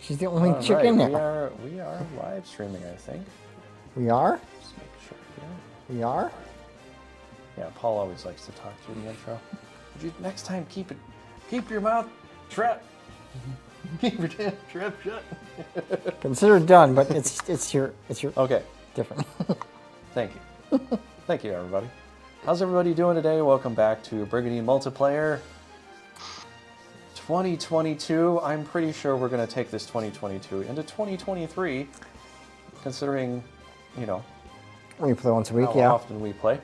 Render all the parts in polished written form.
She's the only chick in there. We are live streaming, I think. We are? Just make sure here. We are? Yeah, Paul always likes to talk through the intro. Would you next time keep your mouth shut? Keep your damn trap shut. Consider it done, but it's your Okay. different. Thank you. Thank you, everybody. How's everybody doing today? Welcome back to Brigandine Multiplayer 2022. I'm pretty sure we're going to take this 2022 into 2023, considering, you know, We play once a week, how yeah. often we play.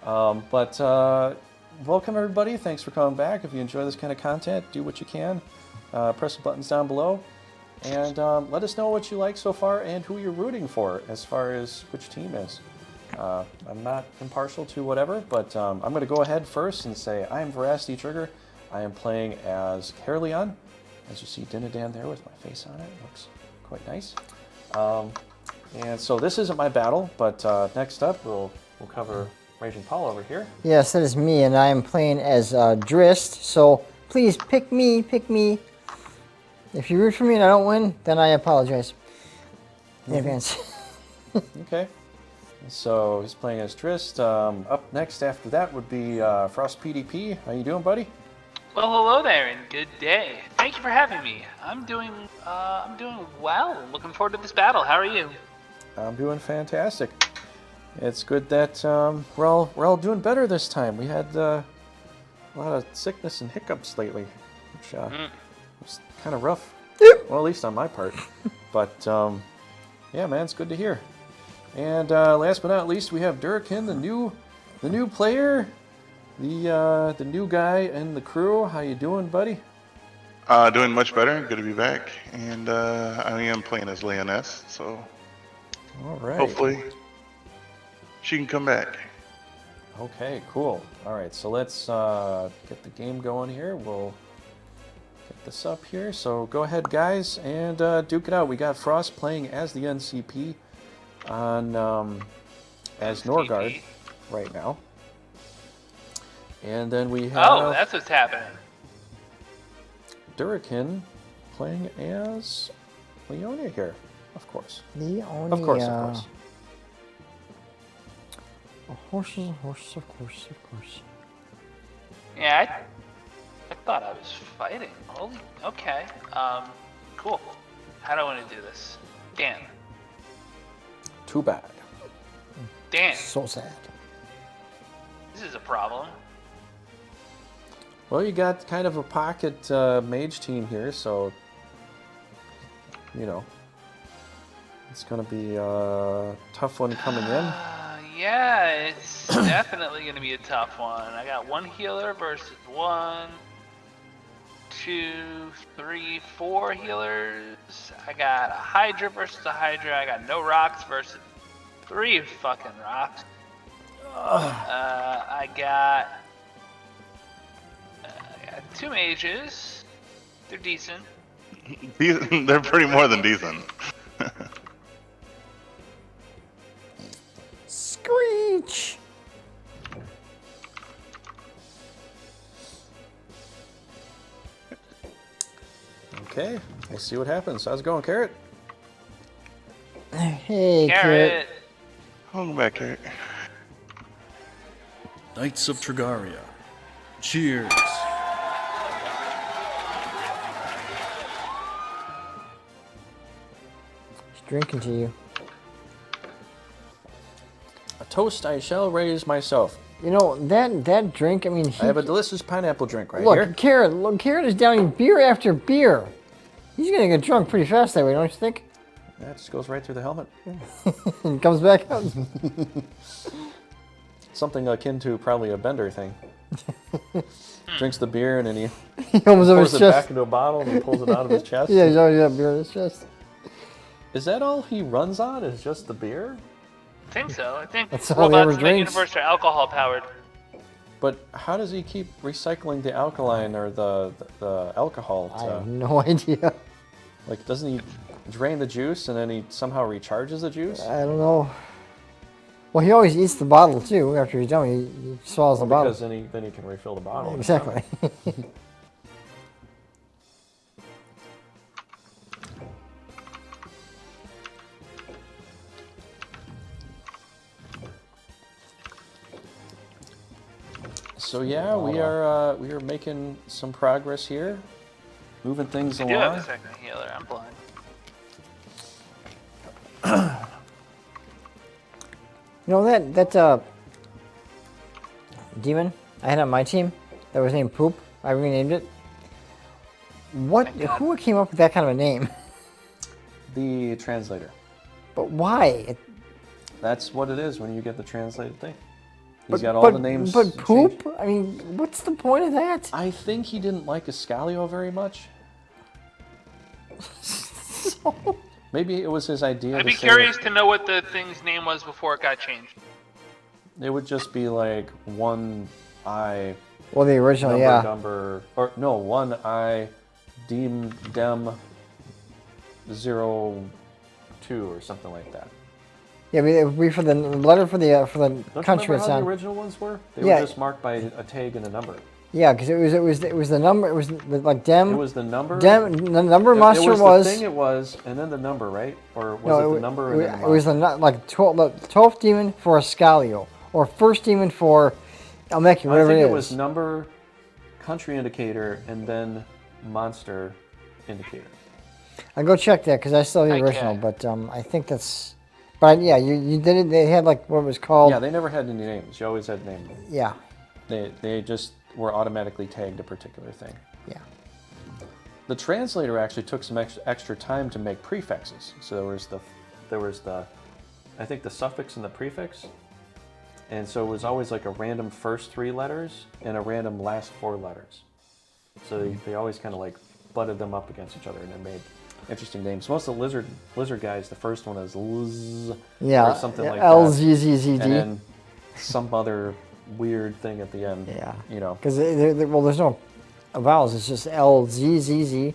But welcome, everybody. Thanks for coming back. If you enjoy this kind of content, do what you can. Press the buttons down below. And let us know what you like so far and who you're rooting for as far as which team is. I'm not impartial to whatever, but I'm going to go ahead first and say I am veracitytrigger. I am playing as CAERLEON. As you see Dinadan there with my face on it. Looks quite nice. And so this isn't my battle, but next up we'll cover Raging Paul over here. Yes, that is me, and I am playing as Drist, so please pick me, pick me. If you root for me and I don't win, then I apologize in advance. Okay. So he's playing as Drist. Up next after that would be Frost PDP. How you doing, buddy? Well, hello there, and good day. Thank you for having me. I'm doing well. Looking forward to this battle. How are you? I'm doing fantastic. It's good that we're all doing better this time. We had a lot of sickness and hiccups lately, which was kind of rough. Well, at least on my part. But yeah, man, it's good to hear. And last but not least, we have DURRIKEN, the new player, the new guy in the crew. How you doing, buddy? Doing much better. Good to be back. And I am playing as Leoness, so All right. hopefully she can come back. Okay, cool. All right, so let's get the game going here. We'll get this up here. So go ahead, guys, and duke it out. We got Frost playing as the NCP on as Norgard right now. And then we have Oh, that's what's happening. DURRIKEN playing as LEONIA here, of course. Leonia. Of course, of course. A horse is a horse, of course, of course. Yeah, I thought I was fighting. Holy, okay. Cool. How do I want to do this? Dan. Too bad. Dan, So sad. this is a problem. Well, you got kind of a pocket mage team here, so you know it's going to be a tough one coming in. Yeah, it's definitely going to be a tough one. I got one healer versus 1, 2, 3, 4 healers. I got a Hydra versus a Hydra. I got no rocks versus 3 fucking rocks. I got 2 mages. They're decent. They're pretty more than decent. Screech! Okay, we'll see what happens. How's it going, Carrot? Hey, Carrot. Carrot. Welcome back, Eric. Knights of Trigaria. Cheers. He's drinking to you. A toast I shall raise myself. You know, that drink, I mean, I have a delicious pineapple drink right look, here. Carrot is downing beer after beer. He's gonna get drunk pretty fast that way, don't you think? That just goes right through the helmet. And comes back out. Something akin to probably a Bender thing. Drinks the beer and then he He opens up pours his it back chest. into a bottle and he pulls it out of his chest. Yeah, he's already got beer in his chest. Is that all he runs on? Is just the beer? I think so. I think That's all he ever robots in the drinks. universe are alcohol powered. But how does he keep recycling the alkaline or the alcohol? I have no idea. Like, doesn't he drain the juice and then he somehow recharges the juice? I don't know. Well, he always eats the bottle too. After he's done, he swallows the bottle. Because then he can refill the bottle. Exactly. So yeah, we are making some progress here, moving things I do have a along. second healer. I'm blind. You know that demon I had on my team that was named Poop. I renamed it. What? Thank God. Who came up with that kind of a name? The translator. But why? That's what it is when you get the translated thing. He's But- got all but- the names. But changed. Poop? I mean, what's the point of that? I think he didn't like ISCALIO very much. Maybe it was his idea. I'd to be say curious to know what the thing's name was before it got changed. It would just be like 1I Well, the original, yeah. number, or no, 1I dem 02 or something like that. Yeah, I mean, it would be for the letter for the Don't country you remember it's how on. the original ones were? They Yeah. were just marked by a tag and a number. Yeah, because it was the number. It was like Dem. It was the number. The number monster it was was. the thing. It was, and then the number, right? Or was No, it the number and then the it was the like 12th demon for ISCALIO, or first demon for ALMEKIA, I whatever think it it is. was number, country indicator, and then monster indicator. I'll go check that because I still have the original, Okay. but I think that's. But yeah, you did it. They had like what it was called. Yeah, they never had any names. You always had names. Yeah. They just were automatically tagged a particular thing. Yeah. The translator actually took some extra time to make prefixes. So there was the, I think the suffix and the prefix, and so it was always like a random first 3 letters and a random last 4 letters. So they always kind of like butted them up against each other, and it made interesting names. Most of the lizard guys, the first one is Liz, Yeah. or something like that, LZZZD. and then some other weird thing at the end. Yeah. You know. Because well, there's no vowels. It's just LZZZD.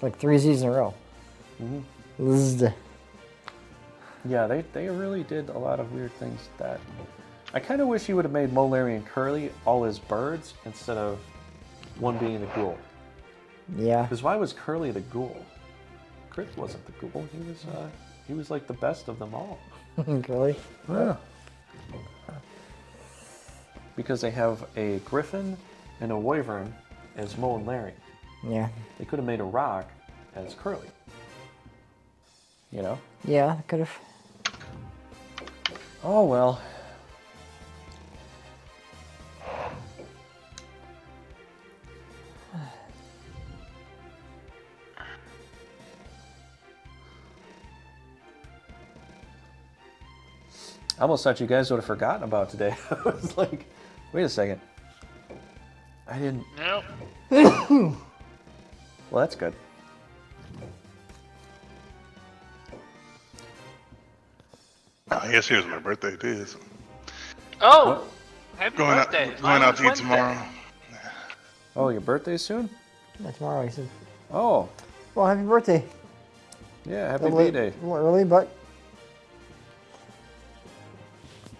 Like 3 Z's in a row. Lzd. Yeah, they really did a lot of weird things with that. I kind of wish he would have made Molari and Curly all his birds instead of one being the ghoul. Yeah. Because why was Curly the ghoul? Chris wasn't the ghoul. He was like the best of them all. Really? Yeah. Because they have a griffin and a wyvern as Mo and Larry. Yeah. They could have made a rock as Curly. You know? Yeah, could have. Oh well. I almost thought you guys would have forgotten about today. I was like, wait a second. I didn't. Nope. Well, that's good. I guess it was my birthday too. So Oh, happy going out, birthday. going out to eat Wednesday. tomorrow. Oh, your birthday soon? Yeah, tomorrow, he said. Oh, Well, happy birthday. yeah, happy B-Day. Early, but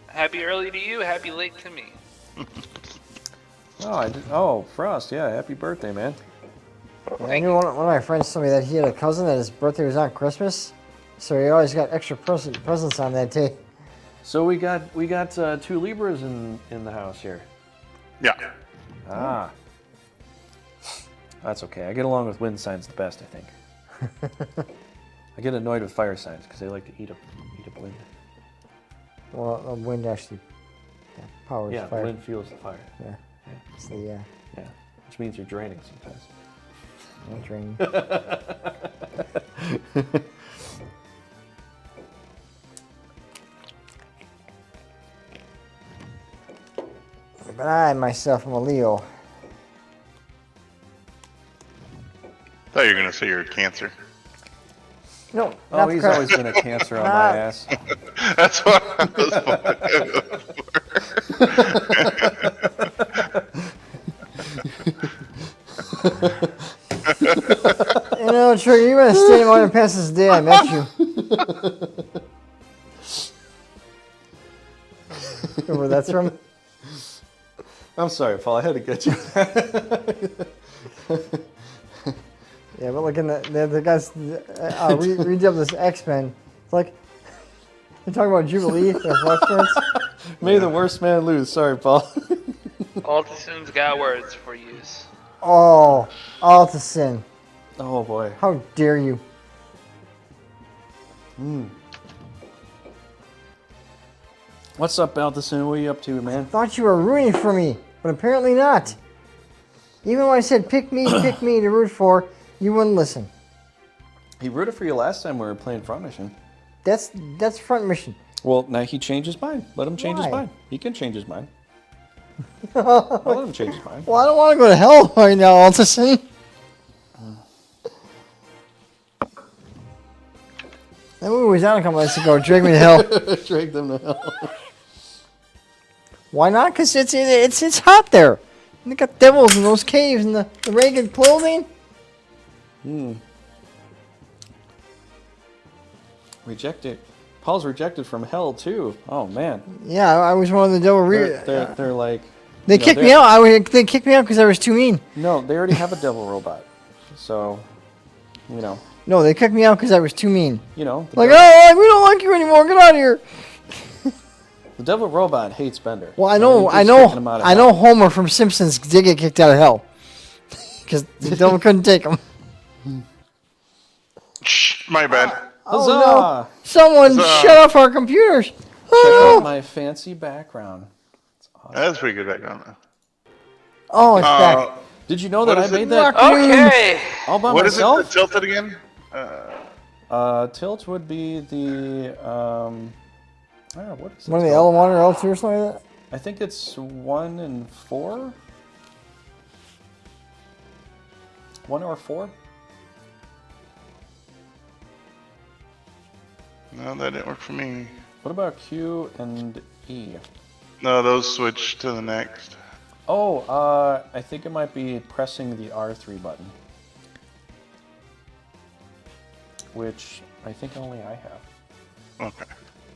Happy early to you, happy late to me. Oh, Frost, yeah, happy birthday, man. I knew one of my friends told me that he had a cousin that his birthday was on Christmas, so he always got extra presents on that day. So we got 2 Libras in the house here. Yeah. Ah. That's okay. I get along with wind signs the best, I think. I get annoyed with fire signs because they like to eat up wind. Well, wind actually powers Yeah, fire. wind fuels the fire. Yeah. It's the Yeah, which means you're draining sometimes. train. But I myself am a Leo. Thought you were gonna say you're a Cancer. No, Oh, not he's the always been a cancer on my ass. That's what I was You know, Trigger, you've been standing on past this day I met you. Remember where that's from? I'm sorry, Paul. I had to get you. Yeah, but like in the guys read up this X-Men. It's like you're talking about Jubilee, the Flux Prince. May the worst man lose. Sorry, Paul. Altison's got words for yous. Oh, Altison. Oh boy. How dare you? What's up, Balthasar? What are you up to, man? Thought you were rooting for me, but apparently not. Even when I said pick me to root for, you wouldn't listen. He rooted for you last time we were playing front mission. That's front mission. Well, now he changed his mind. Let him change his Why? mind. He can change his mind. I'll let him change his mind. Well, I don't want to go to hell right now, Altison. That movie was out a couple months ago. Drag me to hell. Drag them to hell. Why not? Because it's hot there. And they got devils in those caves and the ragged clothing. Rejected. Paul's rejected from hell too. Oh man. Yeah, I was one of the devil. They're like. They kicked me out. They kicked me out because I was too mean. No, they already have a devil robot. So, you know. No, they kicked me out because I was too mean. You know. Like, oh, we don't like you anymore. Get out of here. The devil robot hates Bender. Well, I know Homer from Simpsons did get kicked out of hell because the devil couldn't take him. Shh, my bad. Oh Huzzah! no! Someone Huzzah. shut off our computers. Check Oh, out my fancy background. That's a pretty good background, though. oh, it's back. Did you know that What I is it? made that Okay. all by What is it? myself? Tilted again? Tilt would be the what is it? One of the L1 or L2 or something like that. I think it's 1 and 4. 1 or 4. No, that didn't work for me. What about Q and E? No, those switch to the next. Oh, I think it might be pressing the R3 button, which I think only I have. Okay.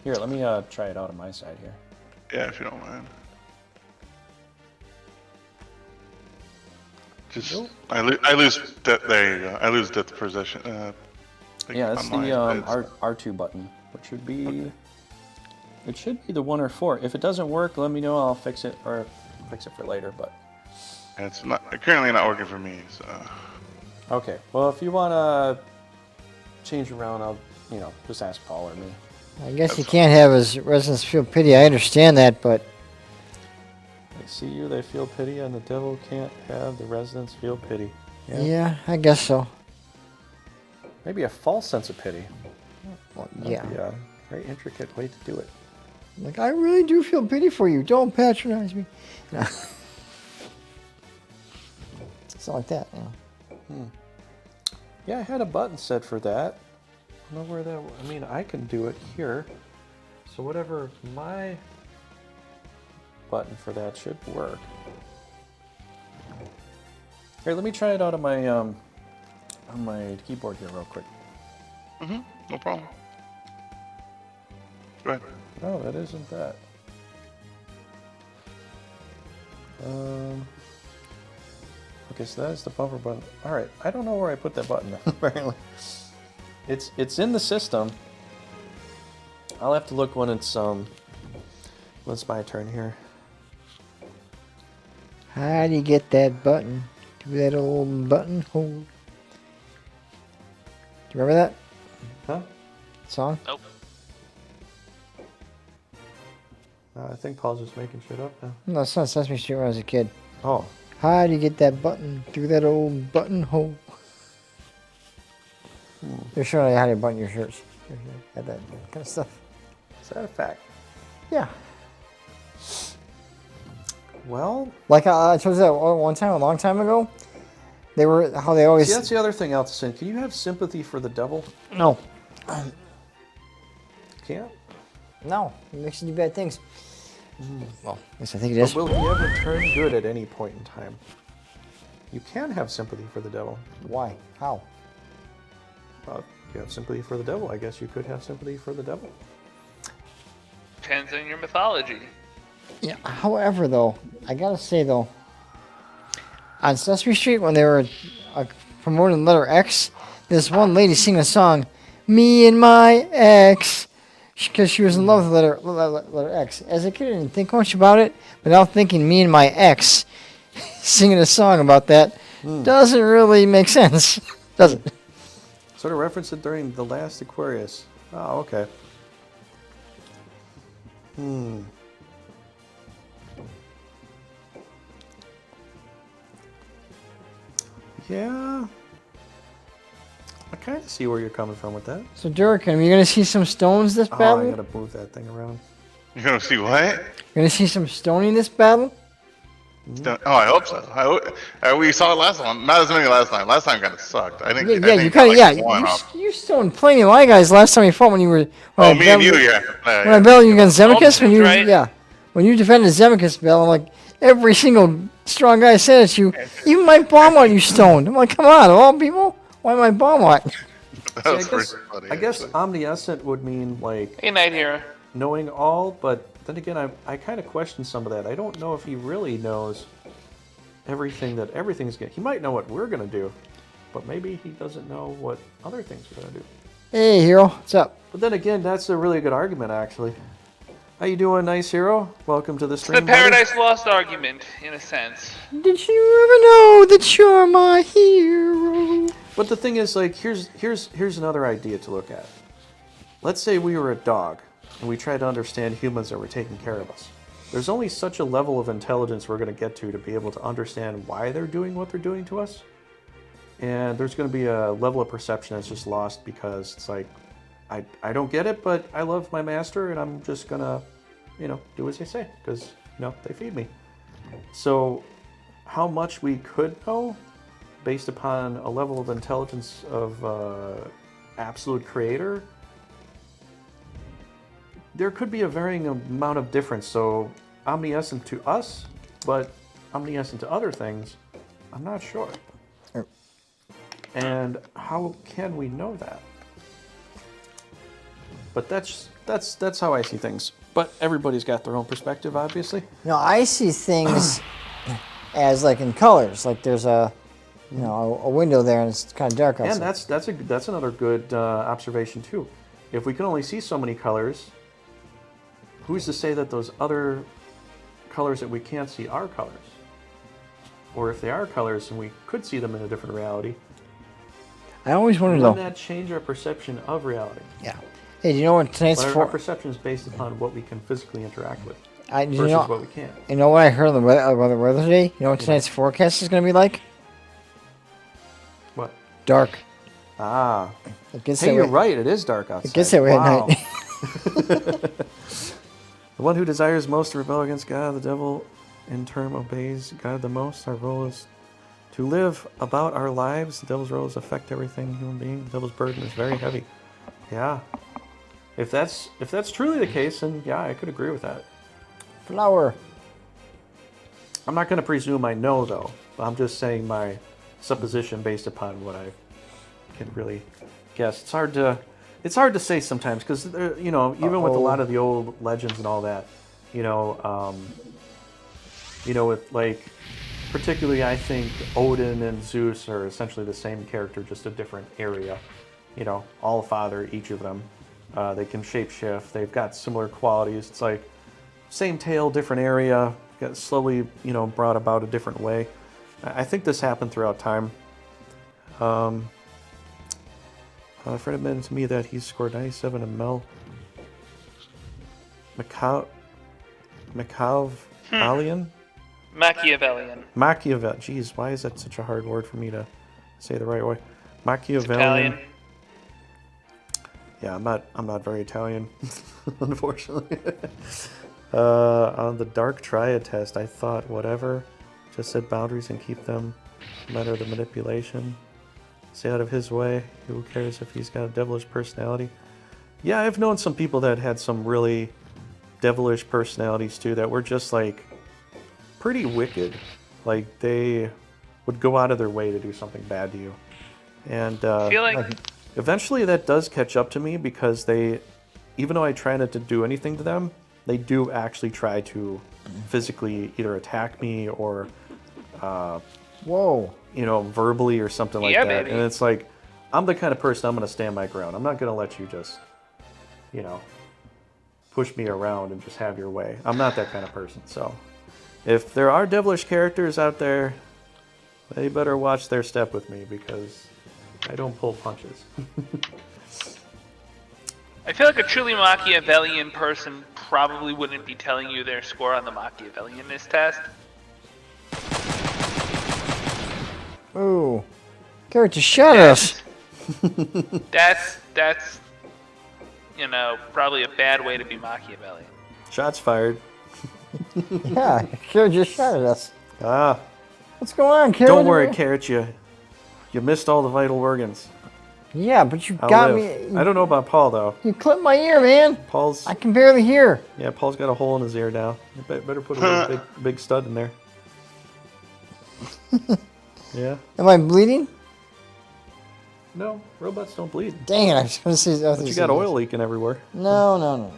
Here, let me try it out on my side here. Yeah, if you don't mind. Just, Nope. I lose that. There you go. I lose depth position. Yeah, it's the online. R2 button, which would be. It should be the 1 or 4. If it doesn't work, let me know. I'll fix it or fix it for later. But It's not currently not working for me. So okay. Well, if you wanna change around, I'll just ask Paul or me. I guess you can't have his residents feel pity. I understand that, but They see you, they feel pity, and the devil can't have the residents feel pity. yeah, I guess so. Maybe a false sense of pity. Well, That'd yeah. be a very intricate way to do it. Like, I really do feel pity for you. Don't patronize me. No. Something like that. Yeah. Yeah, I had a button set for that. I don't know where that. I mean, I can do it here. So whatever my button for that should work. Here, let me try it out on my keyboard here real quick. no problem. Go ahead. No, that isn't that. Okay, so that's the bumper button. All right, I don't know where I put that button. Apparently, it's in the system. I'll have to look when it's my turn here. How do you get that button? Do that old button hold. Do you remember that Huh? song? Nope. I think Paul's just making shit up now. No, it's not Sesame Street when I was a kid. Oh, How do you get that button through that old button hole? They're showing you how to button your shirts. Got that kind of stuff. is that a fact? Yeah. Well, Like I told you that one time, a long time ago. They were how they always. see, that's the other thing, Altison. Can you have sympathy for the devil? No, Can't. no, it makes you do bad things. Well, at least I think it But is. will he ever turn good at any point in time? You can have sympathy for the devil. Why? How? Well, you have sympathy for the devil. I guess you could have sympathy for the devil. Depends on your mythology. Yeah. However, though, I gotta say though, on Sesame Street when they were promoting the letter X, this one lady singing a song, "Me and my ex because she was in love with letter X. As a kid, I didn't think much about it, but now thinking me and my ex singing a song about that doesn't really make sense, does it? Sort of referenced it during the last Aquarius. Oh, okay. Yeah. I kind of see where you're coming from with that. So, DURRIKEN, are you going to see some stones this Oh, battle? I gotta move that thing around. You're gonna see what? You're going to see some stoning this battle? Oh, I hope so. We saw it last time. Not as many last time. Last time kind of sucked. I think. Yeah, I think you got, kind of, like, one off. you stoned plenty of my guys last time you fought when you were. Oh, me and you, yeah. When I battled you against Zemicus, when you, right? when you defended Zemicus battle, I'm like, every single strong guy said at you, even my bomb on you stoned. I'm like, come on, of all people, why my bomb on? That was See, pretty funny, I guess actually. omniscient would mean like Hey, Night Hero. knowing all, but then again, I kind of question some of that. I don't know if he really knows everything that everything's gonna. He might know what we're gonna do, but maybe he doesn't know what other things are gonna do. Hey, hero, what's up? But then again, that's a really good argument, actually. How you doing, nice hero? Welcome to the It's the stream. buddy. Paradise Lost argument, in a sense. Did you ever know that you're my hero? But the thing is, like, here's another idea to look at. Let's say we were a dog, and we tried to understand humans that were taking care of us. There's only such a level of intelligence we're going to get to be able to understand why they're doing what they're doing to us. And there's going to be a level of perception that's just lost because it's like, I don't get it, but I love my master, and I'm just going to, do as they say, because, they feed me. So how much we could know based upon a level of intelligence of absolute creator, there could be a varying amount of difference. So omniscient to us, but omniscient to other things, I'm not sure. And how can we know that? But that's how I see things. But everybody's got their own perspective, obviously. No, I see things as like in colors. Like there's a window there, and it's kind of dark outside. And that's another good observation too. If we can only see so many colors, who's to say that those other colors that we can't see are colors? Or if they are colors and we could see them in a different reality, I always wonder wouldn't though. that change our perception of reality? Yeah. Hey, do you know what tonight's Our for? perception is based upon what we can physically interact with Do you versus know? what we can't. You know what I heard on the weather today? You know what tonight's forecast is going to be like? What? Dark. Ah. It gets Hey, that you're way. right. It is dark outside. It gets that way Wow. at night. The one who desires most to rebel against God, the devil, in turn obeys God the most. Our role is to live about our lives. The devil's role is to affect everything human being. The devil's burden is very heavy. Yeah. If that's truly the case, then yeah, I could agree with that. Flower. I'm not going to presume I know, though. I'm just saying my supposition based upon what I can really guess. It's hard to say sometimes because even with a lot of the old legends and all that, with like particularly I think Odin and Zeus are essentially the same character, just a different area. All father, each of them. They can shapeshift. They've got similar qualities. It's like same tale, different area. Got slowly, brought about a different way. I think this happened throughout time. A friend admitted to me that he scored 97 in Machiavellian? Machiavellian. Jeez, why is that such a hard word for me to say the right way? Machiavellian. Italian. Yeah, I'm not very Italian, unfortunately. On the Dark Triad test, I thought whatever, just set boundaries and keep them, no matter the manipulation. Stay out of his way. Who cares if he's got a devilish personality? Yeah, I've known some people that had some really devilish personalities too that were just like pretty wicked. Like they would go out of their way to do something bad to you. And I feel like eventually that does catch up to me because even though I try not to do anything to them, they do actually try to physically either attack me or Whoa. verbally or something like Yeah, that. baby. And it's like, I'm the kind of person I'm going to stand my ground. I'm not going to let you just, push me around and just have your way. I'm not that kind of person. So if there are devilish characters out there, they better watch their step with me because I don't pull punches. I feel like a truly Machiavellian person probably wouldn't be telling you their score on the Machiavellianness test. Ooh. Character shot us. That's you know, probably a bad way to be Machiavellian. Shots fired. Yeah, Carrot just shot at us. Ah, What's going on, Carrot? don't worry, Carrot. You missed all the vital organs. Yeah, but you I'll got live. me. I don't know about Paul though. You clipped my ear, man. Paul's I can barely hear. yeah, Paul's got a hole in his ear now. You better put a little big stud in there. Yeah. Am I bleeding? No, robots don't bleed. Dang it, I was going to say. But you got oil leaking everywhere. No.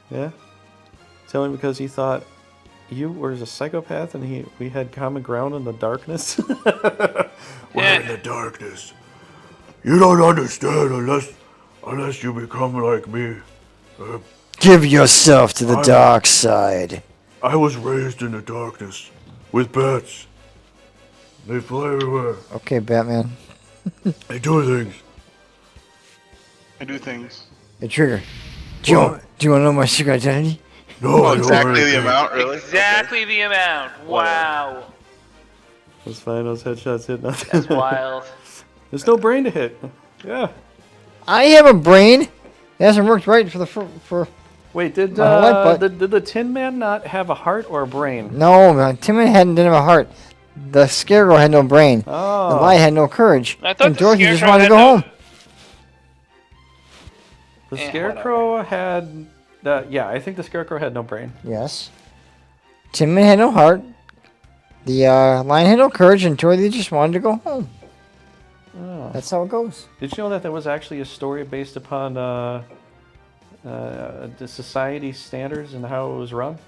Yeah. Tell him because he thought you were a psychopath and we had common ground in the darkness. We're in the darkness. You don't understand unless you become like me. Give yourself to the dark side. I was raised in the darkness with bats. They fly everywhere. Okay, Batman. They do things. I do things. Hey, Trigger. Do you want to know my secret identity? No, I don't Exactly the anything. amount, really? Exactly the amount. Wow. That's fine, those headshots hit nothing. That's wild. There's no brain to hit. Yeah. I have a brain. It hasn't worked right for Wait, did My what, the Tin Man not have a heart or a brain? No, Timon didn't have a heart. The Scarecrow had no brain. Oh. The Lie had no courage. I thought And the Dorothy just Scarecrow wanted to had go no- home. The Eh, Scarecrow had... yeah, I think the Scarecrow had no brain. Yes. Timon had no heart. The Lion had no courage, and Dorothy just wanted to go home. Oh. That's how it goes. Did you know that there was actually a story based upon the society standards and how it was run?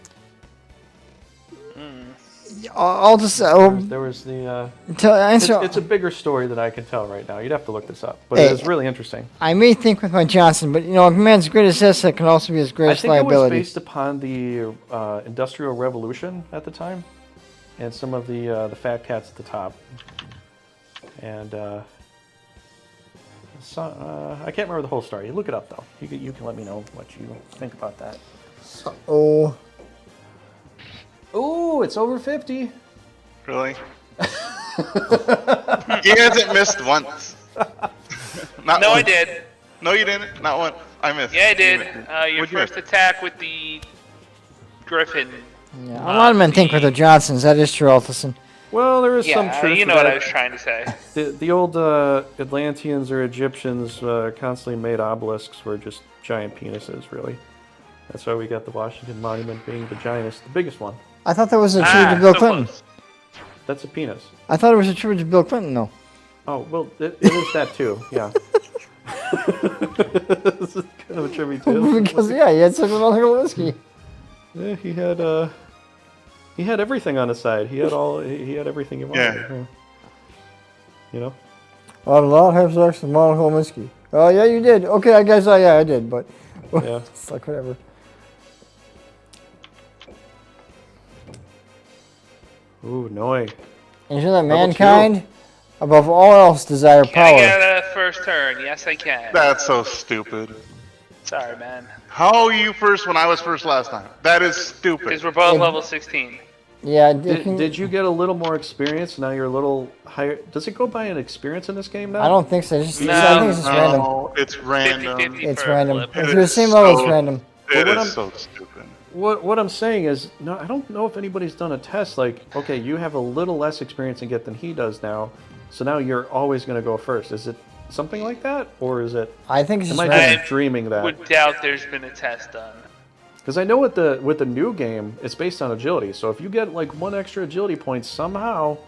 I'll just There was the... answer. it's a bigger story than I can tell right now. You'd have to look this up. But Hey. it is really interesting. I may think with my Johnson, but a man's greatest asset can also be his I greatest think it was liability. based upon the Industrial Revolution at the time, and some of the fat cats at the top. And I can't remember the whole story. Look it up though. You can let me know what you think about that. Oh, Oh, it's over 50. Really? He hasn't missed once. Not No, I once. did. No, you didn't. Not one. I missed. Yeah, I did. You missed. Your What'd you first miss? attack with the Griffin. yeah. A lot of men think with their Johnsons. That is true, Althison. Well, there is some Yeah, truth you to know what that. I was trying to say. The old Atlanteans or Egyptians constantly made obelisks were just giant penises, really. That's why we got the Washington Monument being the giantest, the biggest one. I thought that was a tribute to Bill so Clinton. close. That's a penis. I thought it was a tribute to Bill Clinton, though. Oh, well, it is that too, yeah. This is kind of a tribute to him. Because he had such a little whiskey. Yeah, he had everything on his side. He had everything he wanted. Yeah. You know? I did not have sex with Monica Lewinsky. Oh, yeah, you did. Okay, I guess I did, but Yeah. it's like whatever. Ooh, Noi. And you know that mankind, above all else, desire Can I power. get a first turn? Yes, I can. That's so stupid. Sorry, man. How are you first when I was first last time? That is stupid. Because we're both level 16. Yeah, Did you get a little more experience? Now you're a little higher. Does it go by an experience in this game now? I don't think so. I think No. it's just random. No, it's random. 50-50 It's for a random. flip. If It you're the is same level, it's so- random. It Well, is so stupid. What I'm saying is, no, I don't know if anybody's done a test like, okay, you have a little less experience in Get than he does now, so now you're always going to go first. Is it something like that, or is it? I think it's Am just I random. just dreaming that? Would doubt there's been a test done. Because I know with the new game, it's based on agility. So if you get like one extra agility point somehow,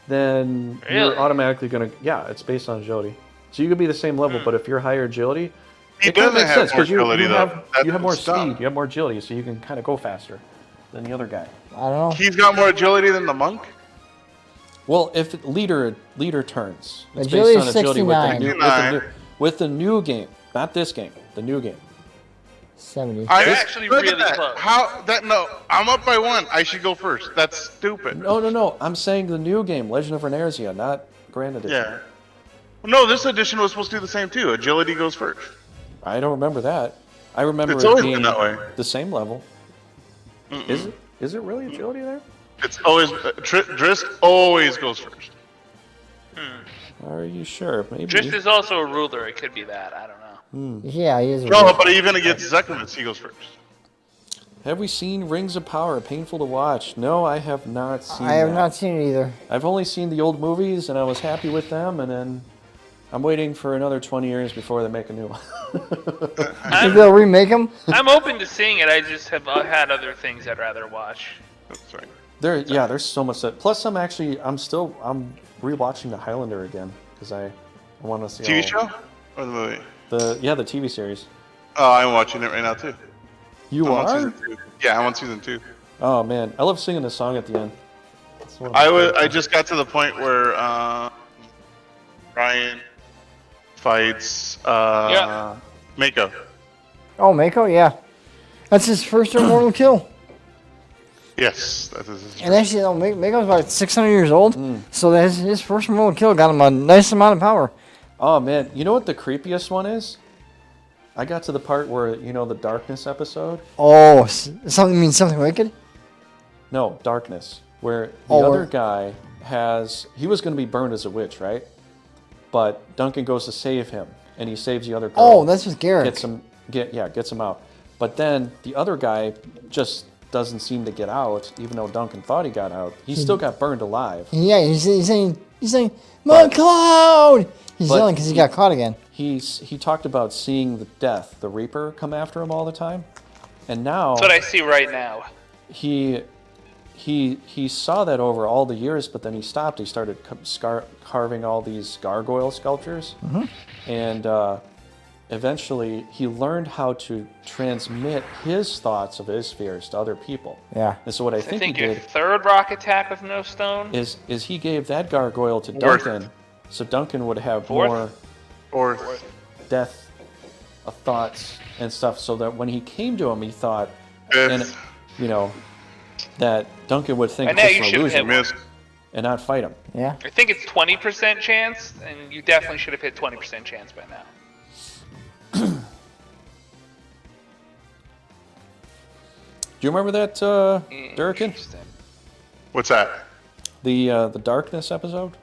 then Really? you're automatically gonna it's based on agility. So you could be the same level, but if you're higher agility, He it kind of doesn't makes have sense more because you agility, though. have That's you have more what's dumb. speed, you have more agility, so you can kind of go faster than the other guy. I don't know. He's got more agility than the monk? Well, if leader turns, it's Agility based on is agility with 69. with the new game, not this game, the new game. 70. You're actually look at really that. close. How that? No, I'm up by 1. I should go first. That's stupid. No. I'm saying the new game, Legend of Veracity, not Grand Edition. Yeah. No, this edition was supposed to do the same too. Agility goes first. I don't remember that. I remember It's it always being been that way. the same level. Is it? Is it really agility there? It's always Drisk always goes first. Are you sure? Maybe. Drift is also a ruler. It could be that. I don't know. Yeah, he is. No, but even against Zeklevitz, he goes first. Have we seen Rings of Power? Painful to watch. No, I have not seen I have that. not seen it either. I've only seen the old movies, and I was happy with them, and then I'm waiting for another 20 years before they make a new one. Maybe they'll remake him. I'm open to seeing it. I just have had other things I'd rather watch. That's right. There's so much that. Plus, I'm rewatching The Highlander again because I want to see TV show or the movie? the TV series. Oh, I'm watching it right now too. You I'm on are? season 2. Yeah, I'm on season 2. Oh man, I love singing the song at the end. It's one of my favorites. I just got to the point where Ryan fights Mako. Oh, Mako, yeah. That's his first immortal kill. Yes, that is. And actually, no, Mako's about 600 years old, so that his first immortal kill got him a nice amount of power. Oh man, you know what the creepiest one is? I got to the part where the darkness episode. Oh, something means something wicked? No, darkness. Where the other guy he was going to be burned as a witch, right? But Duncan goes to save him, and he saves the other girl. Oh, that's with Garrick. Gets him out. But then the other guy just doesn't seem to get out, even though Duncan thought he got out. He still got burned alive. Yeah, he's saying, McCloud! He's yelling because he got caught again. He talked about seeing the death, the Reaper, come after him all the time, and now That's what I see right now. he saw that over all the years, but then he stopped. He started carving all these gargoyle sculptures, and eventually he learned how to transmit his thoughts of his fears to other people. Yeah. And so what I I think think he your did third rock attack with no stone. is he gave that gargoyle to Fourth. Duncan, so Duncan would have Fourth? more Or death of thoughts and stuff, so that when he came to him, he thought, fifth. and that Duncan would think I know it's you an should illusion hit missed. and not fight him. Yeah. I think it's 20% chance, and you definitely should have hit 20% chance by now. Do you remember that, DURRIKEN? Interesting. What's that? The darkness episode?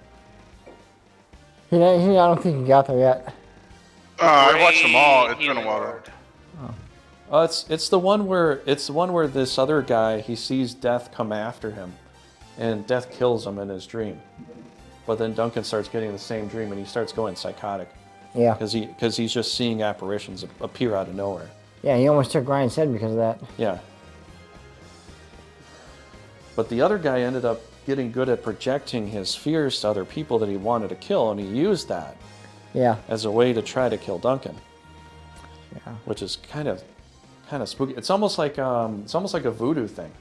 I don't think he got there yet. I watched them all. It's Great been a healing while. word. It's the one where this other guy, he sees death come after him, and death kills him in his dream. But then Duncan starts getting the same dream, and he starts going psychotic Yeah. because he's just seeing apparitions appear out of nowhere. Yeah, he almost took Ryan's head because of that. Yeah. But the other guy ended up getting good at projecting his fears to other people that he wanted to kill, and he used that Yeah. as a way to try to kill Duncan. Yeah. Which is kind of spooky. It's almost like a voodoo thing.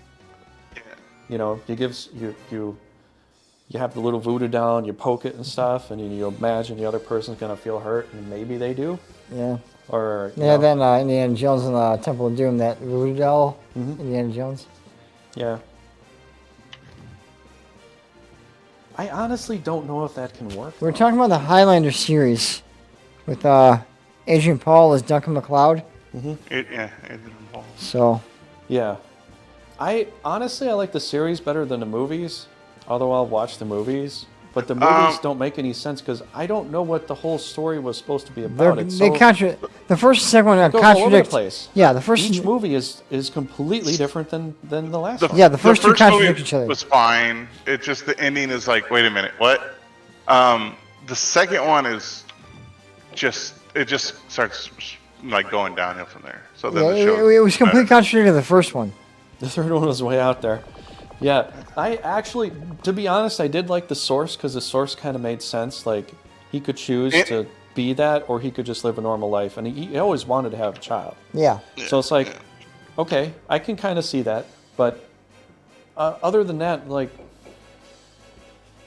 You have the little voodoo doll, you poke it and stuff, and you imagine the other person's gonna feel hurt, and maybe they do. Yeah. Or Yeah, then Indiana Jones in the Temple of Doom, that voodoo doll, Indiana Jones. Yeah. I honestly don't know if that can work. We're talking about the Highlander series with Adrian Paul as Duncan MacLeod. Adrian Paul. So, Yeah. I like the series better than the movies, although I'll watch the movies. But the movies don't make any sense because I don't know what the whole story was supposed to be about. the first and second one goes all over the contradict. place. Yeah, the first. Each movie is completely different than the last one. Yeah, the first two contradict movie each other. was fine. It just the ending is like, wait a minute, what? The second one is just starts like going downhill from there. So then Yeah, the show. it was completely contradictory to the first one. The third one was way out there. Yeah, I actually, to be honest, I did like the source because the source kind of made sense. Like, he could choose to be that, or he could just live a normal life, and he always wanted to have a child. Yeah. So it's like, okay, I can kind of see that, but other than that, like,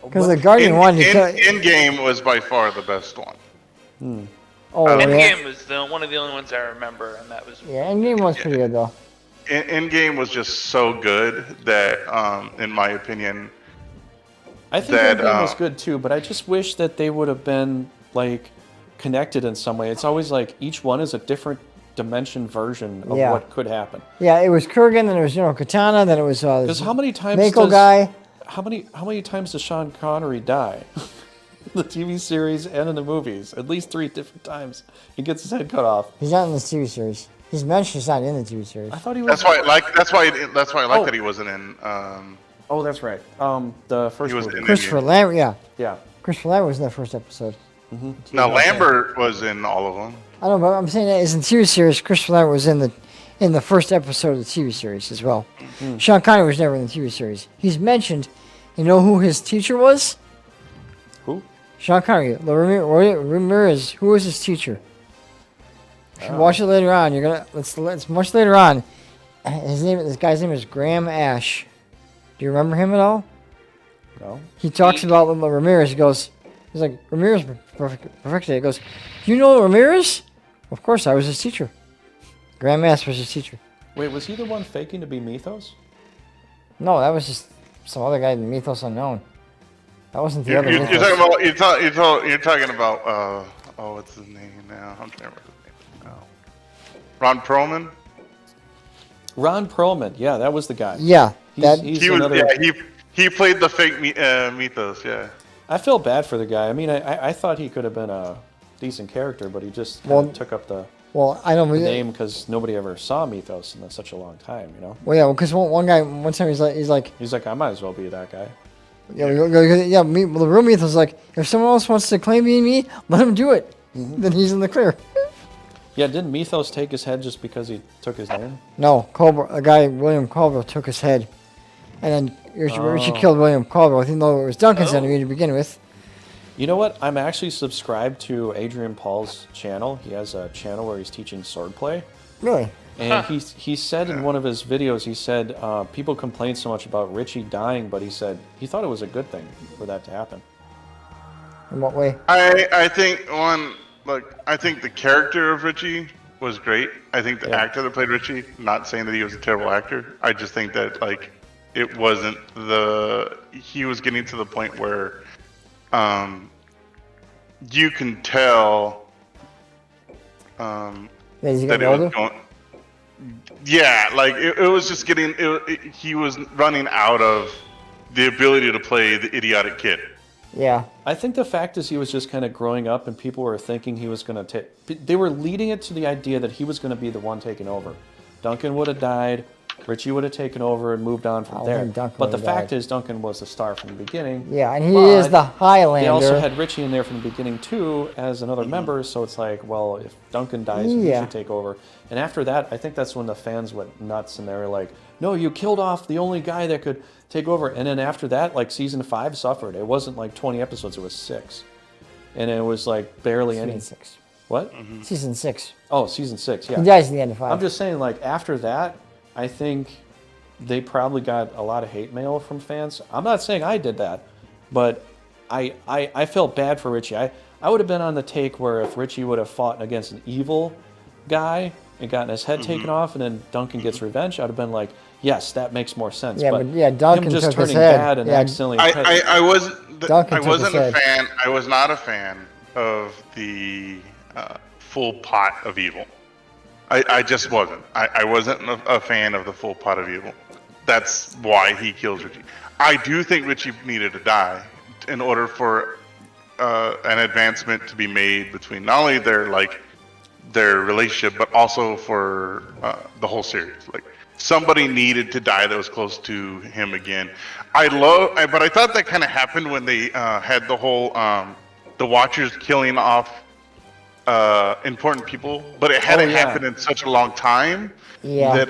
Because the Guardian wanted to kill. In game was by far the best one. Oh, yeah. Endgame was one of the only ones I remember, and that was Yeah, Endgame was pretty good, though. Endgame was just so good that, in my opinion, I think that, Endgame was good too, but I just wish that they would have been like connected in some way. It's always like each one is a different dimension version of Yeah. what could happen. Yeah, it was Kurgan, then it was General Katana, then it was Because how many times Mako guy. how many times does Sean Connery die? The TV series and in the movies, at least 3 different times. He gets his head cut off. He's not in the TV series. He's mentioned he's not in the TV series. I thought he was. that's why I like that he wasn't in. Oh, that's right. The first He was movie. in- Christopher Lambert, yeah. Yeah. Christopher Lambert was in the first episode. Now Lambert was in all of them. I don't know, but I'm saying that is in the TV series. Christopher Lambert was in the first episode of the TV series as well. Sean Connery was never in the TV series. He's mentioned. You know who his teacher was? Who? Sean Connery. Ramirez. Who was his teacher? You should watch it later on. You're gonna. It's much later on. This guy's name is Graham Ash. Do you remember him at all? No. He talks about Ramirez. He goes, he's like, Ramirez perfected it. He goes, you know Ramirez? Of course, I was his teacher. Graham Ash was his teacher. Wait, was he the one faking to be Mythos? No, that was just some other guy in Mythos Unknown. That wasn't the You're, other you're, Mythos. you're talking about what's his name now? I'm trying to remember his name now. Ron Perlman. Ron Perlman. Yeah, that was the guy. Yeah, He's He was another. he played the fake Mythos. Yeah. I feel bad for the guy. I mean, I thought he could have been a decent character, but he just kinda Well- took up the well, I know. name because nobody ever saw Mythos in such a long time. You know. Well, yeah, because one guy, one time he's like, He's like, I might as well be that guy. yeah, well, the real Mythos is like, if someone else wants to claim being me, let him do it. Then he's in the clear. Yeah, didn't Mythos take his head just because he took his name? No, a guy, William Culver, took his head. And then Richie killed William Culver, even though it was Duncan's enemy to begin with. You know what? I'm actually subscribed to Adrian Paul's channel. He has a channel where he's teaching swordplay. Really? And he said in one of his videos, he said people complain so much about Richie dying, but he said he thought it was a good thing for that to happen. In what way? I think I think the character of Richie was great. I think the actor that played Richie, not saying that he was a terrible actor. I just think that it wasn't he was getting to the point where you can tell Yeah, he's that getting it was older? going. Yeah, it was just getting. He was running out of the ability to play the idiotic kid. Yeah. I think the fact is he was just kind of growing up and people were thinking he was going to take... They were leading it to the idea that he was going to be the one taking over. Duncan would have died, Richie would have taken over and moved on from there. think Duncan But the would have fact died. is Duncan was the star from the beginning. Yeah, and he But is the Highlander. They also had Richie in there from the beginning too as another member, so it's like, well, if Duncan dies, he Yeah. should take over. And after that, I think that's when the fans went nuts and they were like, no, you killed off the only guy that could take over. And then after that, season 5 suffered. It wasn't 20 episodes, it was 6. And it was barely any. Season 6. What? Season 6. Oh, season 6, yeah. He dies at the end of 5. I'm just saying, after that, I think they probably got a lot of hate mail from fans. I'm not saying I did that, but I felt bad for Richie. I would have been on the take where if Richie would have fought against an evil guy and gotten his head taken off, and then Duncan gets revenge, I'd have been like, yes, that makes more sense. Yeah, but Duncan him just took his turning head. bad and Yeah. accidentally... I wasn't. Duncan I took wasn't his a head. fan. I was not a fan of the full pot of evil. I just wasn't. I wasn't a fan of the full pot of evil. That's why he kills Richie. I do think Richie needed to die in order for an advancement to be made between not only their relationship, but also for the whole series. Somebody needed to die that was close to him again. But I thought that kind of happened when they had the whole the Watchers killing off important people, but it hadn't happened in such a long time that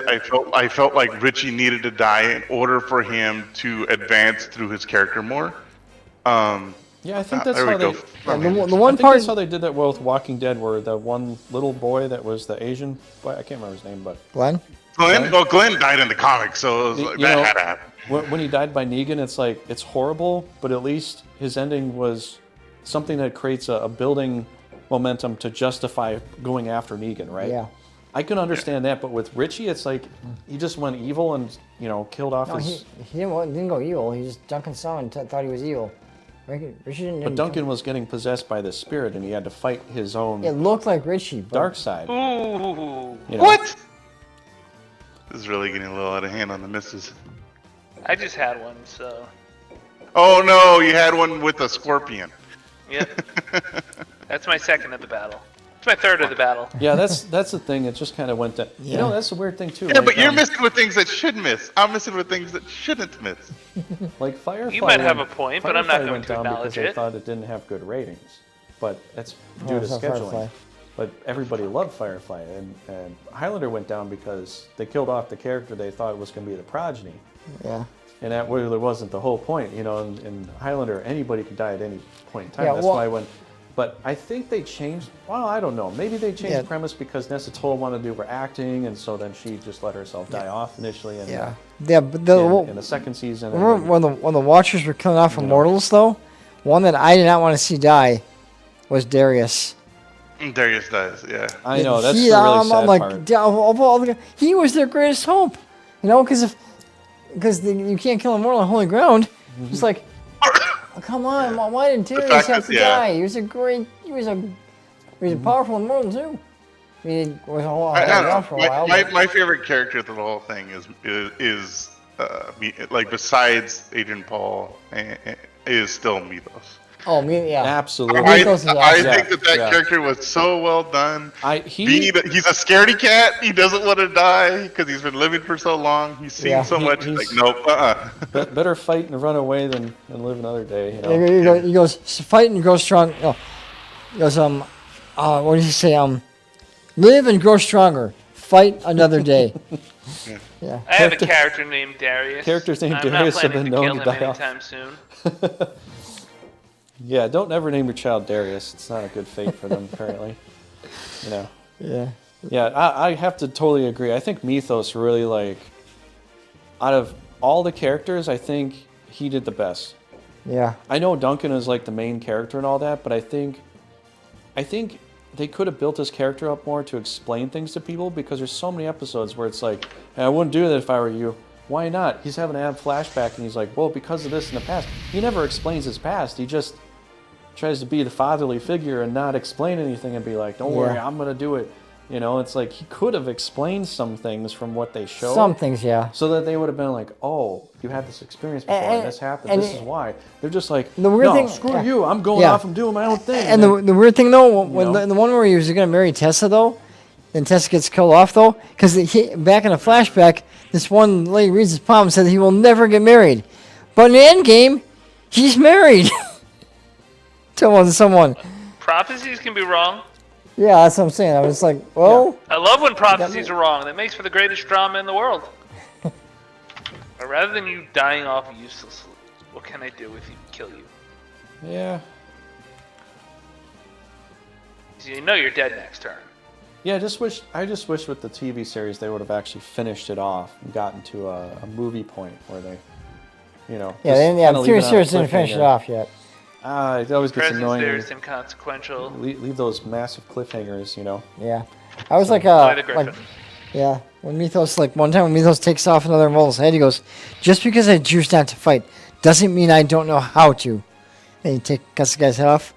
I felt like Richie needed to die in order for him to advance through his character more. Yeah, I think that's there how we go. the I one think part... that's how they did that with Walking Dead, where the one little boy that was the Asian boy, I can't remember his name, but Glenn? Glenn died in the comics, so it was You that know, had to happen. when he died by Negan, it's horrible, but at least his ending was something that creates a building momentum to justify going after Negan, right? Yeah. I can understand that, but with Richie, it's like he just went evil and killed off No, his. he didn't go evil. He just Duncan saw him and thought he was evil. Richie didn't. But Duncan was getting possessed by the spirit, and he had to fight his own It looked like Richie. But dark side. Ooh. What? This is really getting a little out of hand on the misses. I just had one, so. Oh no, you had one with a scorpion. Yep. That's my second of the battle. It's my third of the battle. Yeah, that's the thing. It just kind of went to. Yeah. That's the weird thing too. Yeah, like, but you're missing with things that should miss. I'm missing with things that shouldn't miss. Like Firefly. You might have a point, but I'm not Firefly going went to down acknowledge because they it. thought it didn't have good ratings, but that's due to it's not scheduling. Firefly. But everybody loved Firefly, and Highlander went down because they killed off the character they thought was going to be the progeny, Yeah. and that really wasn't the whole point. In Highlander, anybody could die at any point in time. Yeah, That's well- why but I think they changed. Well, I don't know. Maybe they changed the premise because Nessa Toll wanted to do her acting, and so then she just let herself die off initially. And Yeah. Yeah, but in the second season. and remember then- when the Watchers were killing off Immortals, though? One that I did not want to see die was Darius. Darius dies, yeah. I know that's He, the really I'm sad like, part. of all he was their greatest hope. Because you can't kill Immortal on holy ground. Mm-hmm. It's like, oh, come on, why did Darius fact have that- to yeah. die? He was a Mm-hmm. powerful Immortal too. I mean, it was I don't around for a while. know. but- My favorite character through the whole thing is like besides Adrian Paul is still Mythos. Oh, me, yeah. Absolutely. Mythos is I awesome. think that Yeah. character was so well done. He He's a scaredy cat. He doesn't want to die because he's been living for so long. He's seen Yeah. so much. he's- Like, nope. better fight and run away than live another day. He goes, fight and grow strong. No. He goes, what did he say? Live and grow stronger. Fight another day. Yeah. I have a character named Darius. Characters named I'm Darius not have planning been to known kill to him die off. anytime soon. Yeah, don't ever name your child Darius. It's not a good fate for them, apparently. Yeah. Yeah, I have to totally agree. I think Mythos really, like, out of all the characters, I think he did the best. Yeah. I know Duncan is like the main character and all that, but I think they could have built his character up more to explain things to people, because there's so many episodes where it's like, hey, I wouldn't do that if I were you. Why not? He's having to have a flashback and he's like, well, because of this in the past. He never explains his past. He just tries to be the fatherly figure and not explain anything and be like, don't worry, I'm going to do it. It's like he could have explained some things from what they showed. Some things, yeah. So that they would have been like, oh, you had this experience before and this happened. and this is why. They're just like, The weird no, thing- screw yeah. you. I'm going Yeah. off and doing my own thing. And the weird thing, though, when know? the one where he was going to marry Tessa, though, then Tessa gets killed off, though, because back in a flashback, this one lady reads his palm and said he will never get married. But in the end game, he's married to someone. Prophecies can be wrong. Yeah, that's what I'm saying. I was like, well, I love when prophecies are wrong. That makes for the greatest drama in the world. But rather than you dying off uselessly, what can I do if you kill you? yeah. You know you're dead next turn. Yeah, I just wish with the TV series they would have actually finished it off and gotten to a movie point where they, yeah, just the kinda leave TV it on a series didn't finish it cliffhanger. off yet. It always gets Presence annoying. there when is inconsequential. leave those massive cliffhangers, Yeah. I was like, Play the Griffin. yeah, when Mythos, like one time when Mythos takes off another mole's head, he goes, just because I choose not to fight doesn't mean I don't know how to. And he cuts the guy's head off.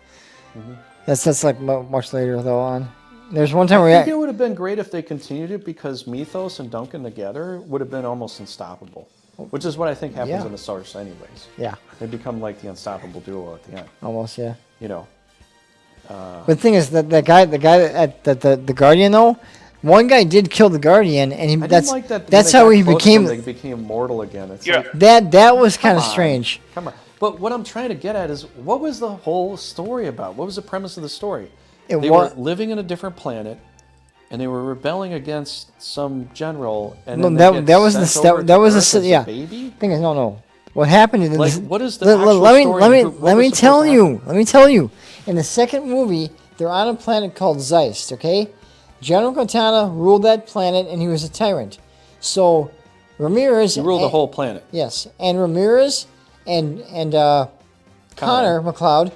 Mm-hmm. That's like much later, though, on. There's one time I where think it would have been great if they continued it, because Mythos and Duncan together would have been almost unstoppable, which is what I think happens Yeah. in the source anyways. yeah, They become like the unstoppable duo at the end, almost, yeah. Uh, But the thing is that the guy at the Guardian, though, one guy did kill the Guardian, and I didn't that's like that. when that's they how got he close to became. him, they became mortal again. It's Yeah. like, That was kind of Come on. strange. come on. But what I'm trying to get at is, what was the whole story about? What was the premise of the story? They were living in a different planet, and they were rebelling against some general. And No, then that- they get that was the sent that- over that to was the Earth si- as a yeah. baby. Thing is, no. What happened? In Like, this, what is the let, actual let me story let me and what let was me supposed tell to you. happen? Let me tell you. In the second movie, they're on a planet called Zeist. Okay, General Cortana ruled that planet, and he was a tyrant. So Ramirez He ruled the whole planet. Yes, and Ramirez and Connor McLeod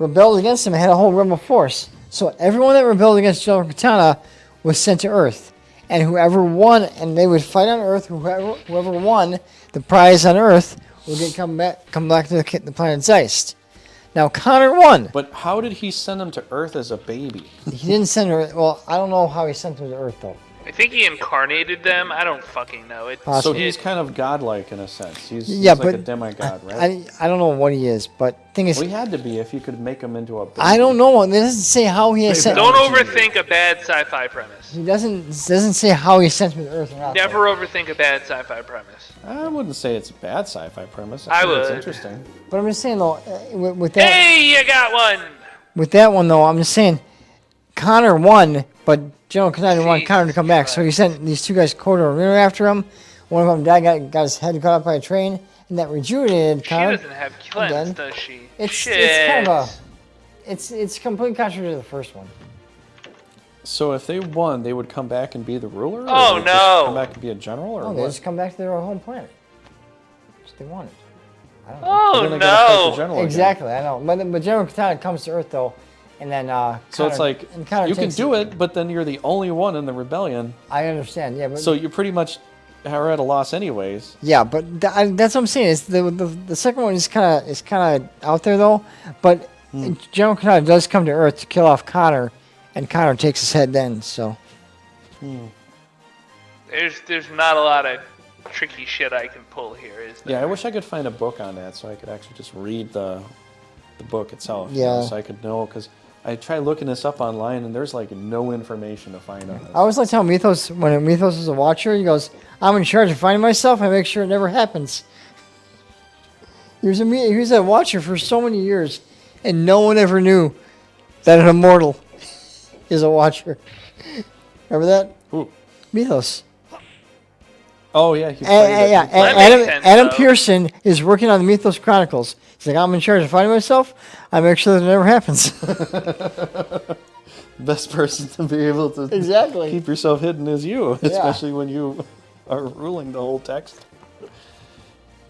rebelled against him and had a whole rebel force. So everyone that rebelled against General Katana was sent to Earth. And whoever won, and they would fight on Earth, whoever won the prize on Earth would come back to the planet Zeist. Now, Connor won. But how did he send him to Earth as a baby? He didn't send her. Well, I don't know how he sent them to Earth, though. I think he incarnated them. I don't fucking know. So he's kind of godlike in a sense. He's but like a demigod, right? I don't know what he is, but thing is, Well, he had to be if you could make him into a baby. I don't know. It doesn't say how he has sent. Don't overthink a bad sci-fi premise. He doesn't say how he sent him to Earth or not. Never overthink a bad sci-fi premise. I wouldn't say it's a bad sci-fi premise. I think it's would. interesting. But I'm just saying though, with that. Hey, you got one. With that one though, I'm just saying, Connor won, but General Katana wanted Connor to come back, so he sent these two guys, Kodo and Rino, after him. One of them died, got his head cut off by a train, and that rejuvenated Connor. She doesn't have cleanse, again. does she? It's kind of it's completely contrary to the first one. So if they won, they would come back and be the ruler? Oh, or they no. Just come back and be a general, or No, they what? just come back to their home planet. Just they wanted. I don't know. Oh Then they gotta fight the no! general again. Exactly, I know. But General Katana comes to Earth though, and then So it's like Connor you can takes do it, but then you're the only one in the rebellion. I understand, yeah, but So you pretty much are at a loss anyways. yeah, but that's what I'm saying. Is the second one is kind of out there though, but General Katana does come to Earth to kill off Connor, and Connor takes his head then. So There's not a lot of tricky shit I can pull here, is there? Yeah, I wish I could find a book on that so I could actually just read the book itself. Yeah. So I could know, because I tried looking this up online and there's like no information to find on this. I always like telling Mythos when Mythos is a watcher, he goes, "I'm in charge of finding myself. I make sure it never happens." He was a watcher for so many years, and no one ever knew that an immortal is a watcher. Remember that? Who? Mythos. Oh yeah, he Yeah. That makes sense, Adam though. Pearson is working on the Mythos Chronicles. He's like, "I'm in charge of finding myself. I make sure that it never happens." Best person to be able to Exactly. keep yourself hidden is you, especially when you are ruling the whole text.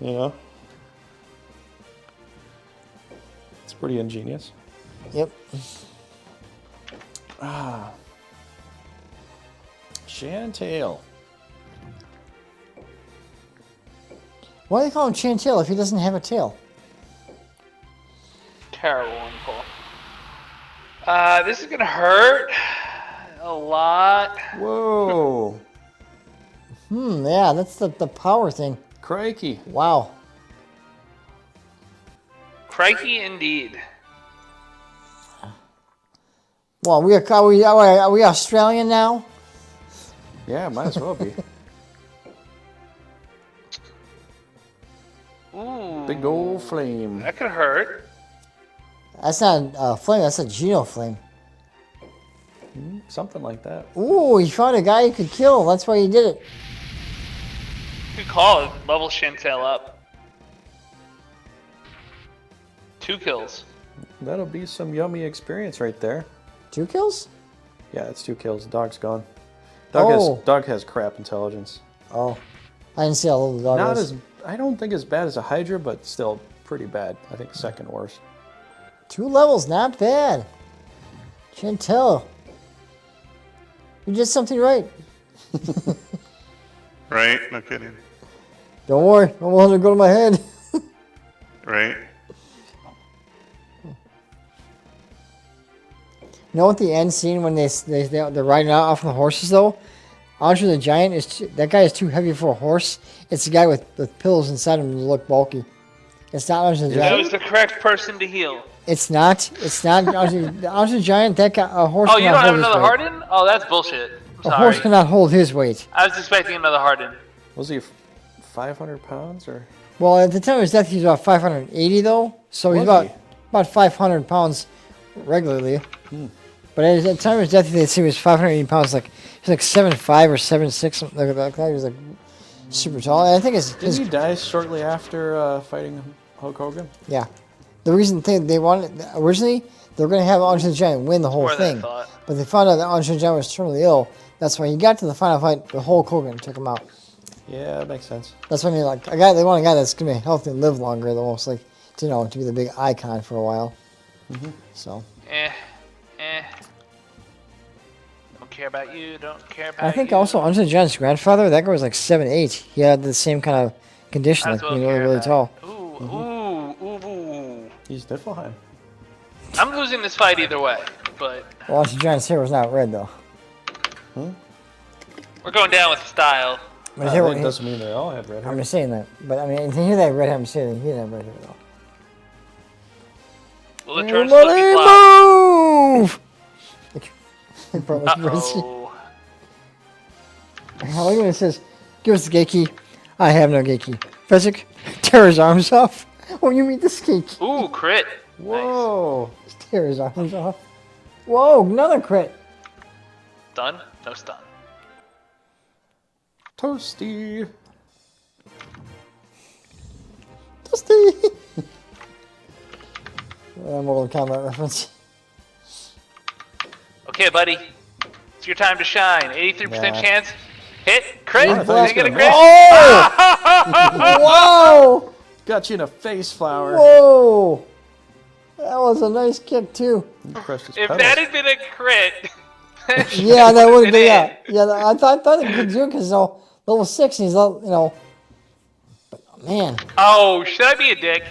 You know? It's pretty ingenious. Yep. Chantail. Why do they call him Chantail if he doesn't have a tail? Terrible one, Paul. This is gonna hurt a lot. Whoa. Yeah, that's the power thing. Crikey. Wow. Crikey indeed. Well, are we Australian now? Yeah, might as well be. Ooh. Big old flame. That could hurt. That's not a flame, that's a Geno flame. Something like that. Ooh, he found a guy he could kill. That's why he did it. Good call. Level Chantel up. 2 kills. That'll be some yummy experience right there. 2 kills? Yeah, it's 2 kills. Dog's gone. Oh. Dog has crap intelligence. Oh. I didn't see how little the dog Not was. I don't think as bad as a Hydra, but still pretty bad. I think second worst. 2 levels, not bad. Chantel. You did something right. Right? No kidding. Don't worry, I won't let it go to my head. Right? You know what the end scene when they're riding out off on the horses though? Andre the Giant that guy is too heavy for a horse. It's the guy with pillows inside him to look bulky. It's not Andre the That was Giant. the correct person to heal. It's not Andre the Giant. That guy, a horse. Oh, you cannot don't have hold his another weight. Harden? Oh, that's bullshit. A Sorry. horse cannot hold his weight. I was expecting another Harden. Was he 500 pounds or? Well, at the time of his death, he was about 580 though. So he's Was he? about 500 pounds regularly. But at the time of his death, they say he was 580 pounds. Like he's like 7'5" or 7'6", something like that. He was like super tall. And I think Didn't he die shortly after fighting Hulk Hogan? yeah. The reason they wanted originally they were going to have Andre the Giant win the whole More than I thing, thought. but they found out that Andre the Giant was terminally ill. That's why he got to the final fight. The Hulk Hogan took him out. Yeah, that makes sense. That's why they want a guy that's going to be healthy and live longer. Almost like to be the big icon for a while. So. Eh. Don't care about you. Don't care about I think you. also Unto the Giant's grandfather, that guy was like 7'8". He had the same kind of condition, Might like as well being really, care really about tall. it. Ooh. He's Niflheim. I'm losing this fight either way, but Well, Unto the Giant's hair was not red though. we're going down with style. But his hair, That doesn't mean they all had red hair. I'm just saying that. But I mean, he had that red hair. I'm saying he didn't have red hair though. Will the turn still be flop? Move! Uh-oh. I like when it says, "Give us the gate key." I have no gate key. Fezzik, tear his arms off. When you meet this gate key, Ooh, crit. Whoa! just tear his arms off. Whoa, another crit. Stun? No stun. Toasty. Dusty. Mortal Kombat reference. Okay, buddy. It's your time to shine. 83% Yeah. chance. Hit. Crit. Oh, I thought Did you get a he was crit? Oh! Whoa! Got you in a face flower. Whoa! That was a nice kick too. You crushed his If pedals. that had been a crit. Yeah, that would have been, it. yeah. Yeah, I thought it could do it because level 6 and he's level, but, man. Oh, should I be a dick?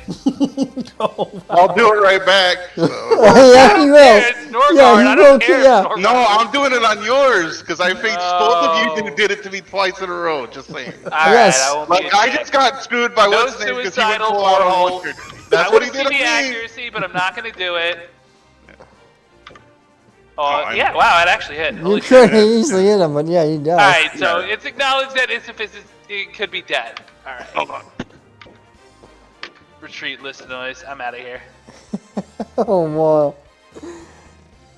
I'll do it right back. So. Yeah, he will. It's Norgard. Yeah, I he don't will. care. Yeah. It's Norgard. No, I'm doing it on yours because I faced both of you who did it to me twice in a row. Just saying. Alright, Yes. I won't be Like a I dick. just got screwed by No what's his name because he went suicidal full out portal. on Wizard. That's I what he want did to to see the me. accuracy, but I'm not going to do it. Oh, I yeah, know. wow, it actually hit. You Holy could shit. easily hit him, but yeah, he does. Alright, so Yeah. it's acknowledged that it could be dead. Alright. Hold on. Retreat, listen noise. I'm out of here. Oh, boy.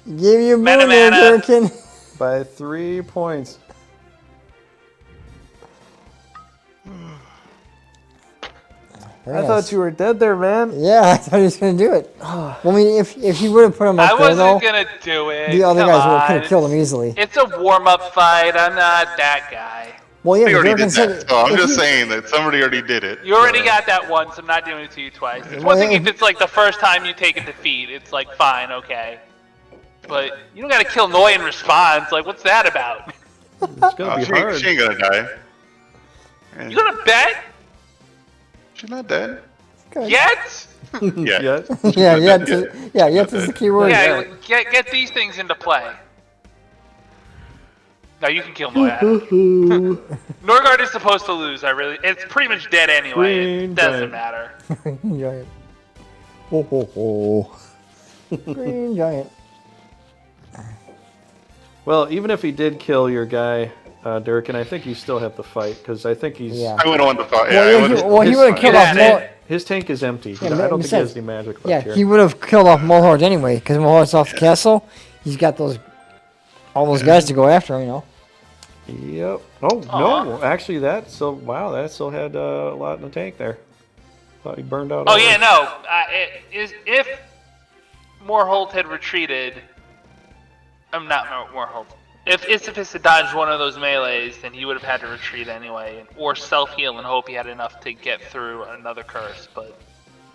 Give you a Mana, moon there, mana. Durriken. By 3 points. I thought you were dead there, man. Yeah, I thought he was going to do it. Well, I mean, if he would have put him I up there, though, wasn't going to do it. the other Come guys could on. have killed him easily. It's a warm-up fight. I'm not that guy. Well, yeah, We but already Durriken did said that. So I'm if just he- saying that somebody already did it. You already got that once. I'm not doing it to you twice. It's one thing if it's like the first time you take a defeat. It's like, fine, okay. But you don't got to kill Noi in response. Like, what's that about? It's gonna be she hard. ain't gonna die. You gonna bet? She's not dead. Yet? Yeah. Yet. Yeah, yet is the key word. Yeah, get these things into play. No, you can kill Noi. Norgard is supposed to lose. It's pretty much dead anyway. Green It doesn't giant. matter. Green Giant. Ho, ho, ho. Green Giant. Well, even if he did kill your guy, Durriken, I think you still have the fight because I think he's Yeah. I would have won the fight. Well, Yeah, yeah, I would've- he would have killed Get off at Mol. it. his tank is empty. Yeah, I don't think he has sense. any magic left Yeah, here. he would have killed off Mulhord anyway, because Mulhord's off the castle. He's got all those guys to go after him, Yep. Oh Aw. no, actually that still had a lot in the tank there. Thought he burned out. Oh all yeah, of it. no. If Moorholt had retreated, I'm not Moorholt. If Isifis had dodged one of those melees, then he would have had to retreat anyway, or self-heal and hope he had enough to get through another curse. But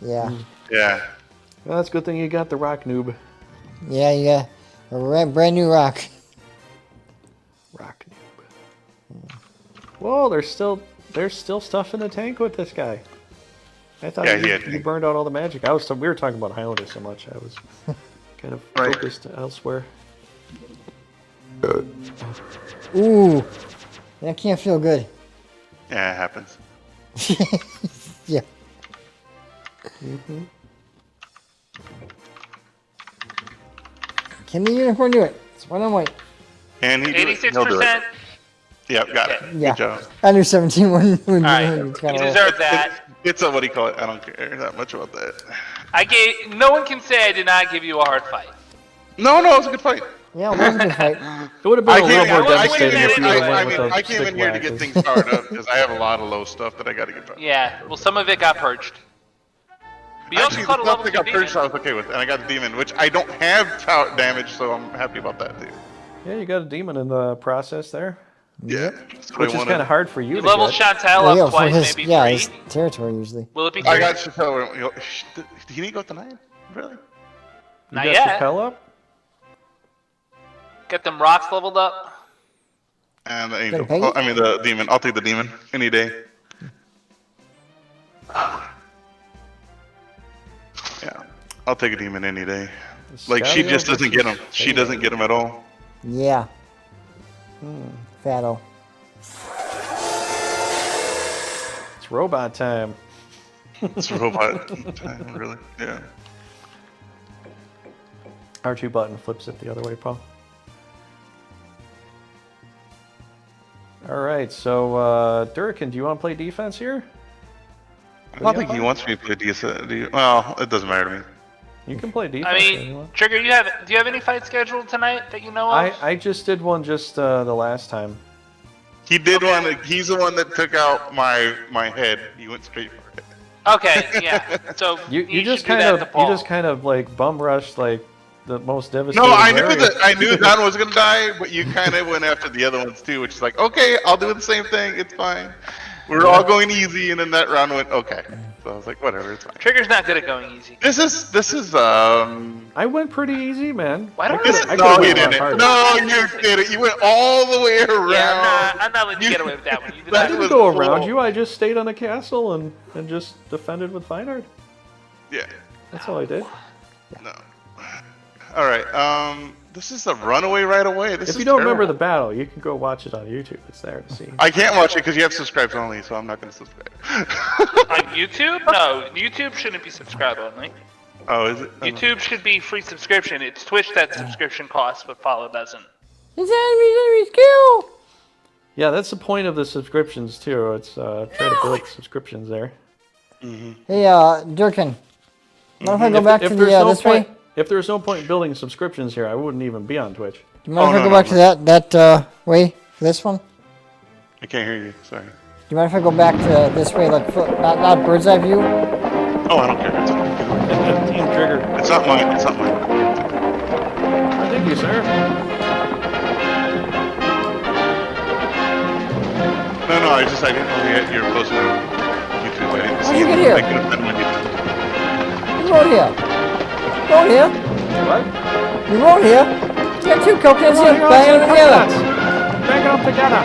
Yeah. Yeah. Well, that's a good thing you got the rock noob. Yeah, you got a brand new rock. Rock noob. Whoa, there's still stuff in the tank with this guy. I thought Yeah, you burned out all the magic. We were talking about Highlander so much. I was kind of Right. focused elsewhere. Ooh. That can't feel good. Yeah, it happens. Yeah. Can the unicorn do it? It's white on white. And he do it. He'll do 86%. it. Yep, got it. Yeah. Good job. I knew 17 wouldn't All right, kinda you roll. deserve that. It's a what do you call it? I don't care that much about that. No one can say I did not give you a hard fight. No, it was a good fight. Yeah, it was a good fight. It would have been I a little more I devastating came in- if you would have I went mean, with I the came in stick here to get whackers. things powered up because I have a lot of low stuff that I got to get done. Yeah, well, some of it got purged. But you also Actually, caught a the level stuff that 2 got demon. purged I was okay with, and I got the demon, which I don't have power damage, so I'm happy about that too. Yeah, you got a demon in the process there, Yeah, that's what which I is wanted. kind of hard for you You to leveled get. Chantel Well, yeah, up for twice, his, maybe yeah, 3. his territory usually. Will it be 3? I got Chappelle. He need to go to 9? Really? Not got yet. Chappelle up? Get them rocks leveled up. And the Got a angel. Peggy? Oh, I mean the demon. I'll take the demon any day. Yeah, I'll take a demon any day. Like she Scalio just doesn't get versus him. She doesn't get him at all. Yeah. Fatto. It's robot time. It's a robot time, really. Yeah. R2 button flips it the other way, Paul. All right, so DURRIKEN, do you want to play defense here? I don't think he wants me to play decent. Well, it doesn't matter to me. You can play defense. I if you mean, want. Trigger, do you have any fights scheduled tonight that you know of? I just did one just the last time. He did one. He's the one that took out my head. He went straight for it. Okay, yeah. So You just kind of like bum rushed like the most devastating. No, I knew area. that. I knew Don was gonna die, but you kind of went after the other ones too, which is like, okay, I'll do the same thing. It's fine. We're all going easy, and then that round went okay. So I was like, whatever, it's fine. Trigger's not good at going easy. This is I went pretty easy, man. Why don't This, I no, could've you went a lot didn't. harder. No, you did it. You went all the way around. Yeah, I'm not letting you get away with that one. You did I not didn't was go full. around you. I just stayed on the castle and just defended with fine art. Yeah. That's all I did. No. All right. This is a runaway right away. This If is you don't remember the terrible. battle, you can go watch it on YouTube. It's there to see. I can't watch it because you have subscribes only, so I'm not going to subscribe. On YouTube? No, YouTube shouldn't be subscribe only. Oh, is it? YouTube should be free subscription. It's Twitch that subscription costs, but Follow doesn't. His enemy's kill! Yeah, that's the point of the subscriptions too. It's try to build subscriptions there. Hey, DURRIKEN. What if I go back to the, this way? If there's no point in building subscriptions here, I wouldn't even be on Twitch. Do you mind if I no, go no, back to that way for this one? Do I can't hear you. Sorry. you mind if I go back to this way, like not bird's eye view? Oh, I don't care. It's okay. Team Trigger. It's not mine. It's not mine. Thank you, sir. No, I didn't know yet you're close to YouTube. I didn't How'd see you it. get here? I could have done my YouTube. You rode here. Rode here. What? You rode here. You got two coconuts here. Bang them together. Bang them together.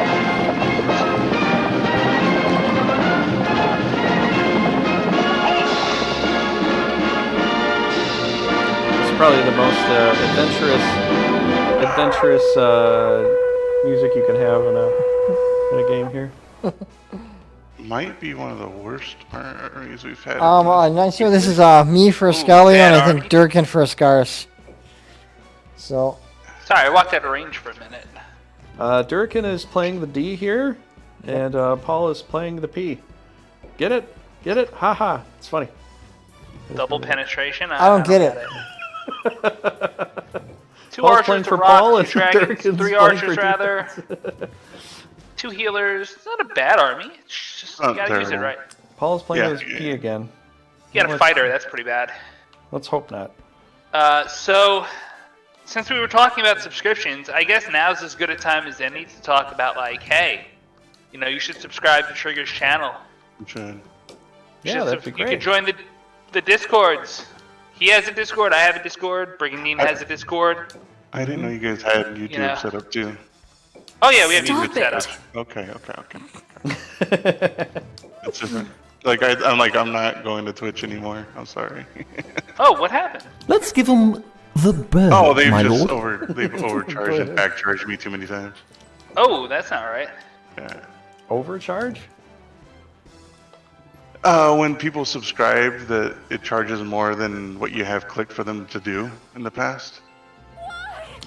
It's probably the most adventurous music you can have in a game here. Might be one of the worst armies we've had. Nice here. This is me for ISCALIO and I think DURRIKEN for Esgares. So, Sorry, I walked out of range for a minute. DURRIKEN is playing the D here, and Paul is playing the P. Get it? Get it? Haha. It's funny. Double penetration? I don't get it. Two Paul's archers playing to for rock, Paul two and dragons, DURRIKEN's three playing archers for rather. Two healers. It's not a bad army. It's just you Not gotta use it terrible. right. Paul's playing Yeah. as P again. You got a fighter. That's pretty bad. Let's hope not. So, since we were talking about subscriptions, I guess now's as good a time as any to talk about, like, hey, you should subscribe to Trigger's channel. I'm trying. Yeah, that'd be You great. can join the Discords. He has a Discord, I have a Discord, Brigandine has a Discord. I didn't know you guys had YouTube Yeah. set up too. Oh yeah, we have Stop YouTube set up. Okay. It's different. Like I'm not going to Twitch anymore. I'm sorry. Oh, what happened? Let's give them the bird, Oh, they've my just lord. they've overcharged and backcharged me too many times. Oh, that's not right. Yeah. Overcharge? When people subscribe, that it charges more than what you have clicked for them to do in the past.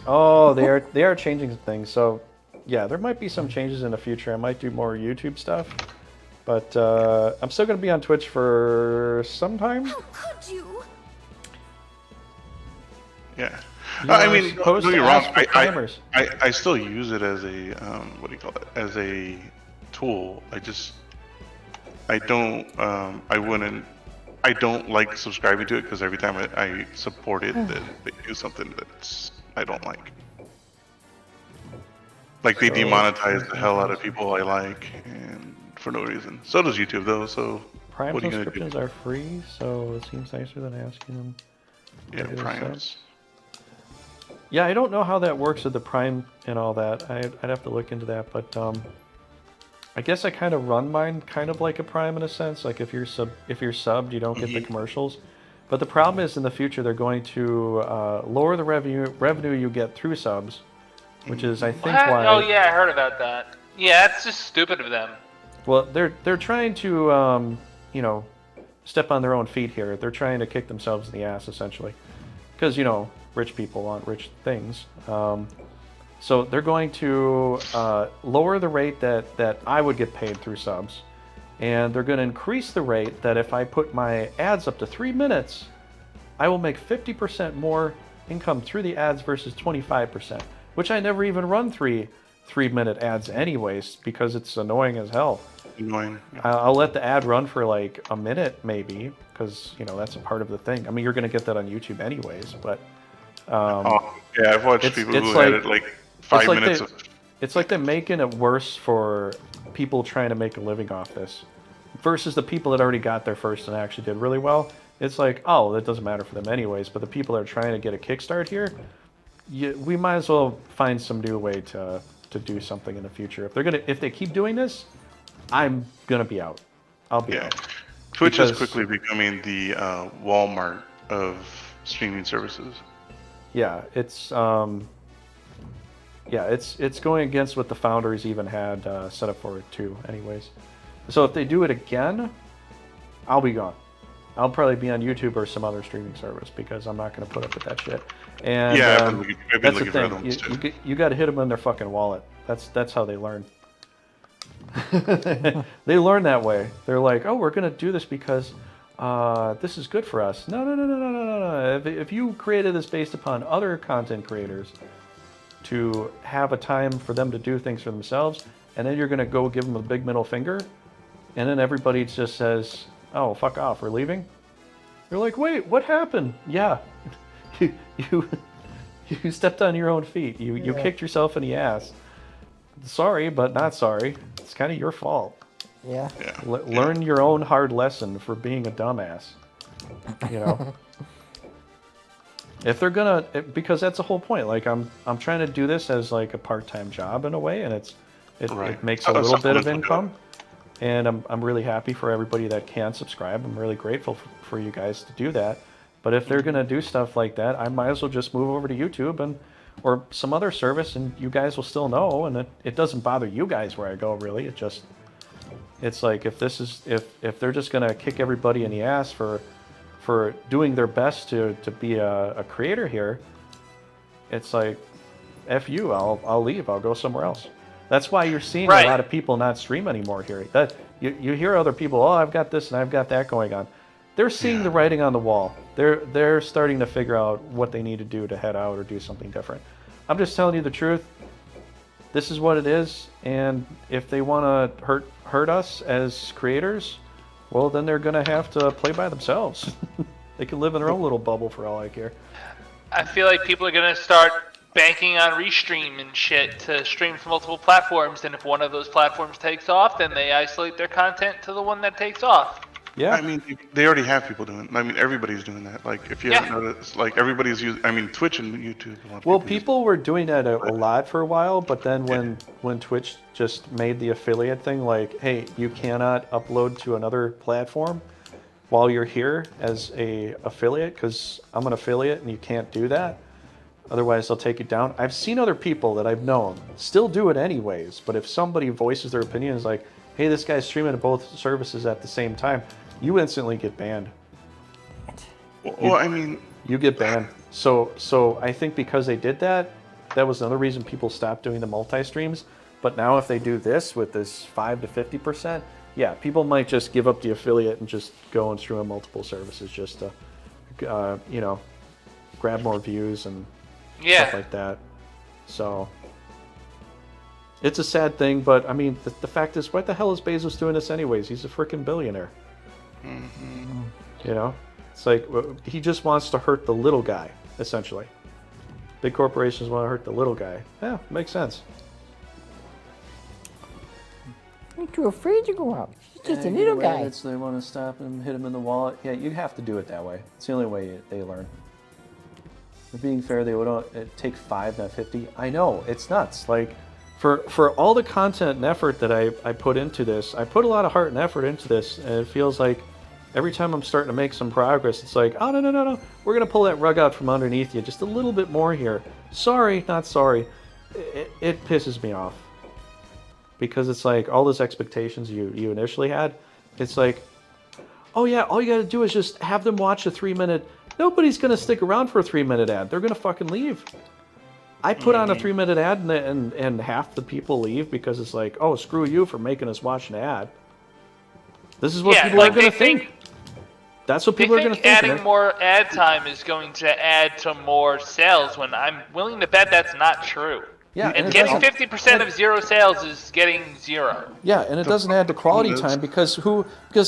Oh, they are changing things. So, yeah, there might be some changes in the future. I might do more YouTube stuff, but I'm still going to be on Twitch for some time. How could you? Yeah. You I are mean, don't supposed get me to wrong. ask for timers. I still use it as a what do you call it? As a tool. I don't like subscribing to it because every time I support it, they do something that's I don't like. Like they demonetize the hell out of people I like, and for no reason. So does YouTube though. So Prime what are you gonna do? subscriptions are free, so it seems nicer than asking them. Yeah, Regular primes. Yeah, I don't know how that works with the Prime and all that. I'd have to look into that, but I guess I kind of run mine kind of like a Prime in a sense. Like if you're subbed, you don't get the commercials. But the problem is in the future they're going to lower the revenue you get through subs, which is I think What? why. Oh yeah, I heard about that. Yeah, that's just stupid of them. Well, they're trying to you know, step on their own feet here. They're trying to kick themselves in the ass essentially, because you know rich people want rich things. So they're going to lower the rate that I would get paid through subs, and they're going to increase the rate that if I put my ads up to 3 minutes, I will make 50% more income through the ads versus 25%, which I never even run 3-minute ads anyways because it's annoying as hell. Annoying. I'll let the ad run for like a minute maybe because you know that's a part of the thing. I mean you're going to get that on YouTube anyways, but yeah, I've watched people who had it like 5 minutes. It's like they're making it worse for people trying to make a living off this versus the people that already got there first and actually did really well. It's like, oh, that doesn't matter for them anyways. But the people that are trying to get a kickstart here, we might as well find some new way to do something in the future. If they keep doing this, I'm gonna be out. I'll be out. Twitch is quickly becoming the Walmart of streaming services. Yeah, it's going against what the founders even had set up for it too. Anyways, so if they do it again, I'll be gone. I'll probably be on YouTube or some other streaming service because I'm not going to put up with that shit. And yeah, I've been that's the looking for other ones thing. too. You got to hit them in their fucking wallet. That's how they learn. They learn that way. They're like, oh, we're going to do this because this is good for us. No. If you created this based upon other content creators to have a time for them to do things for themselves, and then you're going to go give them a big middle finger, and then everybody just says, oh, fuck off, we're leaving. You're like, wait, what happened? Yeah, you stepped on your own feet. You kicked yourself in the ass. Sorry, but not sorry. It's kind of your fault. Yeah. Learn your own hard lesson for being a dumbass. You know. If they're gonna, because that's the whole point. Like I'm trying to do this as like a part-time job in a way, and it makes a little bit of income. And I'm really happy for everybody that can subscribe. I'm really grateful for you guys to do that. But if they're gonna do stuff like that, I might as well just move over to YouTube or some other service, and you guys will still know. And it doesn't bother you guys where I go, really. It's like if they're just gonna kick everybody in the ass for doing their best to be a creator here, it's like, F you, I'll leave, I'll go somewhere else. That's why you're seeing a lot of people not stream anymore here. That you hear other people, oh, I've got this and I've got that going on. They're seeing the writing on the wall. They're starting to figure out what they need to do to head out or do something different. I'm just telling you the truth. This is what it is, and if they want to hurt us as creators, well, then they're going to have to play by themselves. They can live in their own little bubble for all I care. I feel like people are going to start banking on Restream and shit to stream from multiple platforms, and if one of those platforms takes off, then they isolate their content to the one that takes off. Yeah. I mean, they already have people doing it. I mean, everybody's doing that. Like, if you haven't noticed, like, everybody's using, I mean, Twitch and YouTube. Well, people were doing that a lot for a while, but then when Twitch just made the affiliate thing, like, hey, you cannot upload to another platform while you're here as a affiliate, because I'm an affiliate and you can't do that. Otherwise, they'll take it down. I've seen other people that I've known still do it anyways, but if somebody voices their opinion, is like, hey, this guy's streaming to both services at the same time, you instantly get banned. Well, I mean, you get banned. So I think because they did that, that was another reason people stopped doing the multi-streams. But now if they do this with this 5 to 50%, yeah, people might just give up the affiliate and just go and stream on multiple services just to, you know, grab more views and stuff like that. So it's a sad thing, but I mean, the fact is, what the hell is Bezos doing this anyways? He's a freaking billionaire. Mm-hmm. You know, it's like he just wants to hurt the little guy, essentially. Big corporations want to hurt the little guy. Yeah, makes sense. You're too afraid to go out. He's just a little guy. They want to stop him, hit him in the wallet. Yeah, you have to do it that way. It's the only way they learn. being fair, they would take 5, not 50. I know, it's nuts. Like, for all the content and effort that I put into this, I put a lot of heart and effort into this, and it feels like every time I'm starting to make some progress, it's like, oh, no. We're going to pull that rug out from underneath you just a little bit more here. Sorry, not sorry. It pisses me off. Because it's like, all those expectations you initially had, it's like, oh yeah, all you got to do is just have them watch a 3-minute... Nobody's going to stick around for a 3-minute ad. They're going to fucking leave. I put on a 3-minute ad and half the people leave because it's like, oh, screw you for making us watch an ad. This is what people are going to think. That's what people are going to think. Adding more ad time is going to add to more sales when I'm willing to bet that's not true. Yeah, and getting 50% of 0 sales is getting 0. Yeah, and it doesn't add to quality time because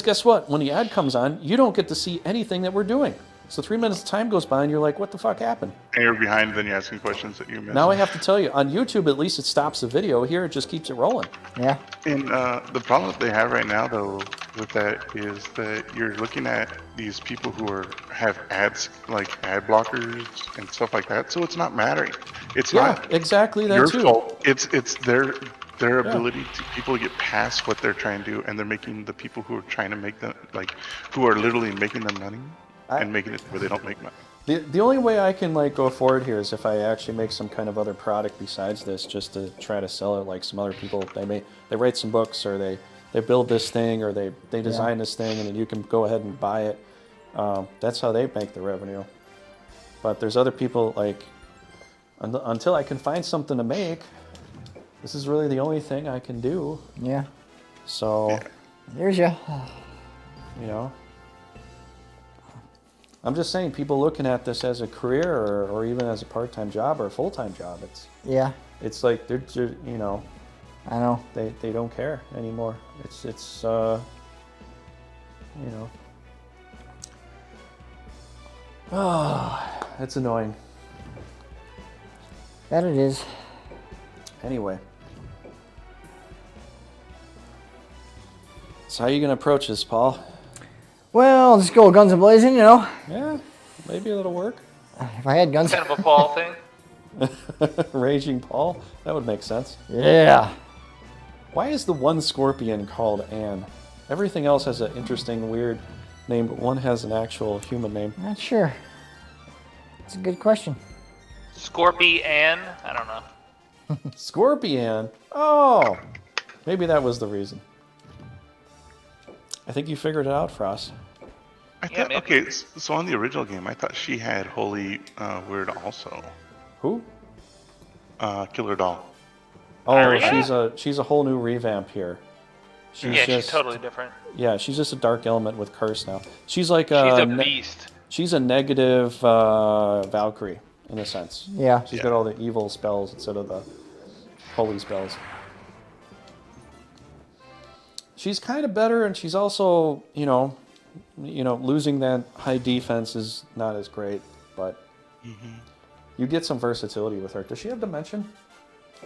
guess what? When the ad comes on, you don't get to see anything that we're doing. So 3 minutes of time goes by and you're like, what the fuck happened? And you're behind, then you're asking questions that you missed. Now I have to tell you, on YouTube at least it stops the video. Here it just keeps it rolling. Yeah. And the problem that they have right now, though, with that is that you're looking at these people who have ads, like ad blockers and stuff like that. So it's not mattering. It's not exactly that your too. fault. It's their ability to people to get past what they're trying to do, and they're making the people who are trying to make them, like, who are literally making them money and making it where they don't make money. The only way I can like go forward here is if I actually make some kind of other product besides this, just to try to sell it like some other people. They write some books, or they build this thing, or they design this thing, and then you can go ahead and buy it. That's how they make the revenue. But there's other people, like, until I can find something to make, this is really the only thing I can do. Yeah. So, There's you. You know, I'm just saying, people looking at this as a career or even as a part-time job or a full-time job, it's like they're you know, I know, they don't care anymore. It's you know, it's annoying. That it is. Anyway, so how are you gonna approach this, Paul? Well, just go guns a-blazing, you know. Yeah, maybe it'll work. If I had guns. Kind of a Paul thing. Raging Paul? That would make sense. Yeah. Why is the one scorpion called Anne? Everything else has an interesting, weird name, but one has an actual human name. Not sure. It's a good question. Scorpion? I don't know. Scorpion? Oh! Maybe that was the reason. I think you figured it out, Frost. I thought, okay, so on the original game, I thought she had Holy Word also. Who? Killer Doll. Oh, yeah? she's a whole new revamp here. She's totally different. Yeah, she's just a dark element with curse now. She's like she's a beast. She's a negative Valkyrie in a sense. Yeah. She's got all the evil spells instead of the holy spells. She's kind of better, and she's also, you know, losing that high defense is not as great, but you get some versatility with her. Does she have dimension?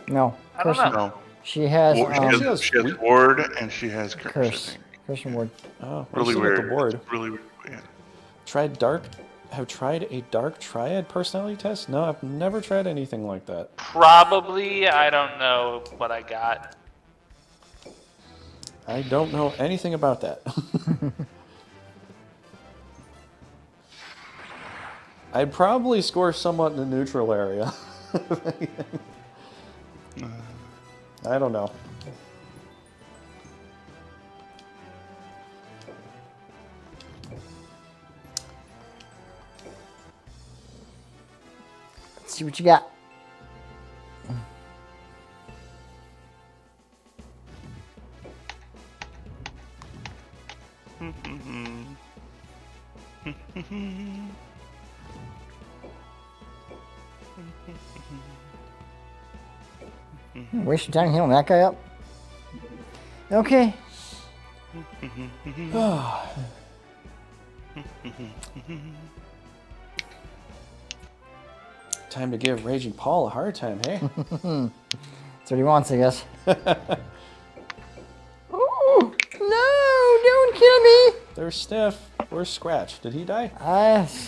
No. I don't know. No. She has. She has ward and she has curse. Curse. Curse and ward. Oh, Really weird. The ward. It's really weird. Yeah. Have tried a dark triad personality test? No, I've never tried anything like that. Probably. I don't know what I got. I don't know anything about that. I'd probably score somewhat in the neutral area. I don't know. Let's see what you got. Waste your time healing that guy up. Okay. Time to give Raging Paul a hard time, hey? That's what he wants, I guess. Oh, no, don't kill me. There's Sniff. Where's Scratch? Did he die?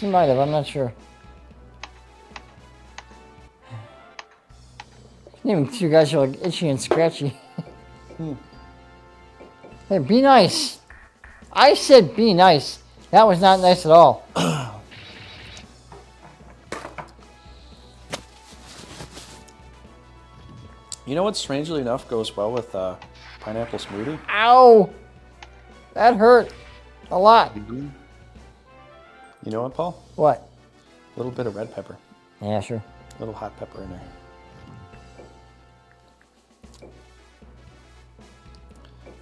He might have, I'm not sure. Even you guys are like itchy and scratchy. Hey, be nice. I said be nice. That was not nice at all. You know what, strangely enough, goes well with pineapple smoothie? Ow! That hurt a lot. You know what, Paul? What? A little bit of red pepper. Yeah, sure. A little hot pepper in there.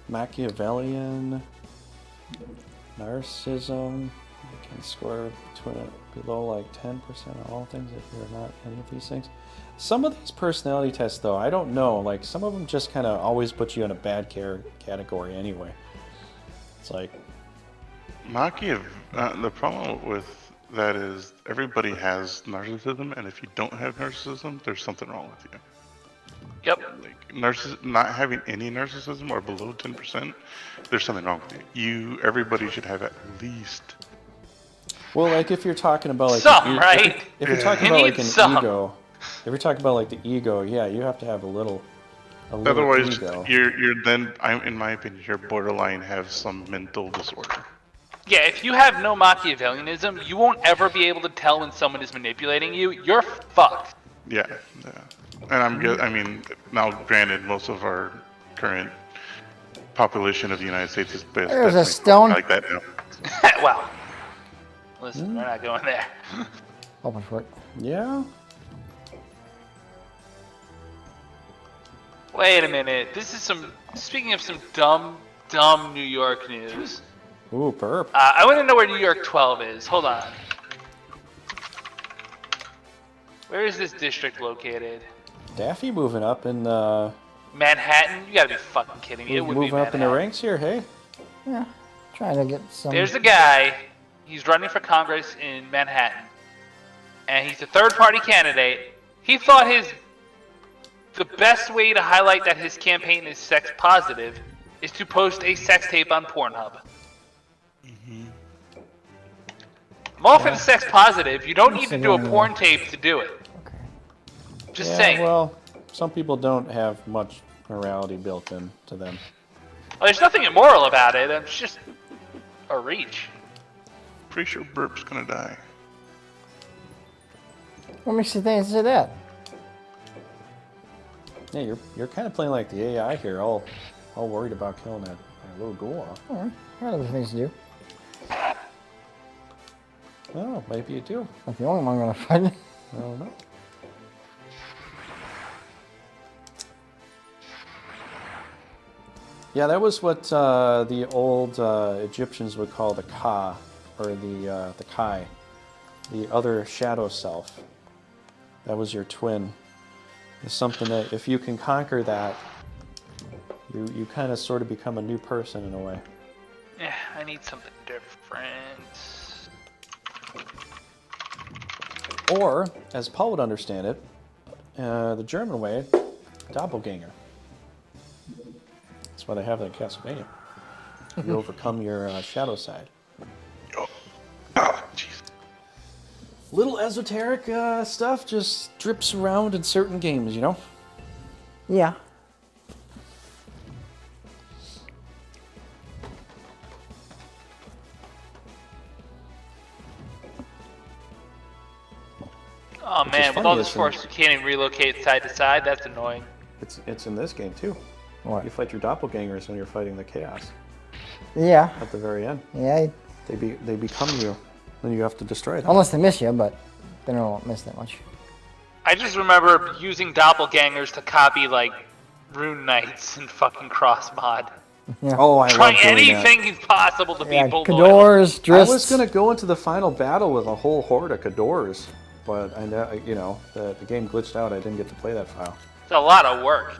Machiavellian, narcissism, you can score below like 10% of all things if you're not any of these things. Some of these personality tests, though, I don't know. Like, some of them just kind of always put you in a bad category anyway. It's like... the problem with that is everybody has narcissism, and if you don't have narcissism, there's something wrong with you. Yep. Like, not having any narcissism or below 10%, there's something wrong with you. Everybody should have at least. Well, like if you're talking about like some, right? If you're talking You about need like an some. ego, if you're talking about like the ego, yeah, you have to have a little Otherwise, ego. you're then, in my opinion, you're borderline have some mental disorder. Yeah, if you have no Machiavellianism, you won't ever be able to tell when someone is manipulating you. You're fucked. Yeah. And I mean, now granted, most of our current population of the United States is based There's a stone. like that now. Well, listen, we're not going there. Open for it. Yeah. Wait a minute. This is speaking of some dumb New York news. Ooh, burp. I want to know where New York 12 is. Hold on. Where is this district located? Daffy moving up in Manhattan? You gotta be fucking kidding me. It would be moving up in the Manhattan. ranks here, hey? Yeah. Trying to get some. There's a guy. He's running for Congress in Manhattan. And he's a third-party candidate. He thought the best way to highlight that his campaign is sex positive is to post a sex tape on Pornhub. I'm all for the sex positive. You don't need to do a porn tape to do it. Okay. Just Yeah, saying. well, some people don't have much morality built into them. Well, there's nothing immoral about it. It's just a reach. Pretty sure Burp's gonna die. What makes you think say that? Yeah, you're kind of playing like the AI here, all worried about killing that little ghoul off. All right. I got other things to do. Oh, maybe you do. Not the only one I'm gonna fight. I don't know. Yeah, that was what the old Egyptians would call the Ka, or the Kai, the other shadow self. That was your twin. It's something that if you can conquer that, you kind of sort of become a new person in a way. Yeah, I need something different. Or, as Paul would understand it, the German way, doppelganger. That's why they have that in Castlevania. You overcome your shadow side. Oh, jeez. Little esoteric stuff just drips around in certain games, you know? Yeah. Oh Which is man, with funny, all this isn't force, it? you can't even relocate side to side. That's annoying. It's in this game too. What? You fight your doppelgangers when you're fighting the chaos Yeah. at the very end. Yeah. They become you, then you have to destroy them. Unless they miss you, but they don't miss that much. I just remember using doppelgangers to copy like rune knights and fucking cross mod. Yeah. Oh, I Trying love doing that. anything possible to Yeah. be loyal. Kadors, I Drists. was gonna go into the final battle with a whole horde of Kadors, but I know, the game glitched out. I didn't get to play that file. It's a lot of work.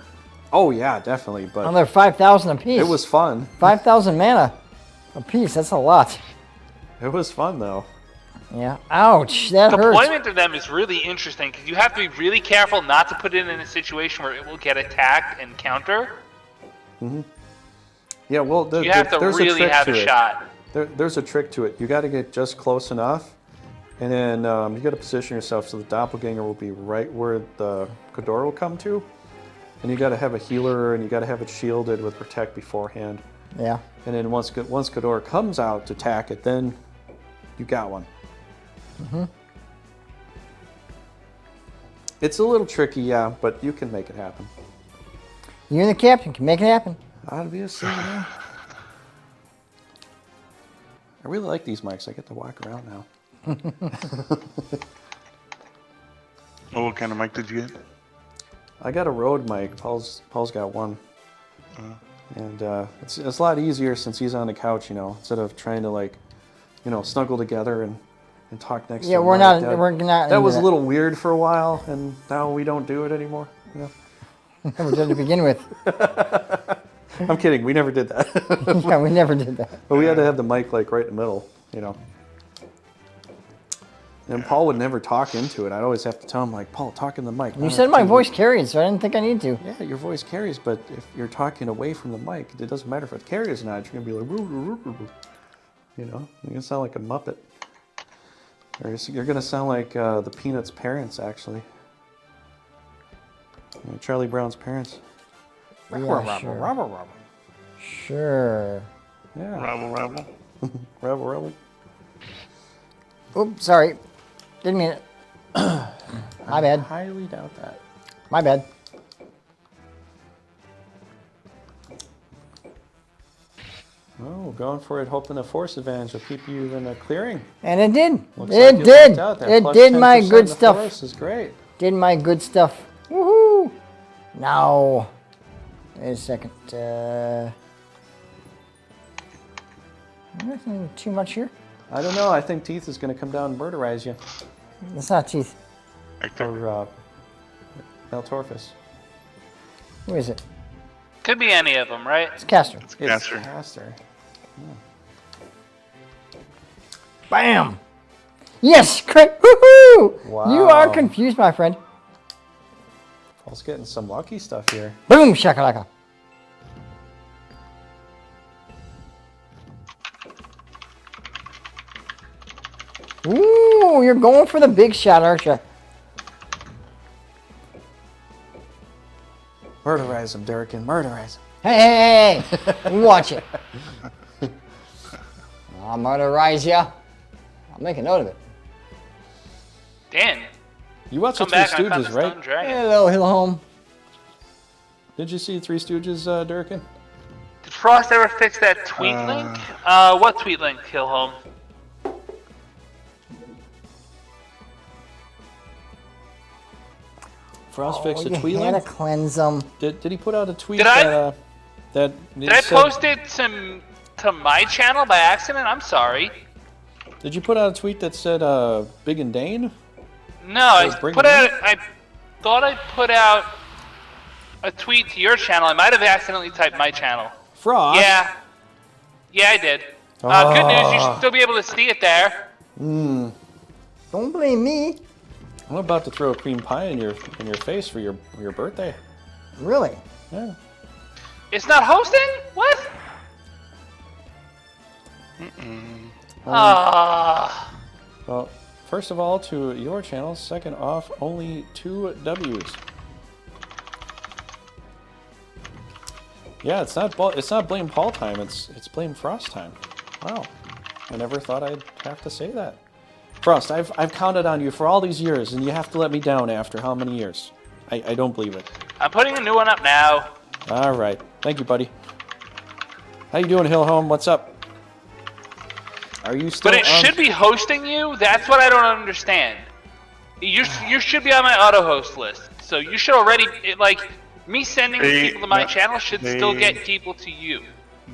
Oh yeah, definitely. But Another 5,000 apiece. it was fun. 5,000 mana apiece. That's a lot. It was fun though. Yeah. Ouch. That hurts. Deployment of them is really interesting because you have to be really careful not to put it in a situation where it will get attacked and counter. Yeah, well, You have to there's really trick have to a it. shot. There's a trick to it. You got to get just close enough, and then you got to position yourself so the doppelganger will be right where the Kador will come to, And you got to have a healer, and you got to have it shielded with protect beforehand. Yeah. And then once Ghidorah comes out to attack it, then you got one. Mm-hmm. It's a little tricky, yeah, but you can make it happen. You and the captain can make it happen. Obviously, yeah. I really like these mics. I get to walk around now. Oh, what kind of mic did you get? I got a Rode mic. Paul's got one. And it's a lot easier since he's on the couch, you know, instead of trying to, like, you know, snuggle together and talk next to him. We're not. That was a little weird for a while, and now we don't do it anymore. Yeah. Never did to begin with. I'm kidding. We never did that. Yeah, we never did that. But we had to have the mic, like, right in the middle, you know. And Paul would never talk into it. I'd always have to tell him, like, Paul, talk in the mic. You said my voice carried, so I didn't think I need to. Yeah, your voice carries, but if you're talking away from the mic, it doesn't matter if it carries or not. You're going to be like, you know, you're going to sound like a Muppet. Or you're going to sound like the Peanuts' parents, actually. You know, Charlie Brown's parents. Yeah, sure. Sure. Yeah. Rabble, rabble. Rebel, rebel. Oops, sorry. Didn't mean it. My bad. I highly doubt that. My bad. Oh, going for it, hoping the force advantage will keep you in a clearing. And it did. Looks like It you did. lucked out. That It plus did my 10% good the stuff. Force is great. Did my good stuff. Woohoo! Now, wait a second. Nothing too much here. I don't know. I think Teeth is going to come down and murderize you. It's not teeth. Or Maltorfus. Who is it? Could be any of them, right? It's Castor. It's Caster. Caster. Bam! Yes! Great! Woohoo! Wow. You are confused, my friend. Paul's getting some lucky stuff here. Boom! Shakalaka. Ooh, you're going for the big shot, aren't you? Murderize him, DURRIKEN. Murderize him. Hey, hey, hey. Watch it. I'll murderize ya. I'll make a note of it. Dan, You watched the come Three back. I found Stooges, the right? stone dragon. Hello, hello, home. Did you see Three Stooges, DURRIKEN? Did Frost ever fix that tweet link? What tweet link, Killhome? Frost fixed a you tweet had link? to cleanse them. Did he put out a tweet Did I- that Did I post it to my channel by accident? I'm sorry. Did you put out a tweet that said Brigandine? No, Was I Brigandine? put out. I thought I put out a tweet to your channel. I might have accidentally typed my channel. Frost? Yeah. Yeah, I did. Good news. You should still be able to see it there. Don't blame me. I'm about to throw a cream pie in your face for your birthday. Really? Yeah. It's not hosting? What? Ah. Well, first of all, to your channel. Second off, only 2 W's. Yeah, it's not blame Paul time. It's blame Frost time. Wow, I never thought I'd have to say that. Frost, I've counted on you for all these years, and you have to let me down after how many years? I don't believe it. I'm putting a new one up now. All right, thank you, buddy. How you doing, Hillhome? What's up? Are you still? But it on... should be hosting you? That's what I don't understand. You should be on my auto host list. So you should already, me sending people to my channel should still get people to you.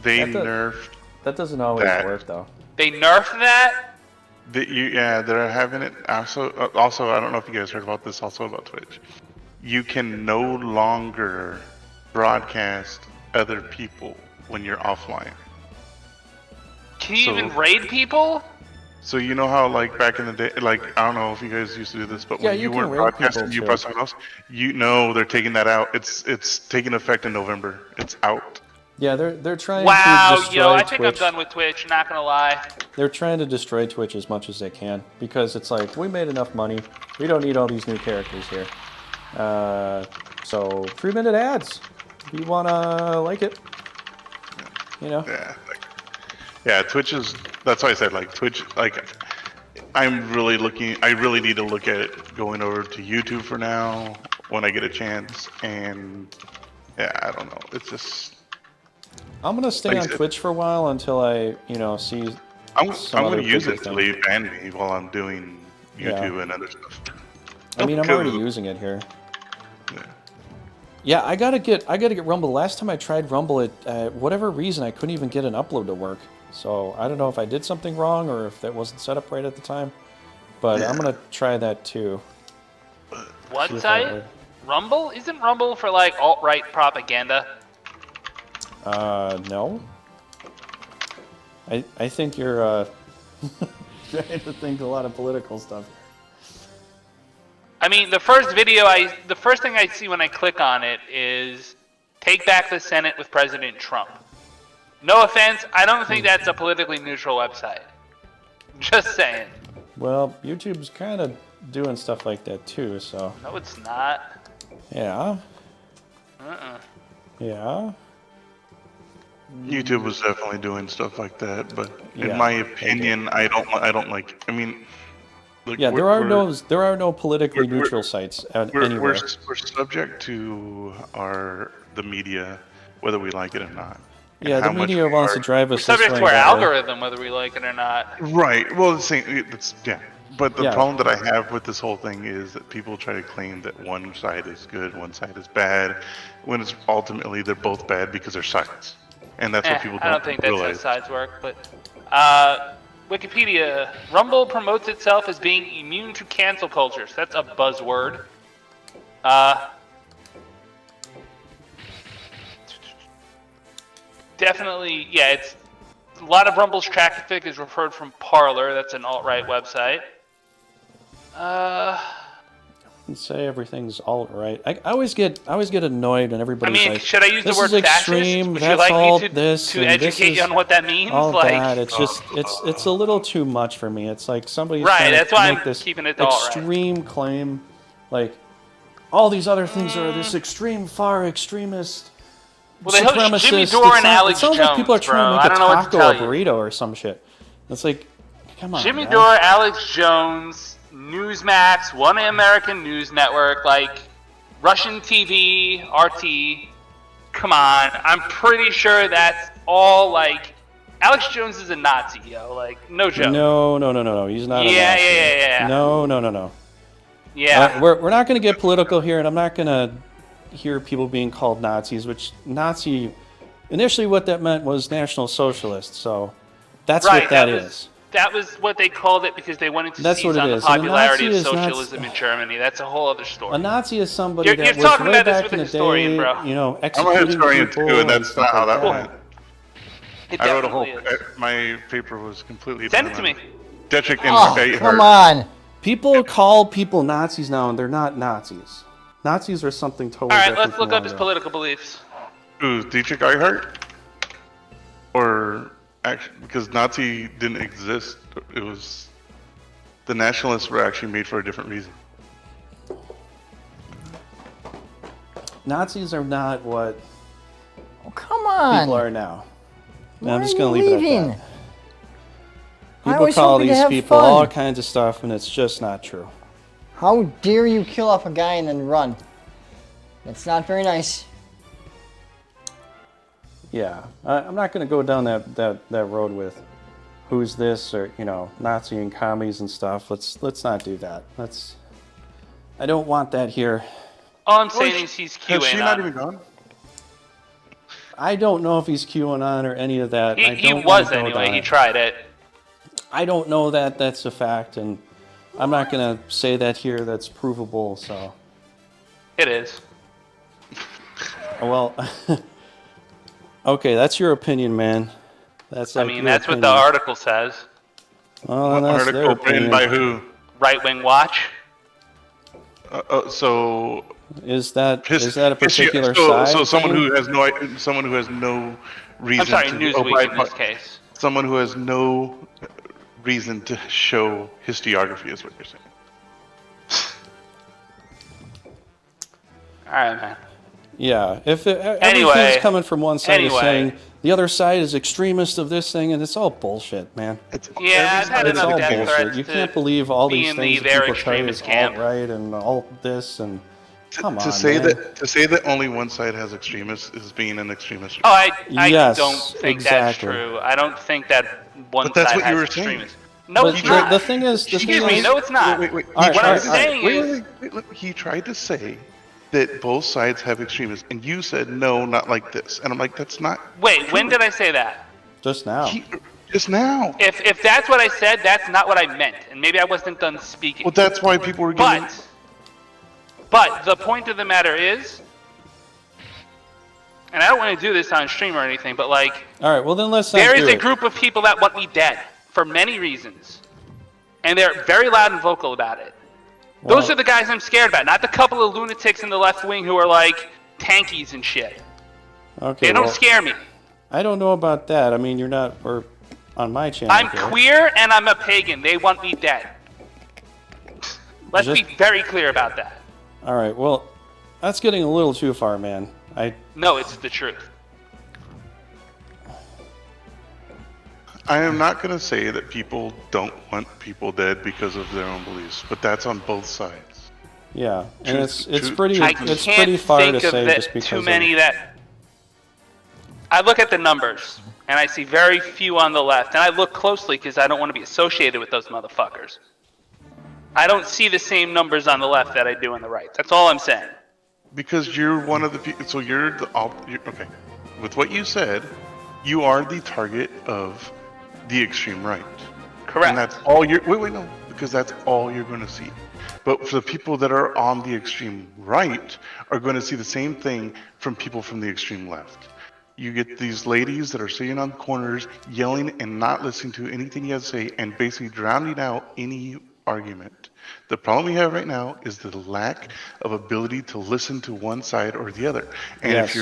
They That does- nerfed. That doesn't always that. work, though. They nerfed that? They're having it. Also, I don't know if you guys heard about this. Also about Twitch, you can no longer broadcast other people when you're offline. Can you So- even raid people? So you know how, like, back in the day, like, I don't know if you guys used to do this, but Yeah, when you you can weren't raid broadcasting, people, you too. press something else. You know they're taking that out. It's taking effect in November. It's out. Yeah, they're trying to Wow, destroy I think I'm Twitch. done with Twitch, not gonna lie. They're trying to destroy Twitch as much as they can because it's like we made enough money. We don't need all these new characters here. So 3-minute ads. If you wanna like it, you know. Yeah. Yeah, Twitch is. That's why I said like Twitch. Like, I'm really looking. I really need to look at it going over to YouTube for now when I get a chance. And yeah, I don't know. It's just. I'm gonna stay Like I on said- Twitch for a while until I, see. I'm some going other to use bigger it until thing. they ban me while I'm doing YouTube Yeah. and other stuff. I mean, I'm already Because- using it here. Yeah. Yeah, I gotta get Rumble. Last time I tried Rumble, whatever reason I couldn't even get an upload to work. So I don't know if I did something wrong or if that wasn't set up right at the time. But I'm gonna try that too. What See if that site? works. Rumble? Isn't Rumble for like alt-right propaganda? No. I think you're trying to think a lot of political stuff. I mean, the first thing I see when I click on it is "Take Back the Senate with President Trump." No offense, I don't think that's a politically neutral website. Just saying. Well, YouTube's kind of doing stuff like that too, so No, it's not. yeah. Uh-uh. Yeah. YouTube was definitely doing stuff like that, but Yeah, in my opinion, I don't like. I mean, look, Yeah, there are no politically we're- neutral sites We're, anywhere. we're subject to the media, whether we like it or not. And Yeah, the how much media we wants to are- drive us this Subject way. to our that way. algorithm, whether we like it or not. Right. Well, the same. That's yeah. But the Yeah. problem that I have with this whole thing is that people try to claim that one side is good, one side is bad, when it's ultimately they're both bad because they're sides, and that's what people I don't think that's how realize. sides work, but Wikipedia. Rumble promotes itself as being immune to cancel cultures. That's a buzzword. Definitely, yeah, it's a lot of Rumble's traffic is referred from Parler. That's an alt-right website. And say everything's all right. I always get annoyed when I everybody's mean, like, should I use the "This word is fascist? extreme. Would you That's like all me to, this to and this educate is you on what that means? all Like, that." It's just it's a little too much for me. It's like somebody's Right, trying that's to why make I'm this keeping it all right. extreme claim, like all these other things are this extreme far extremist. well, they host supremacist. Jimmy It Dore and sounds- Alex It sounds Jones, like people are trying bro. to I make don't a know what to taco tell a you. burrito or some shit. It's like, come on, Jimmy man. Dore, Alex Jones, Newsmax, One American News Network, like Russian TV, RT. Come on, I'm pretty sure that's all like. Alex Jones is a Nazi, yo. Like, no joke. No. He's not. Yeah, a Nazi. yeah. No. Yeah. We're not going to get political here, and I'm not going to hear people being called Nazis, which Nazi, initially what that meant was National Socialist, so that's Right, what that that was- is. That was what they called it because they wanted to That's seize what it on the is. And a popularity Nazi of is not- socialism in Germany. That's a whole other story. A Nazi is somebody You're that was talking way about this back with in a the historian, day, bro. I'm a executing historian people too, and that's stuff not how like that went. It I wrote a whole. definitely is. My paper was completely. Send it to me. Detrick and Oh, come on. People call people Nazis now, and they're not Nazis. Nazis are something totally All right, different. let's look from up his Longo. political beliefs. Who, Dietrich Eichardt? Or actually, because Nazi didn't exist, it was the nationalists were actually made for a different reason. Nazis are not what Oh, come on. people are now. Why I'm just are going to you leave it leaving? at that. I People was call hoping to these have people fun. all kinds of stuff, and it's just not true. How dare you kill off a guy and then run? That's not very nice. Yeah, I'm not going to go down that road with who's this or Nazi and commies and stuff. Let's not do that. I don't want that here. All I'm saying is he's Has she QAnon. not even gone? I don't know if he's QAnon or any of that. I He don't was wanna go anyway. down He it. tried it. I don't know that that's a fact, and I'm not going to say that here. That's provable. So, It is. well, okay, that's your opinion, man. That's I like mean, your that's what the opinion. article says. Well, then that's their Article written opinion. by who? Right Wing Watch. So Is that his- a particular so, side? So someone thing? who has no reason. I'm sorry, to Newsweek abide in by- this case. Someone who has no reason to show historiography is what you're saying. All right, man. Yeah, if everything's Anyway. coming from one side is Anyway. saying the other side is extremist of this thing, and it's all bullshit, man. Yeah, I've had It's enough all death bullshit. threats You to can't believe all be these in things the that their people tell you extremist is camp. alt-right and all this, and come on, To say man. that only one side has extremists is being an extremist. Oh, I Yes, don't think exactly. that's true. I don't think that one But that's side what you has were saying. extremists. No, But it's not. the thing is, Excuse me, no, it's not. Wait. All right, What all I'm right, all right. saying is, Wait. He tried to say that both sides have extremists, and you said no, not like this. And I'm like, that's not. wait, when did I say that? Just now. Just now. If that's what I said, that's not what I meant, and maybe I wasn't done speaking. Well, that's why people were getting. But the point of the matter is, and I don't want to do this on stream or anything, but like, All right, well then let's not there do is a it. group of people that want me dead for many reasons, and they're very loud and vocal about it. Those Well- are the guys I'm scared about, not the couple of lunatics in the left wing who are like tankies and shit. Okay, They don't well, scare me. I don't know about that. I mean, you're not or on my channel. I'm here. queer and I'm a pagan. They want me dead. Let's be Just- very clear about that. All right, well, that's getting a little too far, man. No, it's the truth. I am not going to say that people don't want people dead because of their own beliefs, but that's on both sides. Yeah, and it's Truth- pretty I it's can't pretty far think to of say that just because too many that. I look at the numbers and I see very few on the left, and I look closely because I don't want to be associated with those motherfuckers. I don't see the same numbers on the left that I do on the right. That's all I'm saying. Because you're one of the people, so okay. With what you said, you are the target of the extreme right. Correct. And that's all no, because that's all you're going to see. But for the people that are on the extreme right are going to see the same thing from people from the extreme left. You get these ladies that are sitting on corners yelling and not listening to anything you have to say and basically drowning out any argument. The problem we have right now is the lack of ability to listen to one side or the other. And Yes.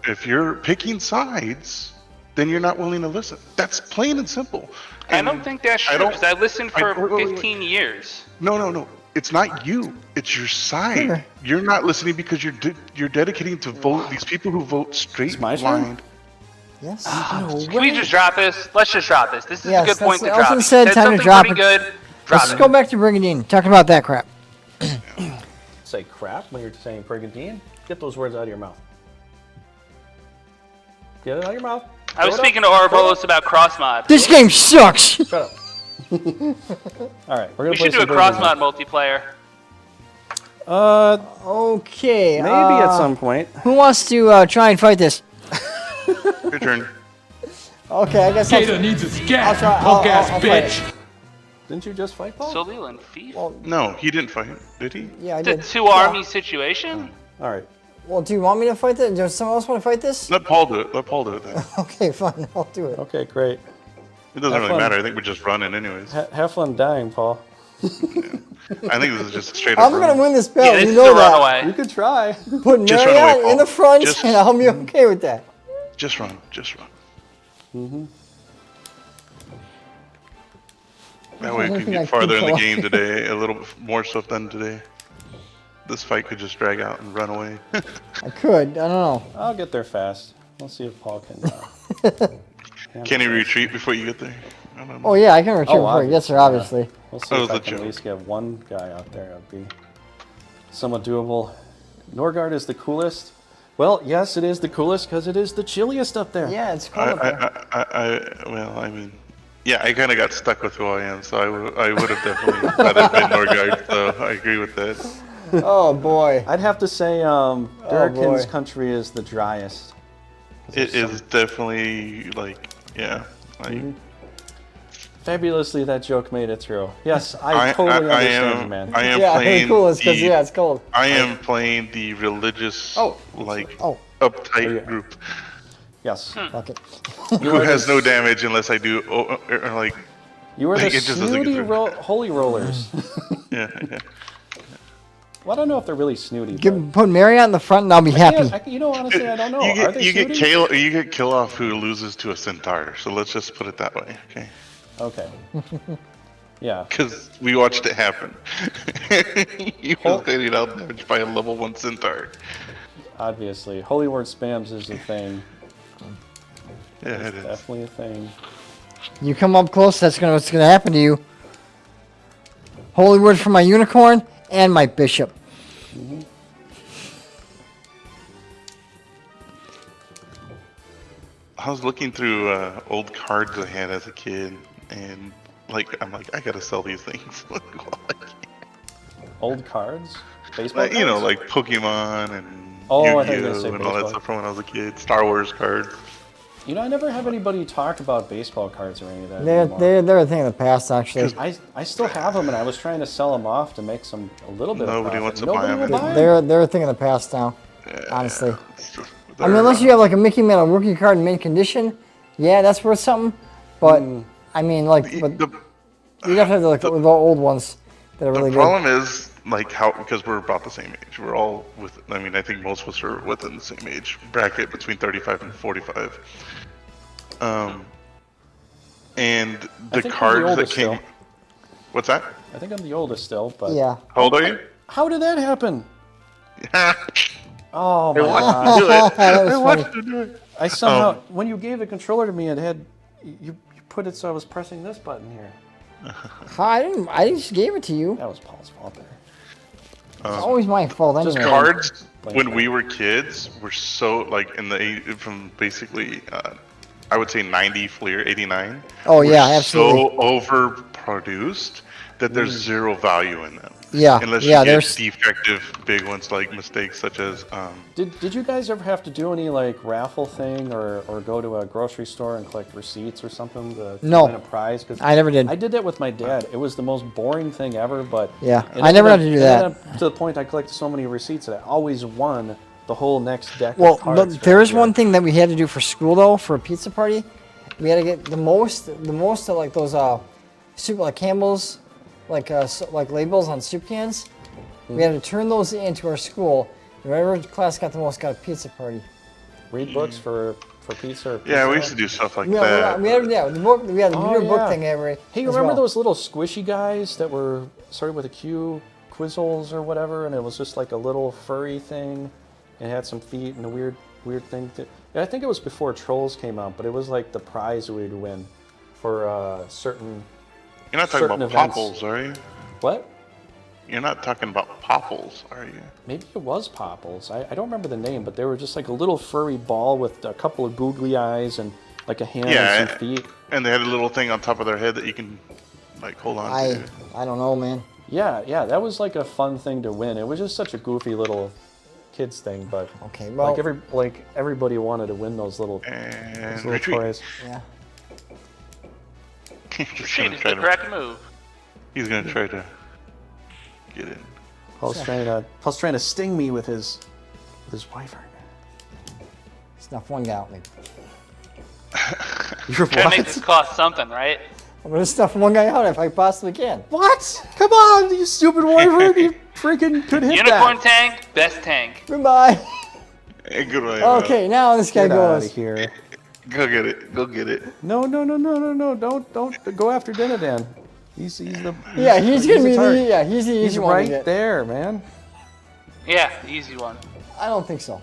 if you're picking sides, then you're not willing to listen. That's plain and simple. I And don't think that's I true don't- because I listened for wait. 15 years. No. It's not you. It's your side. Sure. You're not listening because you're dedicating to vote these people who vote straight my turn? blind. Yes. Can we just drop this? Let's just drop this. This is Yes, a good point to that's- drop. Elton You said time to something drop pretty it. good. Drop Let's it. go back to Brigandine. Talking about that crap. say crap when you're saying Brigandine. Get those words out of your mouth. Get it out of your mouth. I was Throw it speaking up. to Ouroboros about cross mod. This game sucks. Shut up. All right, we're gonna We play should do a some cross Brigandine. mod multiplayer. Okay. Maybe at some point. Who wants to try and fight this? Your turn. Okay, I guess Gator needs a scat, I'll try- punk ass I'll fight bitch. Didn't you just fight, Paul? So Leland, Fief? No, he didn't fight. Did he? Yeah, I It's a did. two-army situation? All right. Well, do you want me to fight this? Does someone else want to fight this? Let Paul do it. Let Paul do it then. Okay, fine. I'll do it. Okay, great. It doesn't Have really fun. matter. I think we're just running anyways. Have fun dying, Paul. I think this is just a straight up I'm gonna run. win this Yeah, battle. this You is know a that. runaway. could try. Put Just run away, Marriott in Paul. the front, Just- and I'll be okay with that. Just run. Just run. That way I we think can I get farther in the can game today. A little more stuff done today. This fight could just drag out and run away. I could. I don't know. I'll get there fast. We'll see if Paul can. Can he retreat before you get there? I don't know. Oh yeah, I can return Oh, before he gets there, obviously, obviously. We'll see That if was I a can at joke. least get one guy out there. It'll be somewhat doable. Norgard is the coolest. Well, yes, it is the coolest because it is the chilliest up there. Yeah, it's cold up there. Well, I mean, yeah, I kind of got stuck with who I am, so I would have definitely rather been Norgard, so I agree with that. Oh boy. I'd have to say DURRIKEN's boy. country is the driest. It is definitely, like, yeah. Like, Fabulously, that joke made it through. Yes, I totally understand you, man. I am Yeah, playing cool. It's because the- yeah, it's cold. I am playing the religious, like, Oh. uptight group Yes. Fuck it. who has no damage unless I do, or like, You are the It just doesn't get snooty through. holy rollers. yeah. Well, I don't know if they're really snooty. but- Put Marriott in the front, and I'll be happy. You know, honestly, I don't know. You Are get they you get snooty? you get kill off who loses to a centaur. So let's just put it that way, okay? Okay. Yeah. Because we watched it happen. He was getting out damaged by a level 1 centaur. Obviously, holy word spams is a thing. Yeah, it is. Definitely a thing. You come up close, that's what's gonna happen to you. Holy word for my unicorn and my bishop. I was looking through old cards I had as a kid, and I'm like, I gotta sell these things. Old cards? Baseball Like, you know, cards? like Pokemon and Oh, I thought you were gonna say Yu-Gi-Oh and all that baseball. stuff from when I was a kid. Star Wars cards. You know, I never have anybody talk about baseball cards or any of that anymore. They're a thing of the past, actually. I still have them, and I was trying to sell them off to make a little bit Nobody of profit. wants to buy Nobody them will buy anymore. them. They're a thing of the past now. Honestly. It's just- I mean, unless you have like a Mickey Mantle rookie card in mint condition, yeah, that's worth something. But I mean, like, but the, you have to have the old ones that are the really good. problem is like how, because we're about the same age. We're all I mean, I think most of us are within the same age bracket between 35 and 45. And the think I'm the cards that oldest came. still. What's that? I think I'm the oldest still, but Yeah. How old are you? How did that happen? I Oh my watched god! you do it. That was I funny. watched you do it. I somehow, when you gave the controller to me, it had you put it so I was pressing this button here. I just gave it to you. That was Paul's fault there. It's always my fault Just anyway. cards Like- when we were kids were so like in the from basically I would say 90 Fleer 89. Oh, were yeah, absolutely. So overproduced that there's zero value in them. Yeah, Unless yeah, you there's- get defective big ones like mistakes such as Did you guys ever have to do any like raffle thing or go to a grocery store and collect receipts or something to No. win a prize? 'Cause I never did. I did that with my dad. It was the most boring thing ever, but Yeah, it I never had ended to do up- it that. ended up to the point I collected so many receipts that I always won the whole next deck Well, of cards. there is one thing that we had to do for school though, for a pizza party. We had to get the most of like those soup like Campbell's, like labels on soup cans. We had to turn those into our school. Whoever class got the most got a pizza party. Read books for pizza. Or yeah, we pizza. used to do stuff like Yeah, that. we had the book. We had the Oh, book yeah. thing every. Hey, you as remember well. those little squishy guys that were started with a Q, Quizzles or whatever, and it was just like a little furry thing, and it had some feet and a weird thing. Yeah, I think it was before Trolls came out, but it was like the prize we'd win for certain. You're not talking certain about events. Popples, are you? What? You're not talking about Popples, are you? Maybe it was Popples. I don't remember the name, but they were just like a little furry ball with a couple of googly eyes and like a hand Yeah, and some feet. and they had a little thing on top of their head that you can like hold on to. I don't know, man. Yeah, that was like a fun thing to win. It was just such a goofy little kids thing, but Okay, well, like everybody wanted to win those little And little retreat. toys. yeah. He's gonna Shit, it's try the to- correct move. He's gonna try to get in. Paul's trying to sting me with his wife right now. Snuff one guy out, maybe. You're Try to make this cost something, right? I'm gonna snuff one guy out if I possibly can. What? Come on, you stupid wyvern! You freaking could hit Unicorn that. tank, best tank. Goodbye. Hey, good one. Okay, now this guy Get out goes. of here. Go get it. Go get it. No! Don't go after Dinadan. He's he's Yeah, the he's gonna be target. he's the easy He's one to right get. there, man. Yeah, easy one. I don't think so.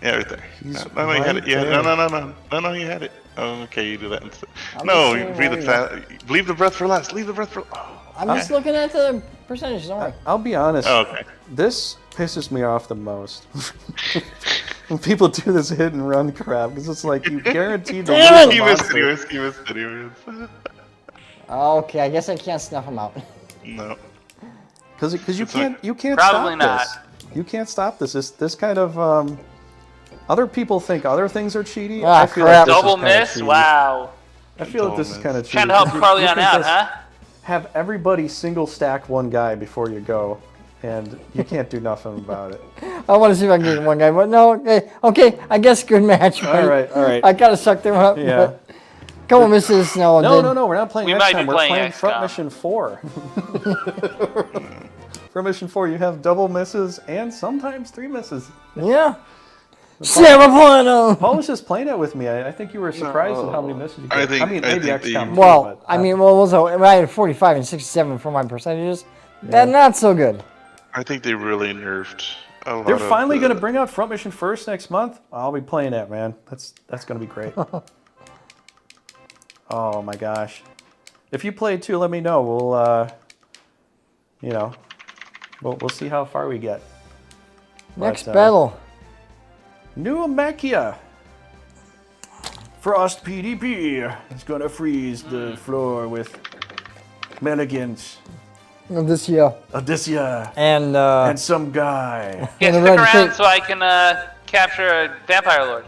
Yeah, right there. He's No, you had it. Yeah, right no, you had it. Oh, okay, you do that instead. I'm No, just you saying breathe why it you- fast. Leave the breath for last. Leave the breath for. Oh, I'm just looking at the percentage. Don't worry. I'll be honest. oh, okay. This pisses me off the most. When people do this hit and run crap, because it's like you guaranteed to Damn lose it! a monster. He missed it. Okay, I guess I can't snuff him out. No. Because you It's like- can't Probably stop not. this. You can't stop this. This kind of other people think other things are cheaty. Ah, I feel crap. like this is Double kinda miss? cheaty. Wow. I feel like this is Double kind of miss. cheaty. Trying to help 'cause you Carleon can out, just huh? Have everybody single stack one guy before you go, and you can't do nothing about it. I want to see if I can get one guy, but no. Okay, I guess good match. All right. I gotta suck them up. Yeah. But couple misses. No, No, we're not playing We next might time. be We're playing playing Front XCOM. Mission 4. Front Mission 4, you have double misses and sometimes 3 misses. Yeah. Sarah Plano. Paul was just playing it with me. I think you were surprised at how many misses you got. I think- mean, I maybe think XCOM. too, Well, but, I mean, also I had 45 and 67 for my percentages. That's not so good. I think they really nerfed They're finally going to bring out Front Mission First next month. I'll be playing that, man. That's going to be great. Oh my gosh! If you play too, let me know. We'll we'll see how far we get. Next battle. New ALMEKIA. Frost PDP is gonna freeze the floor with Meligans, Odysseus. and some guy. Yeah, the stick red around shape. so I can capture a vampire lord.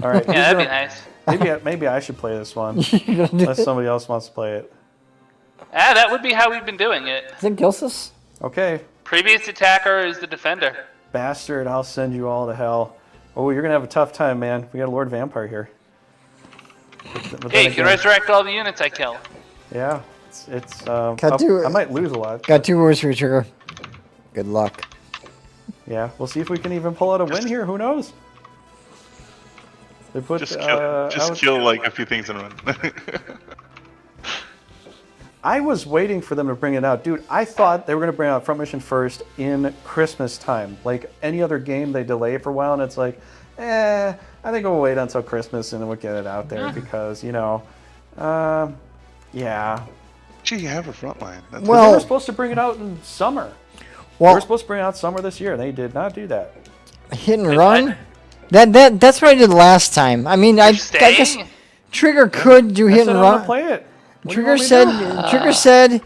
All right, Yeah, that'd be nice. maybe I should play this one You're gonna do unless it? somebody else wants to play it. Ah, that would be how we've been doing it. Is it Gilsis? Okay, Previous attacker is the defender. bastard, I'll send you all to hell. Oh, you're gonna have a tough time, man. We got a Lord Vampire here. But Hey, then you can again, resurrect all the units I kill. yeah, it's do I it. might lose a lot. Got 2 words for you, Trigger. Good luck. Yeah, we'll see if we can even pull out a win here. Who knows? They put Just out- kill like a few things and run. I was waiting for them to bring it out. Dude, I thought they were going to bring out Front Mission First in Christmas time. Like any other game, they delay it for a while, and it's like, I think we'll wait until Christmas and then we'll get it out there because, yeah. Gee, you have a front line. That's But they were supposed to bring it out in summer. They Well, were supposed to bring it out summer this year. They did not do that. hit and run. That's what I did last time. I mean, I guess Staying? Trigger could do I hit said and I'm gonna run. play it. What do you Trigger want me to said. do? Trigger said.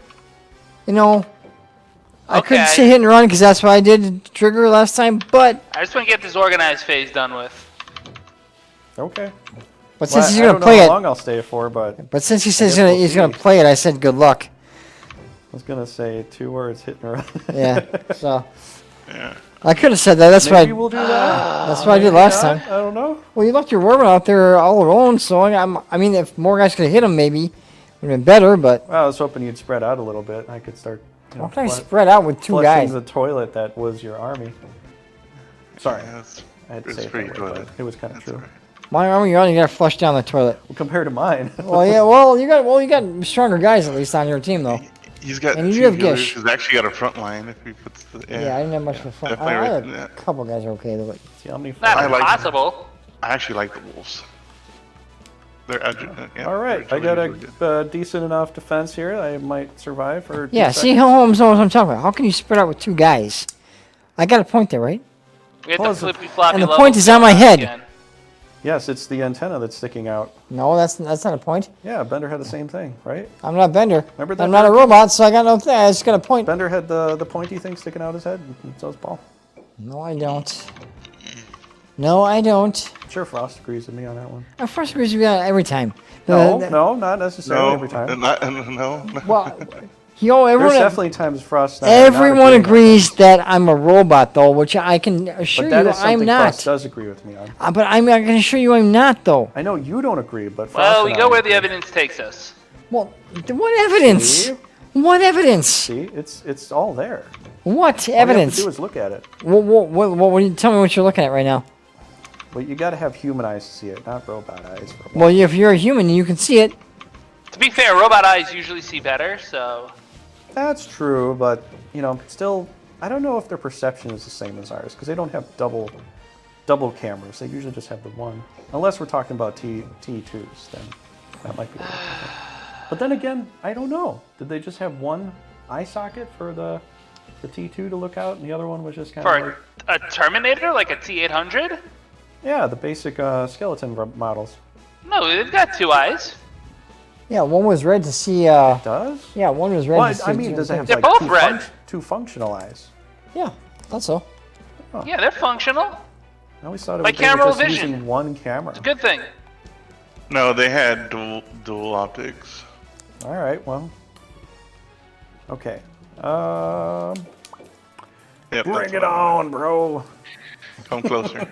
I couldn't Okay. say hit and run because that's what I did to Trigger last time. But I just want to get this organized phase done with. Okay. since he's I gonna don't play know it, how long I'll stay for, but but since he says guess we'll he's gonna see. play it, I said good luck. I was gonna say 2 words, hit and run. Yeah. So Yeah. I could have said that. That's Maybe what we'll do that. that's what I did last time. I don't know. Well, you left your Warbler out there all alone, so I mean, if more guys could have hit him, maybe would have been better. But Well, I was hoping you'd spread out a little bit. I could start. how can I spread out with 2 flushing guys? the toilet that was your army. Sorry, Yeah, that's, I had to it's say it pretty that way, toilet. but it was kind of That's true. right. My army, you're on. You gotta flush down the toilet. Well, compared to mine. Well, yeah. Well, you got stronger guys at least on your team, though. He's got And you 2 have healers. Gish. He's actually got a front line if he puts the. Yeah, I didn't have much of a fun. definitely I had right, a yeah. couple guys are okay though. But See how many. Not I like- impossible. I actually like the wolves. They're yeah, All right, they're I got really good. a decent enough defense here. I might survive for. 2 yeah, see seconds. how Holmes knows what I'm talking about. How can you spread out with 2 guys? I got a point there, right? We have Well, to it's- flippy floppy. and the levels point is on my going head. again. Yes, it's the antenna that's sticking out. No, that's not a point. Yeah, Bender had the same thing, right? I'm not Bender. Remember that I'm not a Bender? robot, so I got no thing. I just got a point. Bender had the pointy thing sticking out his head, and so does Paul. No, I don't. No, I don't. I'm sure Frost agrees with me on that one. Of course, we do that every time. No, no, not necessarily No, every time. no. Well, There's everyone, definitely times Frost. Not everyone agreeing on agrees that I'm a robot, though, which I can assure But that you is something I'm not. Frost does agree with me on. But I can assure you I'm not, though. I know you don't agree, but Frost Well, we and go I where the agree. evidence takes us. Well, what evidence? See? What evidence? See, it's all there. What All you have to evidence? do is look at it. What you tell me what you're looking at right now? But you got to have human eyes to see it, not robot eyes. Well, if you're a human, you can see it. To be fair, robot eyes usually see better, so That's true, but still, I don't know if their perception is the same as ours because they don't have double cameras. They usually just have the one. Unless we're talking about T2s, then that might be. But then again, I don't know. Did they just have one eye socket for the T2 to look out, and the other one was just kind of for a Terminator, like a T-800? yeah, the basic skeleton models. No, they've got 2 eyes. Yeah, one was red to see. Does? Yeah, one was red Well, to see. I mean, does it have They're like both red. two functional eyes? Yeah, that's so. Yeah, they're functional. I always thought it Like was they were camera just vision. using one camera. Good thing. No, they had dual optics. All right, well. Okay. Yep, Bring that's it what I on, bro. Come closer.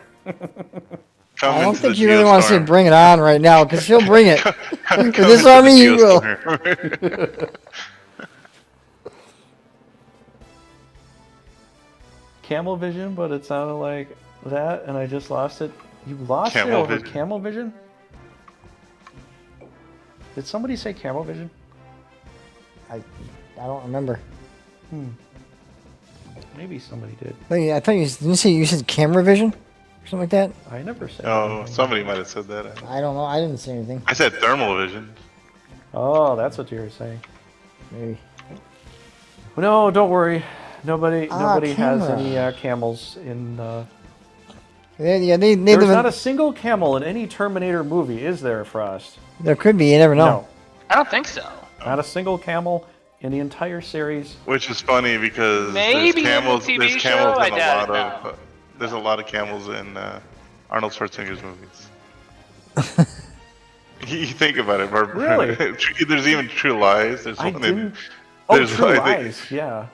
I don't think you really want to say bring it on right now, because he'll bring it. For this army, you will. Camel vision, but it sounded like that, and I just lost it. You lost Camel it over vision. camel vision? Did somebody say camel vision? I don't remember. Maybe somebody did. Wait, I thought didn't you say you said camera vision? Or something like that? I never said Oh, anything. somebody might have said that. I don't know. I didn't say anything. I said thermal vision. Oh, that's what you were saying. Maybe. No, don't worry. Nobody has camera. any camels in... They There's live in, not a single camel in any Terminator movie, is there, Frost? there could be. You never know. No. I don't think so. Not a single camel in the entire series. Which is funny because Maybe in the there's camels. TV There's show? camels I in a doubt lot it, of. There's a lot of camels in Arnold Schwarzenegger's movies. You think about it, Really? There's even True Lies. There's I one didn't... in. Oh, There's True one, I think- Lies, yeah.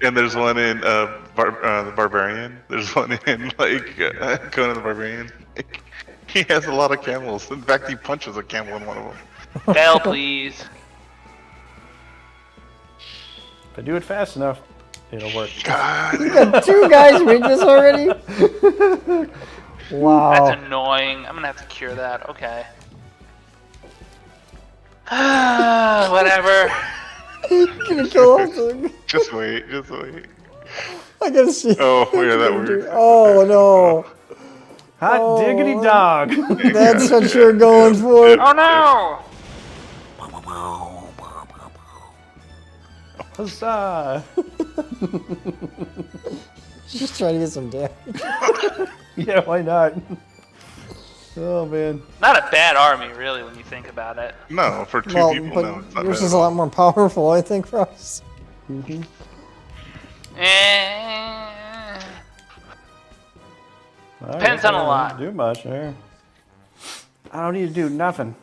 And there's one in the Barbarian. There's one in Conan the Barbarian. He has a lot of camels. In fact, he punches a camel in one of them. Bell, please. If I do it fast enough, it'll work. God, You got 2 guys read this already? Wow. That's annoying. I'm gonna have to cure that. Okay. Whatever. Gonna kill him. just wait, just wait. I gotta see. Oh, yeah, that works. Oh no. Hot diggity dog! That's what you're going for. Oh no! Huzzah! Just trying to get some damage. Yeah, why not? Oh man. Not a bad army, really, when you think about it. No, for 2 Well, people, but no, it's not yours bad is at a all. lot more powerful, I think, for us. Eh, I Depends guess on I a don't lot. need to do much there. I don't need to do nothing.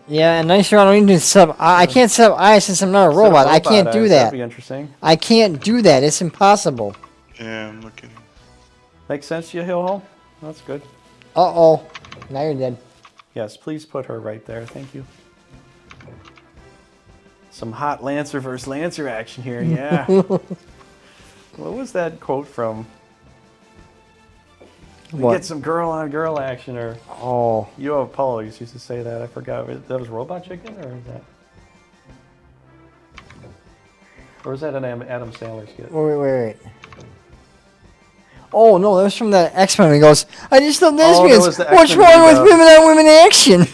Yeah, and nice. I don't need to sub. I can't sub I since I'm not a Set up robot. I can't eyes, do That'd that. be interesting. I can't do that. It's impossible. Yeah, I'm looking. Makes sense to you, Hillhole? That's good. Uh-oh. Now you're dead. Yes, please put her right there. Thank you. Some hot Lancer versus Lancer action here, yeah. What was that quote from? We What? get some girl on girl action, or Oh. you Apollo used to say that. I forgot. That was Robot Chicken, or is that? Or was that an Adam Sandler skit? Wait. Oh, no, that was from the X-Men. He goes, I just love that lesbians. was the What's X-Men wrong with movie, women on women action?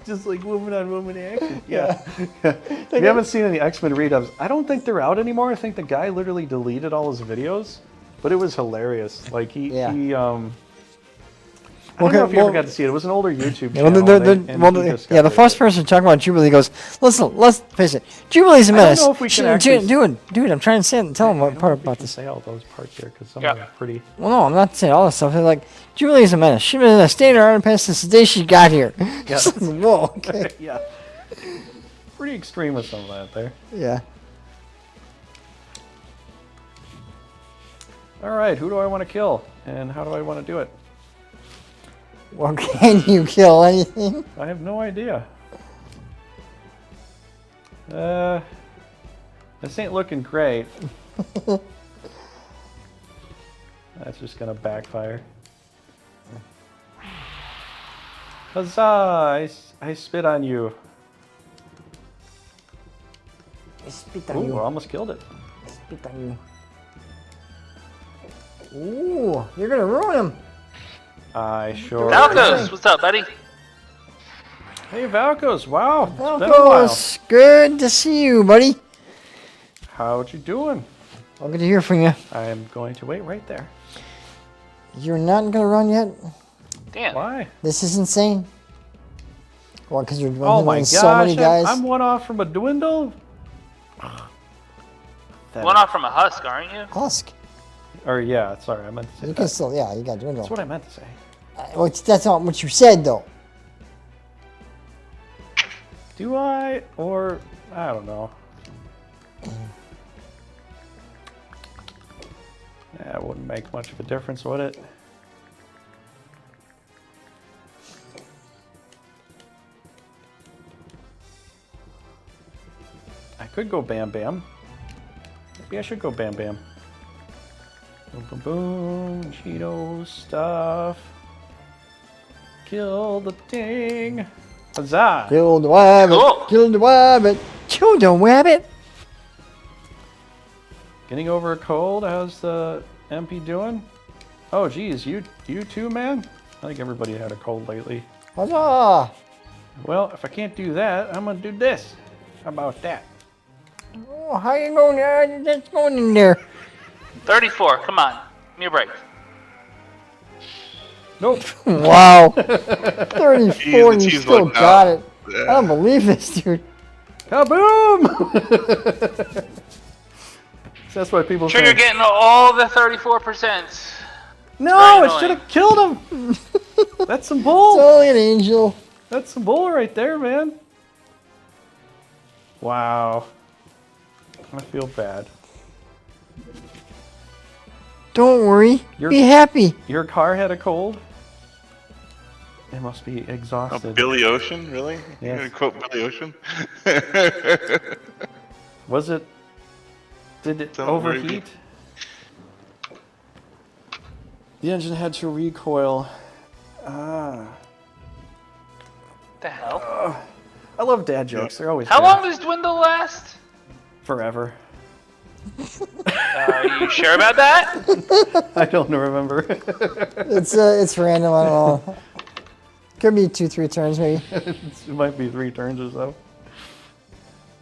Just like woman on woman action. Yeah. If you haven't seen any X-Men redubs, I don't think they're out anymore. I think the guy literally deleted all his videos, but it was hilarious. Like I don't know if you ever got to see it. It was an older YouTube channel. The first person talking about Jubilee goes, listen, let's face it, Jubilee's a I don't menace. know if we can actually- Dude, I'm trying to tell him I what don't part know if we about can this. say all those parts here because some of them are pretty. Well, no, I'm not saying all this stuff. They're like, Jubilee's a menace. She's been in a state of our past since the day she got here. Yeah. Whoa, okay. Yeah. Pretty extreme with some of that there. Yeah. All right, who do I want to kill, and how do I want to do it? Well, can you kill anything? I have no idea. This ain't looking great. That's just gonna backfire. Huzzah! I spit on you. I spit on Ooh, you. I almost killed it. I spit on you. Ooh, you're gonna ruin him. I sure. Valkos, what's up, buddy? Hey Valkos, wow, it's been a while. Valkos, good to see you, buddy. How'd you doing? I'll get to hear from you. I am going to wait right there. You're not gonna run yet? Damn. Why? This is insane. Well, because you're Oh my gosh, so many guys. I'm one off from a dwindle. One off from a husk, aren't you? Husk. Or yeah, sorry, I meant to say You that. can still, yeah, you got dwindle. That's what I meant to say. Well, that's not what you said, though. Do I? Or I don't know. Yeah, it wouldn't make much of a difference, would it? I could go Bam Bam. Maybe I should go Bam Bam. Boom, boom, boom. Cheeto stuff. Kill the thing. Huzzah! Kill the rabbit. Cool. Kill the rabbit. Kill the rabbit. Getting over a cold. How's the MP doing? Oh, geez, you too, man? I think everybody had a cold lately. Huzzah! Well, if I can't do that, I'm gonna do this. How about that? Oh, how you going there? That's going in there. 34. Come on. Give me a break. Nope. Wow. 34 and you cheese still lucked got out. it. Yeah. I don't believe this, dude. Kaboom! That's why people Trigger think. getting all the 34%. No, Very it should annoying. have killed him. That's some It's bull. only an angel. That's some bull right there, man. Wow. I feel bad. Don't worry. You're- Be happy. Your car had a cold? It must be Oh, exhausted. Billy Ocean, really? Yes. You gonna quote Billy Ocean? Was it? Did it Don't worry. overheat? The engine had to recoil. Ah. The hell? I love dad jokes. They're always How good. long does Dwindle last? Forever. Are you sure about that? I don't remember. It's random. I don't know. Could be 2-3 turns maybe. It might be 3 turns or so.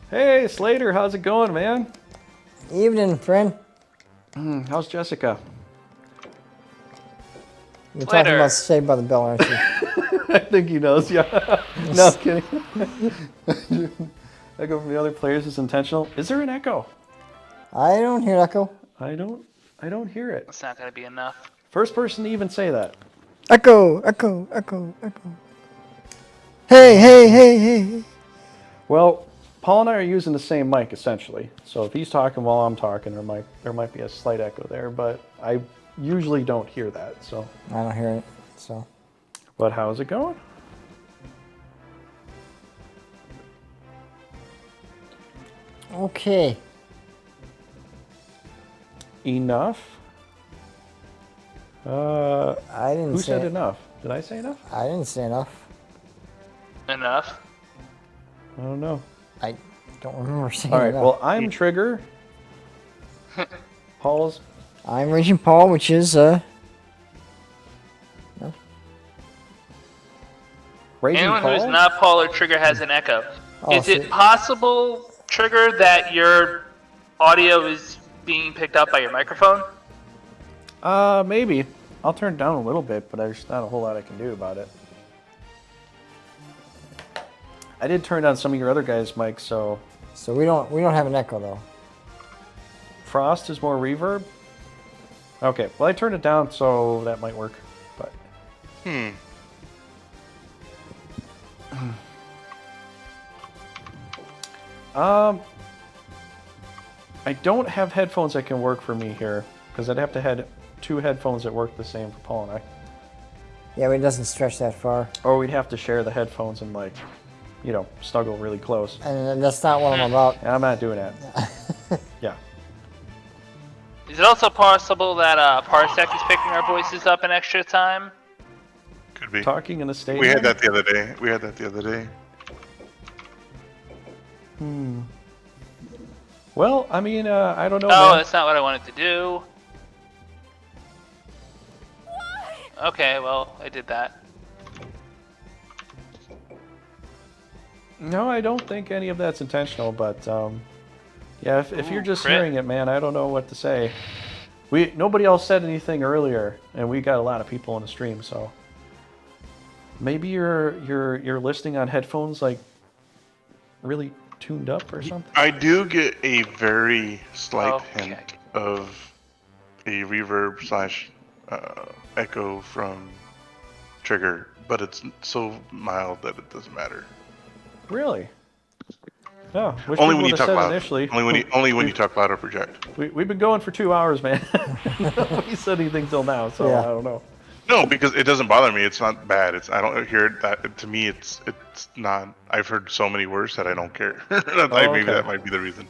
Hey, Slater, how's it going, man? Evening, friend. How's Jessica? You're talking Later. about Saved by the Bell, aren't you? I think he knows, yeah. No, I'm kidding. Echo from the other players is intentional. Is there an echo? I don't hear echo. I don't hear it. It's not gonna be enough. First person to even say that. Echo, echo, echo, echo. Hey, hey, hey, hey. Well, Paul and I are using the same mic essentially. So if he's talking while I'm talking, there might be a slight echo there, but I usually don't hear that. So, I don't hear it. So. but how's it going? Okay. Enough? I didn't Who say said it. enough? Did I say enough? I didn't say enough. Enough? I don't know. I don't remember saying All right. enough. Well, I'm Trigger. Paul's. I'm Raging Paul, which is Raging Anyone Paul? who's not Paul or Trigger has an echo. Oh, Is it so- possible, Trigger, that your audio is being picked up by your microphone? Maybe. I'll turn it down a little bit, but there's not a whole lot I can do about it. I did turn down some of your other guys' mics, so So we don't have an echo though. Frost is more reverb. Okay, well I turned it down, so that might work. But I don't have headphones that can work for me here, because I'd have to have 2 headphones that work the same for Paul and I. Yeah, but it doesn't stretch that far. Or we'd have to share the headphones and snuggle really close. And that's not what I'm about. And I'm not doing that. Yeah. Is it also possible that Parsec is picking our voices up an extra time? Could be. Talking in the stadium. We had that the other day. Well, I mean, I don't know. Oh, man. that's not what I wanted to do. Okay, well, I did that. No, I don't think any of that's intentional, but yeah, if you're just crit. hearing it, man, I don't know what to say. Nobody else said anything earlier, and we got a lot of people on the stream, so maybe you're listening on headphones like really tuned up or something. I do get a very slight Okay. hint of a reverb / echo from Trigger, but it's so mild that it doesn't matter. Really? No. Wish Only we when you would've talk said loud. initially. Only when you talk loud or project. We've been going for 2 hours, man. Nobody said anything till now, so Yeah. I don't know. No, because it doesn't bother me. It's not bad. I don't hear it that. To me, it's not. I've heard so many worse that I don't care. Maybe okay. that might be the reason.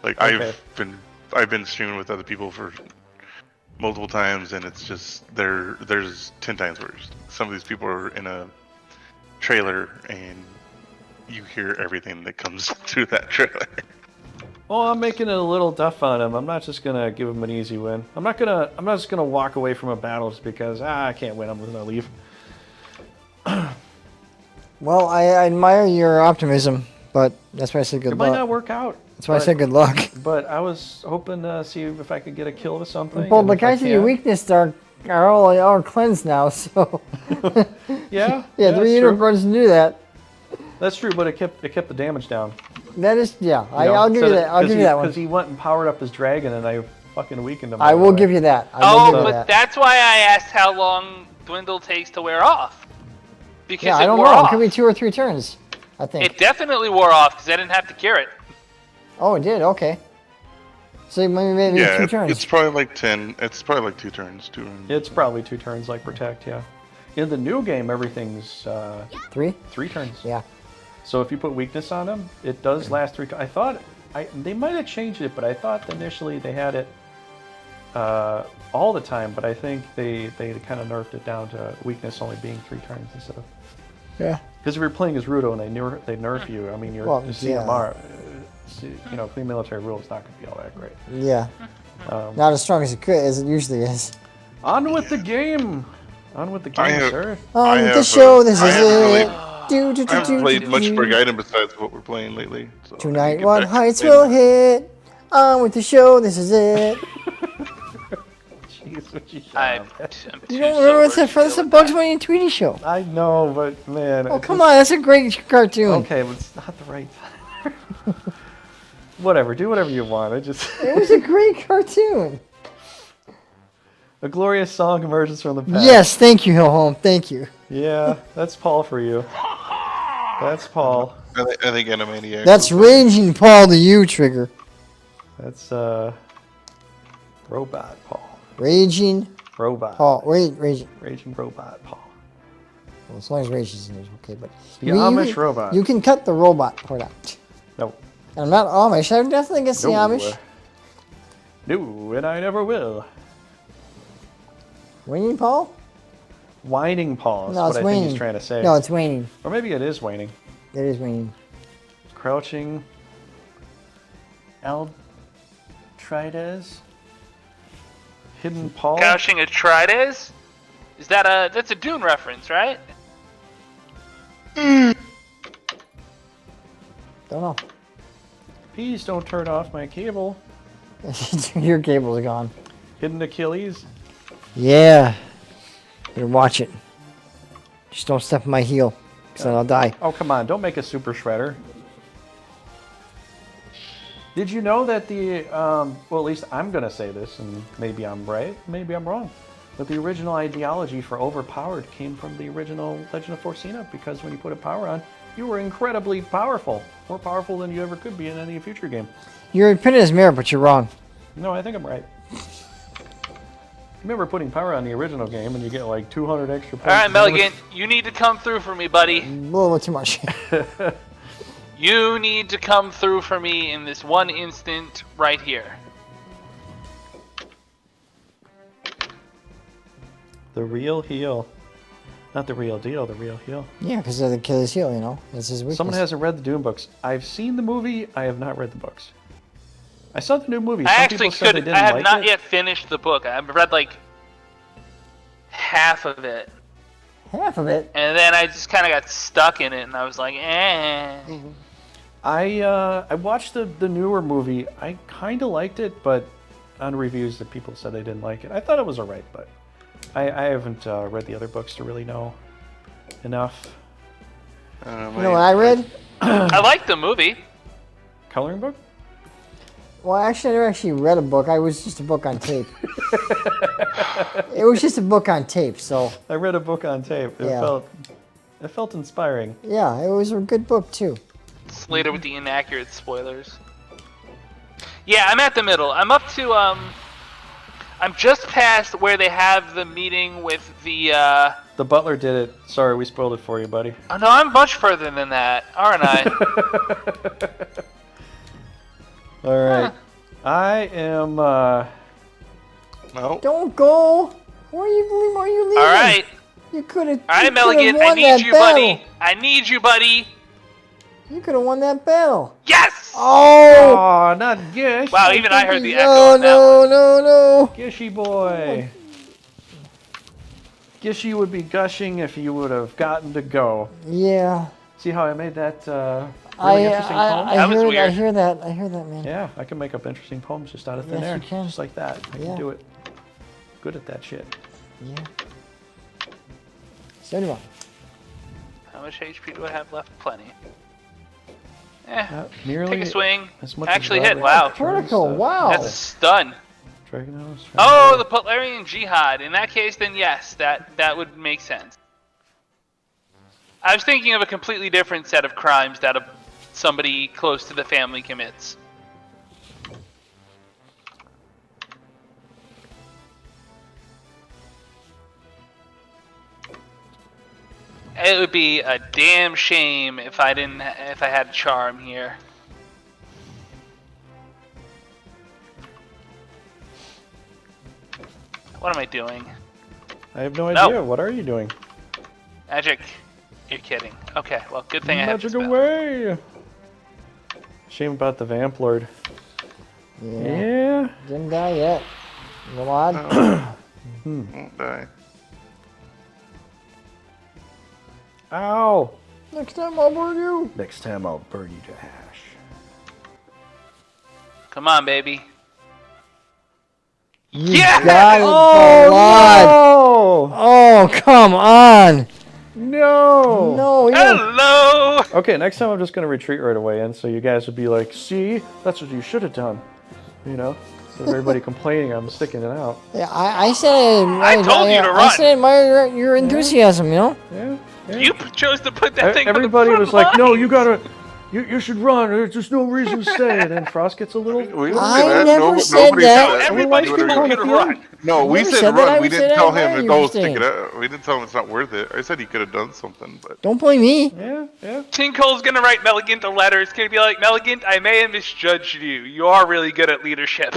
Like Okay. I've been streaming with other people for multiple times, and it's just there's 10 times worse. Some of these people are in a trailer, and you hear everything that comes through that trailer. Well, I'm making it a little tough on him. I'm not just gonna give him an easy win. I'm not just gonna walk away from a battle just because I can't win. I'm gonna leave. Well, I admire your optimism, but that's why I said good It luck. might not work out. That's why I said good luck. But I was hoping to see if I could get a kill with something. Well, and the if I guys in your can- weakness are all cleansed now, so. Yeah. Yeah, 3 unit runs to do that. That's true, but it kept the damage down. That is, yeah. You know, I'll give you that. I'll give you that one. Because he went and powered up his dragon, and I fucking weakened him. I will give you that. I will give you but that. that's why I asked how long Dwindle takes to wear off. Because Yeah, it I don't wore know. It off. could be 2 or 3 turns, I think. It definitely wore off because I didn't have to cure it. Oh, it did. Okay. So maybe Yeah, 2 turns. it's probably like 10. It's probably like 2 turns. 2 turns. It's probably 2 turns, like Protect, yeah. In the new game, everything's 3. 3 turns. Yeah. So if you put weakness on him, it does last 3 turns. I thought they might have changed it, but I thought initially they had it all the time. But I think they kind of nerfed it down to weakness only being 3 turns instead of. Yeah. Because if you're playing as Rudo and they nerf you, I mean, you're Well, the yeah. CMR. You know, clean military rule is not going to be all that great. Yeah. Not as strong as it could, as it usually is. On with the game. On with the game, sir. On I with the have, show, this I is haven't really- it. Do, do, I do, haven't do, played do, much do. Brigandine besides what we're playing lately. So I Tonight, need to get what back to heights playing will that. hit? On with the show, this is it. Jeez, what you I'm shot. too You don't remember it's sober a, to that's a deal with Bugs that. Bunny and Tweety show. I know, but man. Oh, it come just- on, that's a great cartoon. Okay, but it's not the right time. Whatever, do whatever you want. It was a great cartoon. A glorious song emerges from the past. Yes, thank you, Hillholm. Thank you. Yeah, that's Paul for you. That's Paul. I think Animaniacs. That's Raging Paul to you, Trigger. That's Robot Paul. Raging Robot. Paul. Raging. Raging Robot Paul. Well, as long as Raging's in there, okay. But The you Amish can- robot. You can cut the robot part out. No. And I'm not Amish. I'm definitely against the No. Amish. No, and I never will. Raging Paul? Whining Paul is No, what it's I waning. think he's trying to say. No, it's waning. Or maybe it is waning. It is waning. Crouching. Altrides. Hidden Paul. Couching Atrides? Is that that's a Dune reference, right? Don't know. Please don't turn off my cable. Your cable's gone. Hidden Achilles. Yeah. Better watch it. Just don't step on my heel, because then I'll die. Oh, come on. Don't make a super shredder. Did you know that the, well, at least I'm going to say this, and maybe I'm right, maybe I'm wrong, but the original ideology for overpowered came from the original Legend of Forcina, because when you put a power on, you were incredibly powerful. More powerful than you ever could be in any future game. You're opinion is merit, but you're wrong. No, I think I'm right. Remember putting power on the original game, and you get like 200 extra points. Alright, Milligan, you need to come through for me, buddy. A little bit too much. You need to come through for me in this one instant right here. The real heel. Not the real deal, the real heel. Yeah, because of the Achilles heel, you know. That's his weakness. Someone hasn't read the Dune books. I've seen the movie. I have not read the books. I saw the new movie. I Some actually people said they could. didn't I have like not it. yet finished the book. I've read like half of it, Half of it. and then I just kind of got stuck in it, and I was like, eh. I watched the newer movie. I kind of liked it, but on reviews, the people said they didn't like it. I thought it was alright, but I haven't read the other books to really know enough. You know what I read? I liked the movie. Coloring book? Well, actually, I never actually read a book. I was just a book on tape. It was just a book on tape, so I read a book on tape. Yeah. It felt inspiring. yeah, it was a good book too. Slater with the inaccurate spoilers. Yeah, I'm at the middle. I'm up to I'm just past where they have the meeting with the The butler did it. Sorry, we spoiled it for you, buddy. Oh no, I'm much further than that, aren't I? All right. I am. No. Don't go. Where are you leaving? Alright. You could have. Alright, Milligan, I need you, buddy. I need you, buddy. You could have won that battle. Yes! Oh! Oh, not Gish. Wow, even I heard the echo Oh, on that one. no. Gishy boy. Gishy would be gushing if you would have gotten to go. Yeah. See how I made that really interesting poem? That was I weird. hear that, man. Yeah, I can make up interesting poems just out of thin Yes, air. you can. Just like that. I Yeah. can do it. Good at that shit. Yeah. 71. How much HP do I have left? Plenty. Nearly Take a swing. as much Actually as hit. Wow. Critical, wow. That's a stun. Dragonos. Oh, the Butlerian Jihad. In that case, then yes, that would make sense. I was thinking of a completely different set of crimes that somebody close to the family commits. It would be a damn shame if I had a charm here. What am I doing? I have no No. idea. What are you doing? Magic. You're kidding. Okay, well, good thing I have Magic this spell. away. Shame about the Vamp Lord. Yeah. Didn't die yet. Milad. Won't die. Ow. Next time I'll burn you. Next time I'll burn you to ash. Come on, baby. You Yeah! got it, Milad. Oh Oh, come on. no! No, you don't. Hello! Okay, next time I'm just gonna retreat right away, and so you guys would be like, "See, that's what you should have done," you know. Instead of everybody complaining, I'm sticking it out. Yeah, I said I told you to I run. said I admire your enthusiasm, you know? Yeah. Yeah. You chose to put that thing on the Everybody front was like, "No, line. you gotta, you should run. There's just no reason to stay." And then Frost gets a little. We didn't I say that. never said nobody that. No, said everybody Everyone told likes you to to run. run. No, we never said said that. I run. We would say didn't that tell I him admire to you go for stick staying. it out. We didn't tell him it's not worth it. I said he could have done something, but Don't blame me. Yeah, yeah. Tinko's gonna write Meligant a letter. It's gonna be like, Meligant, I may have misjudged you. You are really good at leadership.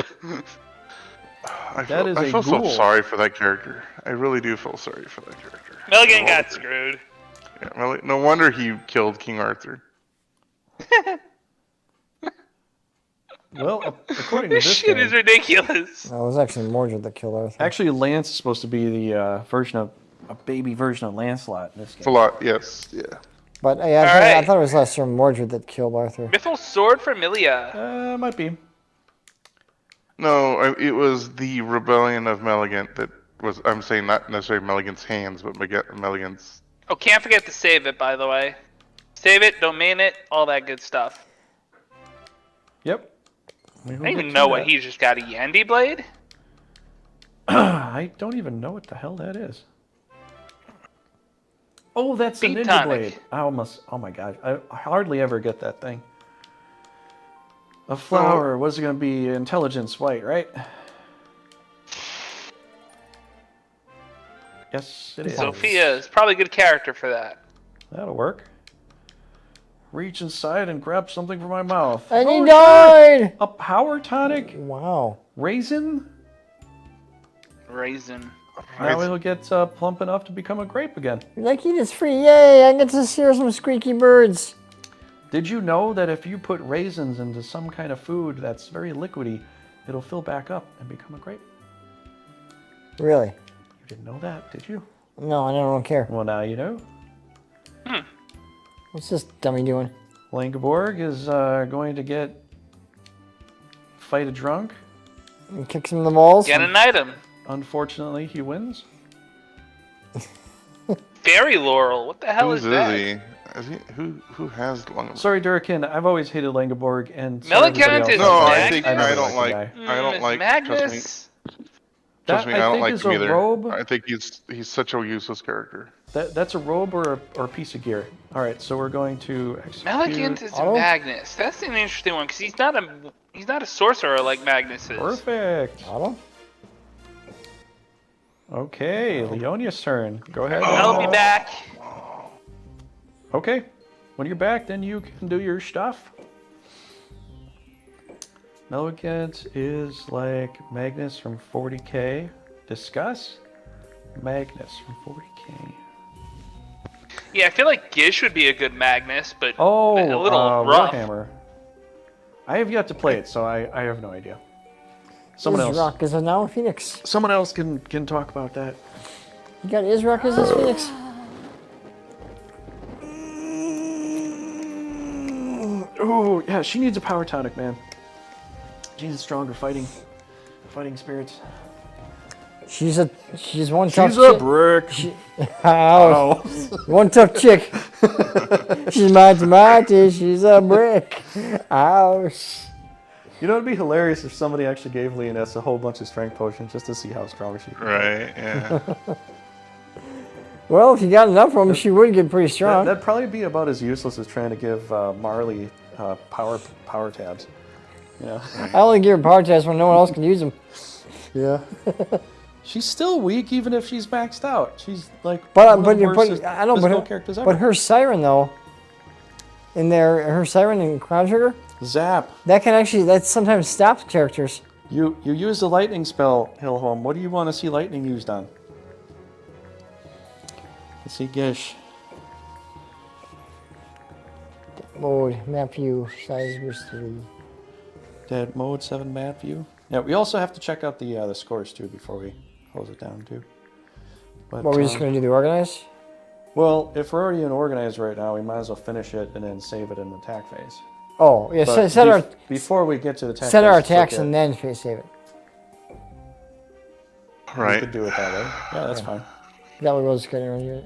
That is I a feel so ghoul. sorry for that character. I really do feel sorry for that character. Meligant got screwed. Yeah, no wonder he killed King Arthur. Well, according to This this shit game, is ridiculous. No, it was actually Mordred that killed Arthur. actually Lance is supposed to be the version of a baby version of Lancelot in this It's a game. lot, yes, yeah. But yeah, I Alright. thought it was last year Mordred that killed Arthur. Mithril Sword for Milia. Might be. No, it was the rebellion of Meligant that was. I'm saying not necessarily Meligant's hands, but Meligant's. Oh, can't forget to save it, by the way. Save it, domain it, all that good stuff. Yep. I don't even know what he just got. A Yendi Blade? I don't even know what the hell that is. Oh, that's a Beat ninja tonic. blade. I almost. Oh my gosh, I hardly ever get that thing. A flower. What's it gonna be? Intelligence white, right? Yes, it is. Sophia is probably a good character for that. That'll work. Reach inside and grab something from my mouth. And he Oh, died! a power tonic Wow. raisin. Raisin. Now it'll get plump enough to become a grape again. Like, eat is free. Yay, I get to hear some squeaky birds. Did you know that if you put raisins into some kind of food that's very liquidy, it'll fill back up and become a grape? Really? You didn't know that, did you? No, I don't care. Well, now you know. What's this dummy doing? Langeborg is going to fight a drunk. He kicks him in the balls? Get an item. Unfortunately, he wins. Fairy Laurel. What the hell Who's is that? he? Is he? Who has long? Sorry, DURRIKEN, I've always hated Langeborg and sorry everybody Meligant else. is No, I Magnus? think never I don't liked like. the guy. I don't like. Magnus. Trust me, I That, don't think, like is him a either. robe. I think he's such a useless character. That's a robe or a piece of gear. All right, so we're going to execute. Meligant is Auto? Magnus. That's an interesting one because he's not a sorcerer like Magnus is. Perfect. Auto? Okay, Leonia's turn. Go ahead. I'll be back. Okay, when you're back, then you can do your stuff. Meligant is like Magnus from 40k. Discuss Magnus from 40k. Yeah, I feel like Gish would be a good Magnus, but Oh, a little rough. Warhammer. I have yet to play it, so I have no idea. Someone else. Isrock is now a Phoenix. Someone else can talk about that. You got Isrock as his Phoenix? Oh, yeah, she needs a power tonic, man. She needs stronger fighting spirits. She's one tough She's a chick. brick. Ow. One tough chick. She's mighty, she's a brick. Ouch. You know, it'd be hilarious if somebody actually gave Leoness a whole bunch of strength potions just to see how strong she could Right, yeah. Well, if you got enough of them, she would get pretty strong. That'd probably be about as useless as trying to give Marley power tabs. You know? I only give her power tabs when no one else can use them. Yeah. She's still weak even if she's maxed out. She's like But one of the worst I know, physical characters ever. but her siren though, her siren in Crown Trigger, Zap. that sometimes stops characters. You use the lightning spell, Hillholm. What do you want to see lightning used on? Let's see, Gish. Mode, map view, size versus 3. Dead mode 7 map view. Yeah, we also have to check out the scores too before we close it down too. But, What, we're just going to do the organize? Well, if we're already in organized right now, we might as well finish it and then save it in the attack phase. Oh, yeah, But set our before we get to the attack set phase, our let's look attacks at- and then save it. We Right. could do it that way. Yeah, that's fine. That way we'll just get around here.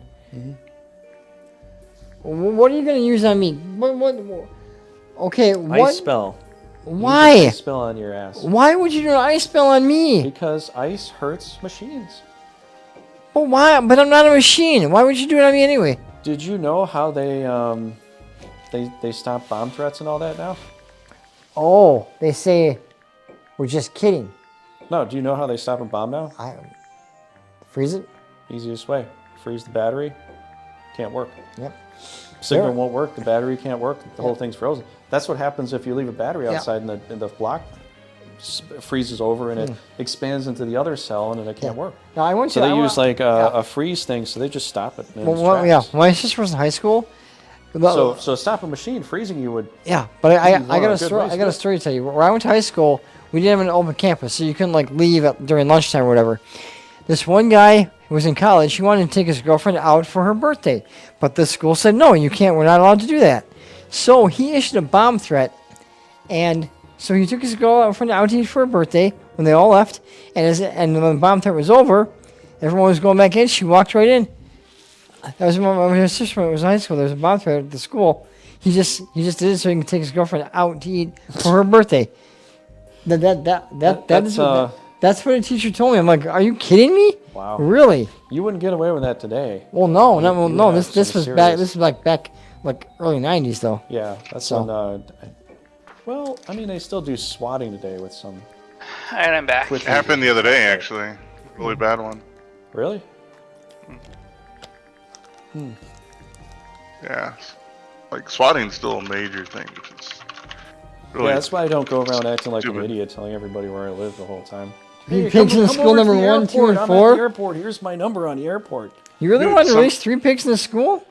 What are you going to use on me? What okay, what? Ice spell. Why? Use a ice spell on your ass. Why would you do an ice spell on me? Because ice hurts machines. But why? But I'm not a machine. Why would you do it on me anyway? Did you know how they stop bomb threats and all that now? Oh, they say we're just kidding. No, do you know how they stop a bomb now? Freeze it? Easiest way. Freeze the battery. Can't work. Yep. Signal Sure. won't work. The battery can't work. The whole thing's frozen. That's what happens if you leave a battery Yeah. outside in the block. Freezes over and it expands into the other cell and then it can't work. Now I want So you. they I use want- like a freeze thing. So they just stop it. And Well, yeah. When my sister was in high school. So stop a machine freezing you would. Yeah, but I You want got a a good story. ways I got a to- story to tell you. Where I went to high school, we didn't have an open campus, so you couldn't like leave during lunchtime or whatever. This one guy who was in college, he wanted to take his girlfriend out for her birthday, but the school said no, you can't. We're not allowed to do that. So he issued a bomb threat, and so he took his girlfriend out to eat for her birthday when they all left, and when the bomb threat was over, everyone was going back in. She walked right in. That was when his sister was in high school. There was a bomb threat at the school. He just did it so he can take his girlfriend out to eat for her birthday. That's what a teacher told me. I'm like, are you kidding me? Wow. Really? You wouldn't get away with that today. Well, no, no, you no. have This some was back. serious- This was like back early '90s though. Yeah, that's So- on. Well, I mean, they still do swatting today with some. All right, I'm back. It happened the other day, actually. Really bad one. Really? Yeah. Like, swatting's still a major thing. It's really Yeah, that's why I don't go around acting like stupid. an idiot, telling everybody where I live the whole time. You pigs in the school over to number the 1, 2, airport. and I'm 4? at the airport. Here's my number on the airport. You really Dude, wanted to some- release 3 pigs in the school?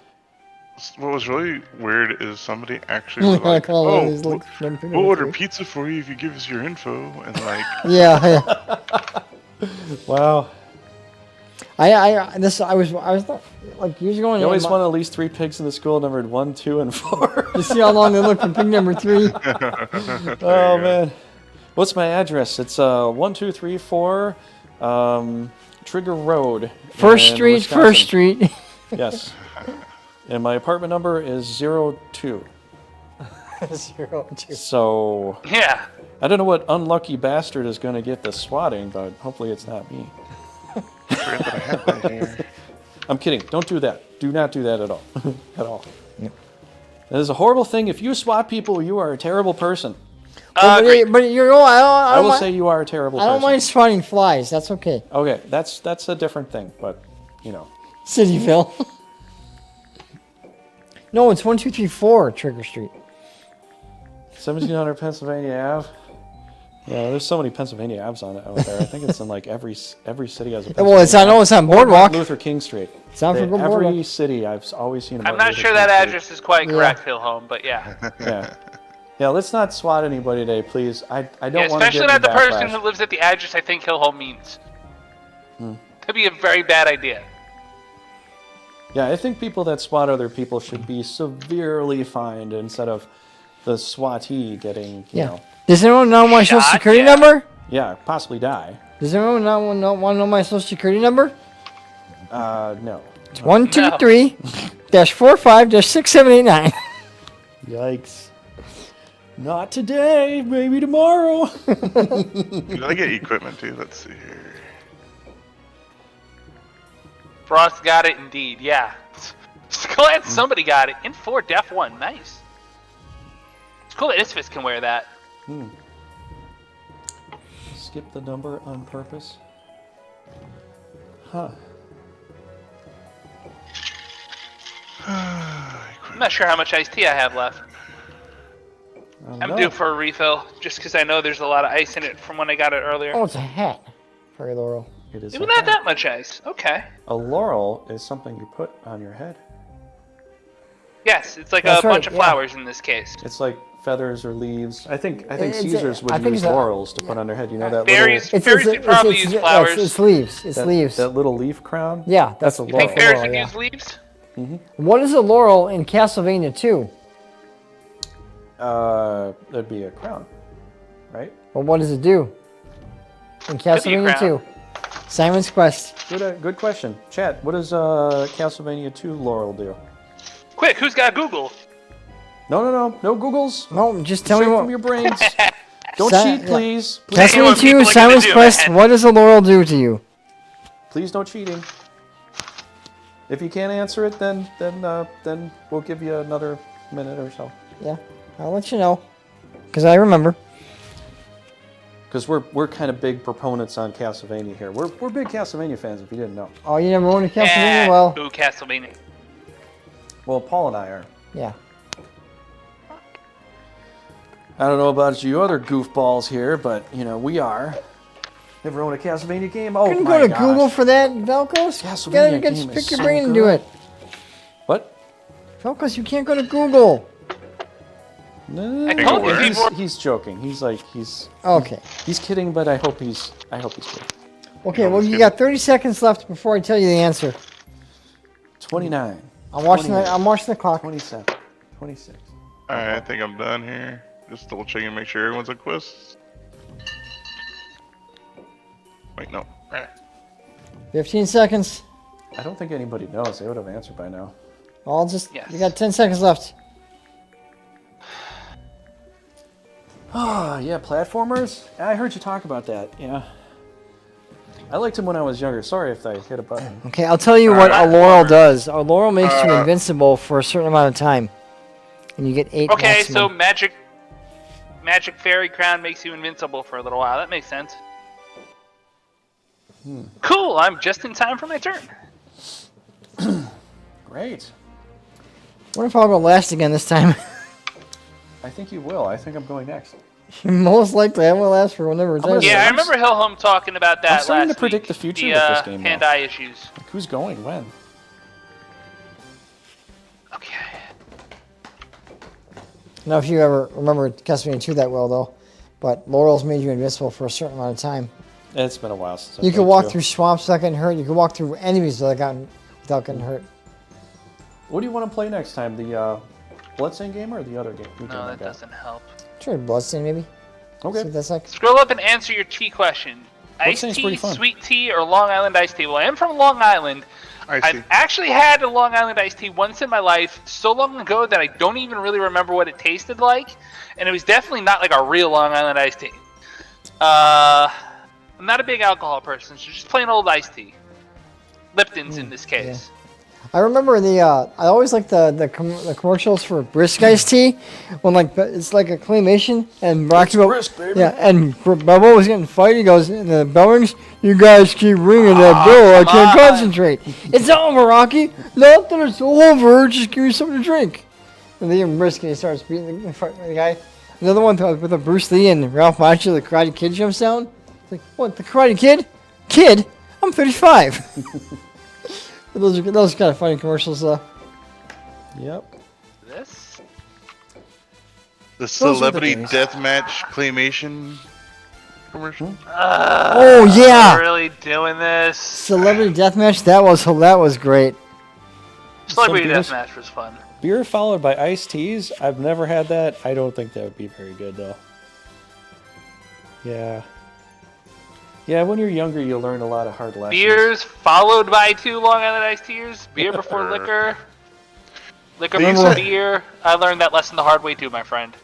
What was really weird is somebody actually was I like, call all oh, these, like, one pig we'll number order 3." pizza for you if you give us your info. And like, Yeah. Wow. I was like years ago. You always want at least 3 pigs in the school numbered 1, 2, and 4. to see how long they look for pig number 3. Oh man, what's my address? It's 1234 Trigger Road. First in Street, Wisconsin. First Street. Yes. And my apartment number is 02. 02. So Yeah. I don't know what unlucky bastard is going to get the swatting, but hopefully it's not me. I forgot that I had that here. I'm kidding. Don't do that. Do not do that at all. At all. That is a horrible thing. If you swat people, you are a terrible person. Great. But you're all, I will mind- say you are a terrible I person. don't mind swatting flies. That's okay. Okay, that's a different thing, but you know. Cityville. No, it's 1234 Trigger Street. 1700 Pennsylvania Ave. Yeah, there's so many Pennsylvania abs on it out there. I think it's in like every city has a. Well, it's on. Oh, it's on Boardwalk. Martin Luther King Street. It's on for Every Boardwalk. city I've always seen. I'm not sure that address is quite Yeah. correct, Hillhome, but yeah. Yeah. Yeah, let's not swat anybody today, please. I don't Yeah, want to get especially not the backlash. person who lives at the address I think Hillhome means. That'd be a very bad idea. Yeah, I think people that swat other people should be severely fined instead of the swatee getting, you know, Does anyone know my social Shot? security Yeah. number? yeah, possibly die. Does anyone not want to know my social security number? No. It's 123-45-6789. Yikes. Not today, maybe tomorrow. Did I get equipment too? Let's see here. Frost got it indeed, yeah. Glad somebody got it. In 4, Def 1, nice. It's cool that Isfis can wear that. Skip the number on purpose. Huh. I'm not sure how much iced tea I have left. I'm due for a refill, just because I know there's a lot of ice in it from when I got it earlier. Oh, it's a hat. Fairy Laurel. It is Even a not hat. that much ice. Okay. A laurel is something you put on your head. Yes, it's like That's a bunch right, of yeah. flowers in this case. It's like feathers or leaves. I think It's a- Caesars would I think use it's a- laurels to put on their head. You know that Fairies, little fairies would probably use flowers. It's leaves. It's that, leaves. that little leaf crown. Yeah, that's a you You think laurel. fairies would yeah. use leaves? What is a laurel in Castlevania 2? That'd be a crown, right? Well, what does it do? In Castlevania crown. 2. Simon's Quest. Good question. Chat, what does Castlevania 2 laurel do? Quick, who's got Google? No Googles. No, just tell Straight me from what. your brains. Don't Si- cheat, please. Tell me what Castlevania people 2, are gonna Simon's do, Quest. man. What does a laurel do to you? Please no cheating. If you can't answer it, then we'll give you another minute or so. Yeah, I'll let you know. Because I remember. Because we're kind of big proponents on Castlevania here. We're big Castlevania fans, if you didn't know. Oh, you never owned a Castlevania? Well, Ooh, Castlevania. Well, Paul and I are. yeah. I don't know about you other goofballs here, but you know we are. Ever own a Castlevania game? Oh Couldn't my go to gosh. Google for that, Velcos? Castlevania You gotta game pick is your so brain and do good. it. What? Velcos, you can't go to Google. No, I told you He's- people. he's joking. He's Okay. kidding, but I hope he's kidding. Okay, well, you got 30 seconds left before I tell you the answer. 29. I'm watching 28, I'm watching the clock. 27. 26. Alright, I think I'm done here. Just double checking to make sure everyone's on quest. Wait, no. Alright. 15 seconds. I don't think anybody knows. They would have answered by now. I'll just. Yes. You got 10 seconds left. Oh, yeah, platformers? I heard you talk about that, yeah. I liked him when I was younger. Sorry if I hit a button. Okay, I'll tell you what a laurel does. A laurel makes you invincible for a certain amount of time, and you get 8. Okay, so maximum. magic fairy crown makes you invincible for a little while. That makes sense. Cool. I'm just in time for my turn. Great. What if I'll go last again this time? I think you will. I think I'm going next. Most likely, I will last for whenever it's gonna over. Yeah, I I'm remember Hillhome talking about that starting last to predict week. the future the, with this game now. hand-eye issues. Like, who's going when? Okay. Now, if you ever remember Castlevania 2 that well, though, but laurels made you invincible for a certain amount of time. It's been a while since You I could played walk two. through swamps without getting hurt. You could walk through enemies without getting hurt. What do you want to play next time? The Bloodstained game or the other game? New game No, I that got? doesn't help. Try Bloodstain, maybe. Okay. See what that's like. Scroll up and answer your tea question. Iced Bloodstained's tea, pretty fun. sweet tea, or Long Island iced tea? Well, I am from Long Island. I see. I've actually had a Long Island iced tea once in my life, so long ago that I don't even really remember what it tasted like, and it was definitely not like a real Long Island iced tea. I'm not a big alcohol person, so just plain old iced tea. Lipton's in this case. I remember I always like the commercials for Brisk iced tea when it's like a claymation and Rocky Brisk, baby. Yeah, and Bubba was getting fight. He goes, and the bell rings. You guys keep ringing that bell. I can't come on. concentrate. It's over, Rocky. Nothing. It's over. Just give me something to drink. And then Brisk and he starts beating the guy. Another one with the Bruce Lee and Ralph Macchio, the Karate Kid jumps down. It's like, what, the Karate Kid? Kid? I'm 35. those are kind of funny commercials, though. Yep. This? The Those are the celebrity days. deathmatch claymation commercial. Oh, yeah. We're really doing this. Celebrity Deathmatch, that was great. Celebrity beers? Deathmatch was fun. Beer followed by iced teas. I've never had that. I don't think that would be very good though. Yeah. Yeah, when you're younger, you learn a lot of hard lessons. Beers followed by 2 Long Island iced teas. Beer before liquor. Liquor They used before to- beer. I learned that lesson the hard way too, my friend.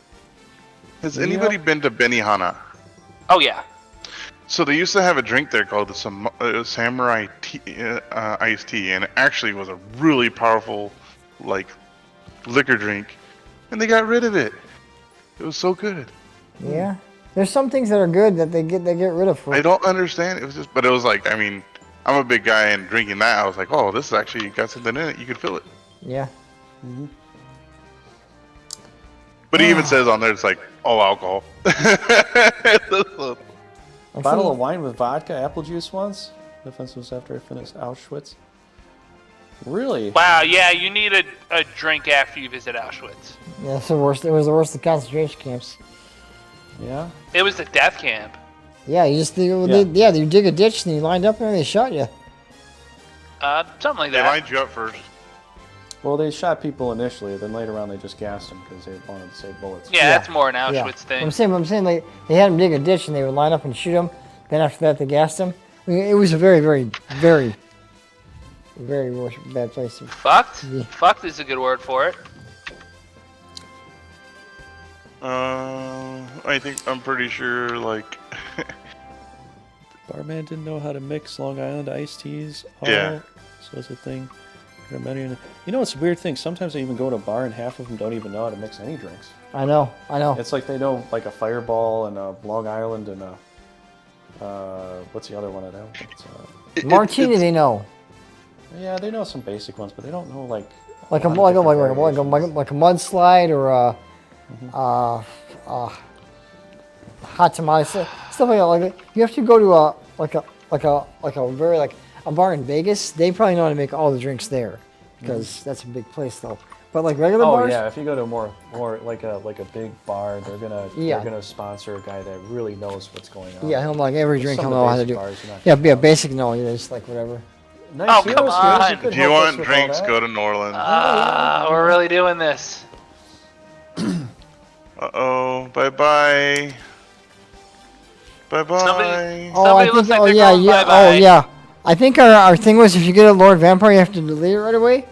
Has anybody been to Benihana? Oh yeah. So they used to have a drink there called the Samurai iced tea, and it actually was a really powerful, like, liquor drink, and they got rid of it. It was so good. Yeah. There's some things that are good that they get rid of. I don't understand. It was just, but it was like, I mean, I'm a big guy, and drinking that, I was like, oh, this is actually got something in it. You could feel it. Yeah. But it even says on there, it's like all alcohol. Bottle of wine with vodka, apple juice once. Defense was after I finished Auschwitz. Really? Wow, yeah, you need a drink after you visit Auschwitz. Yeah, it's the worst. It was the worst of concentration camps. Yeah. It was the death camp. Yeah, you just you dig a ditch and you lined up there and they shot you. Something like They that. lined you up first. Well, they shot people initially, then later on they just gassed them because they wanted to save bullets. Yeah, that's more an Auschwitz Yeah. thing. I'm saying like they had them dig a ditch and they would line up and shoot them. Then after that they gassed them. I mean, it was a very, very, very, very worse, bad place. Fucked? Yeah. Fucked is a good word for it. I think I'm pretty sure, like, Barman didn't know how to mix Long Island iced teas. Oh, Yeah. So it's a thing. There are many. You know, it's a weird thing. Sometimes I even go to a bar and half of them don't even know how to mix any drinks. I know. It's like they know like a Fireball and a Long Island and a what's the other one I don't think it's Martini, they know. yeah, they know some basic ones, but they don't know like Like a lot of different variations. like a mudslide or a hot tamale stuff like that. Like you have to go to a very like a bar in Vegas. They probably know how to make all the drinks there because that's a big place though. But like regular Oh bars, yeah, if you go to more like a big bar, they're gonna sponsor a guy that really knows what's going on. yeah, he'll like every drink. Some He'll of the know how to basic do. bars, you're not Yeah, gonna yeah, know. basic no, yeah, just like whatever. Nice. Oh, Heroes, come heroes, on. you could if you help us want with all drinks, that. go to New Orleans. We're really doing this. Uh-oh. Bye-bye. Bye-bye. Somebody- Oh, I Somebody think. looks like Oh they're yeah, going yeah. bye-bye. Oh yeah. I think our thing was if you get a Lord Vampire, you have to delete it right away.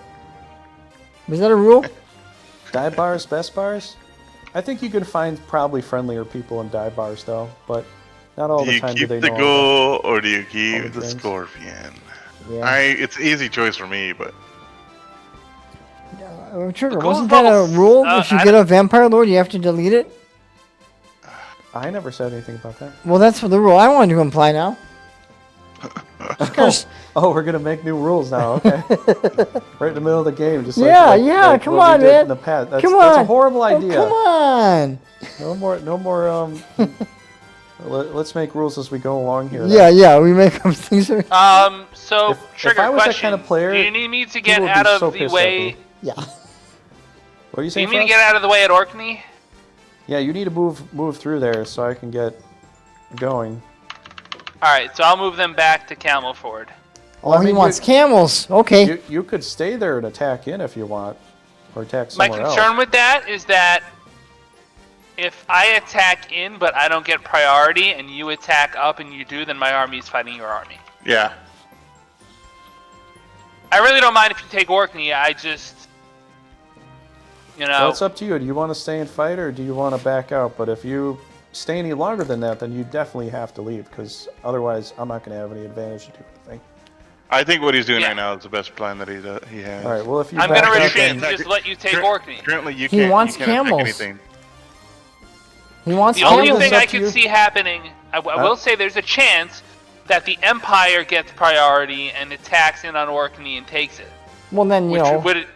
Was that a rule? Dive bars, best bars? I think you can find probably friendlier people in dive bars though, but not all Do the you time keep do the they know. all ghoul or do you the keep the drinks? scorpion? Yeah. It's an easy choice for me, but Trigger, The wasn't Ghoul that a Bubbles, rule? If you I get a Vampire Lord, you have to delete it. that. I never said anything about that. Well, that's the rule I wanted to imply now. Oh, we're gonna make new rules now. Okay, right in the middle of the game, just Yeah, like, yeah, like come what we on, did man. In the past. That's, Come that's a on. horrible Oh, idea. come on. No more. Let's make rules as we go along here. Yeah, yeah, we make up things. So If trigger I was that question. kind of player, do you need me to get people would out be of so the pissed at way? me. Yeah. What are you Do you saying? need to Frost? get out of the way at Orkney? Yeah, you need to move through there so I can get going. All right, so I'll move them back to Camel Ford. Oh, I he mean, wants you- camels. Okay. You could stay there and attack in if you want, or attack My somewhere concern else. with that is that if I attack in but I don't get priority and you attack up and you do, then my army is fighting your army. yeah. I really don't mind if you take Orkney. I just, Well, it's up to you. Do you want to stay and fight, or do you want to back out? But if you stay any longer than that, then you definitely have to leave, because otherwise I'm not going to have any advantage to do anything. I think what he's doing Yeah. right now is the best plan that he has. All right. Well, if you I'm back gonna out, retreat then- and just let you take Cur- Orkney. Currently, you He can't. wants you can't attack camels. anything. He wants The only camels. thing up I to could you. see happening, I will say there's a chance that the Empire gets priority and attacks in on Orkney and takes it. Well, then, you Which know. would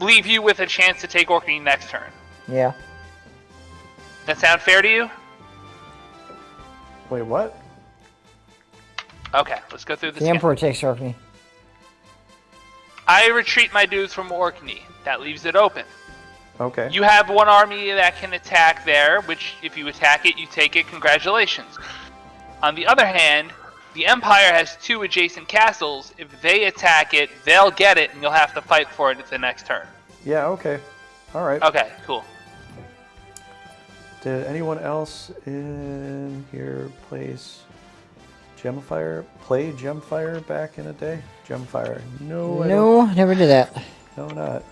leave you with a chance to take Orkney next turn. Yeah. That sound fair to you? Wait, what? Okay, let's go through this The again. Emperor takes Orkney. I retreat my dudes from Orkney. That leaves it open. Okay. You have one army that can attack there, which if you attack it, you take it. Congratulations. On the other hand, the Empire has 2 adjacent castles. If they attack it, they'll get it, and you'll have to fight for it at the next turn. Yeah, okay. All right. Okay, cool. Did anyone else in here play Gemfire back in the day? Gemfire. No, I don't. No, never did that. No, not.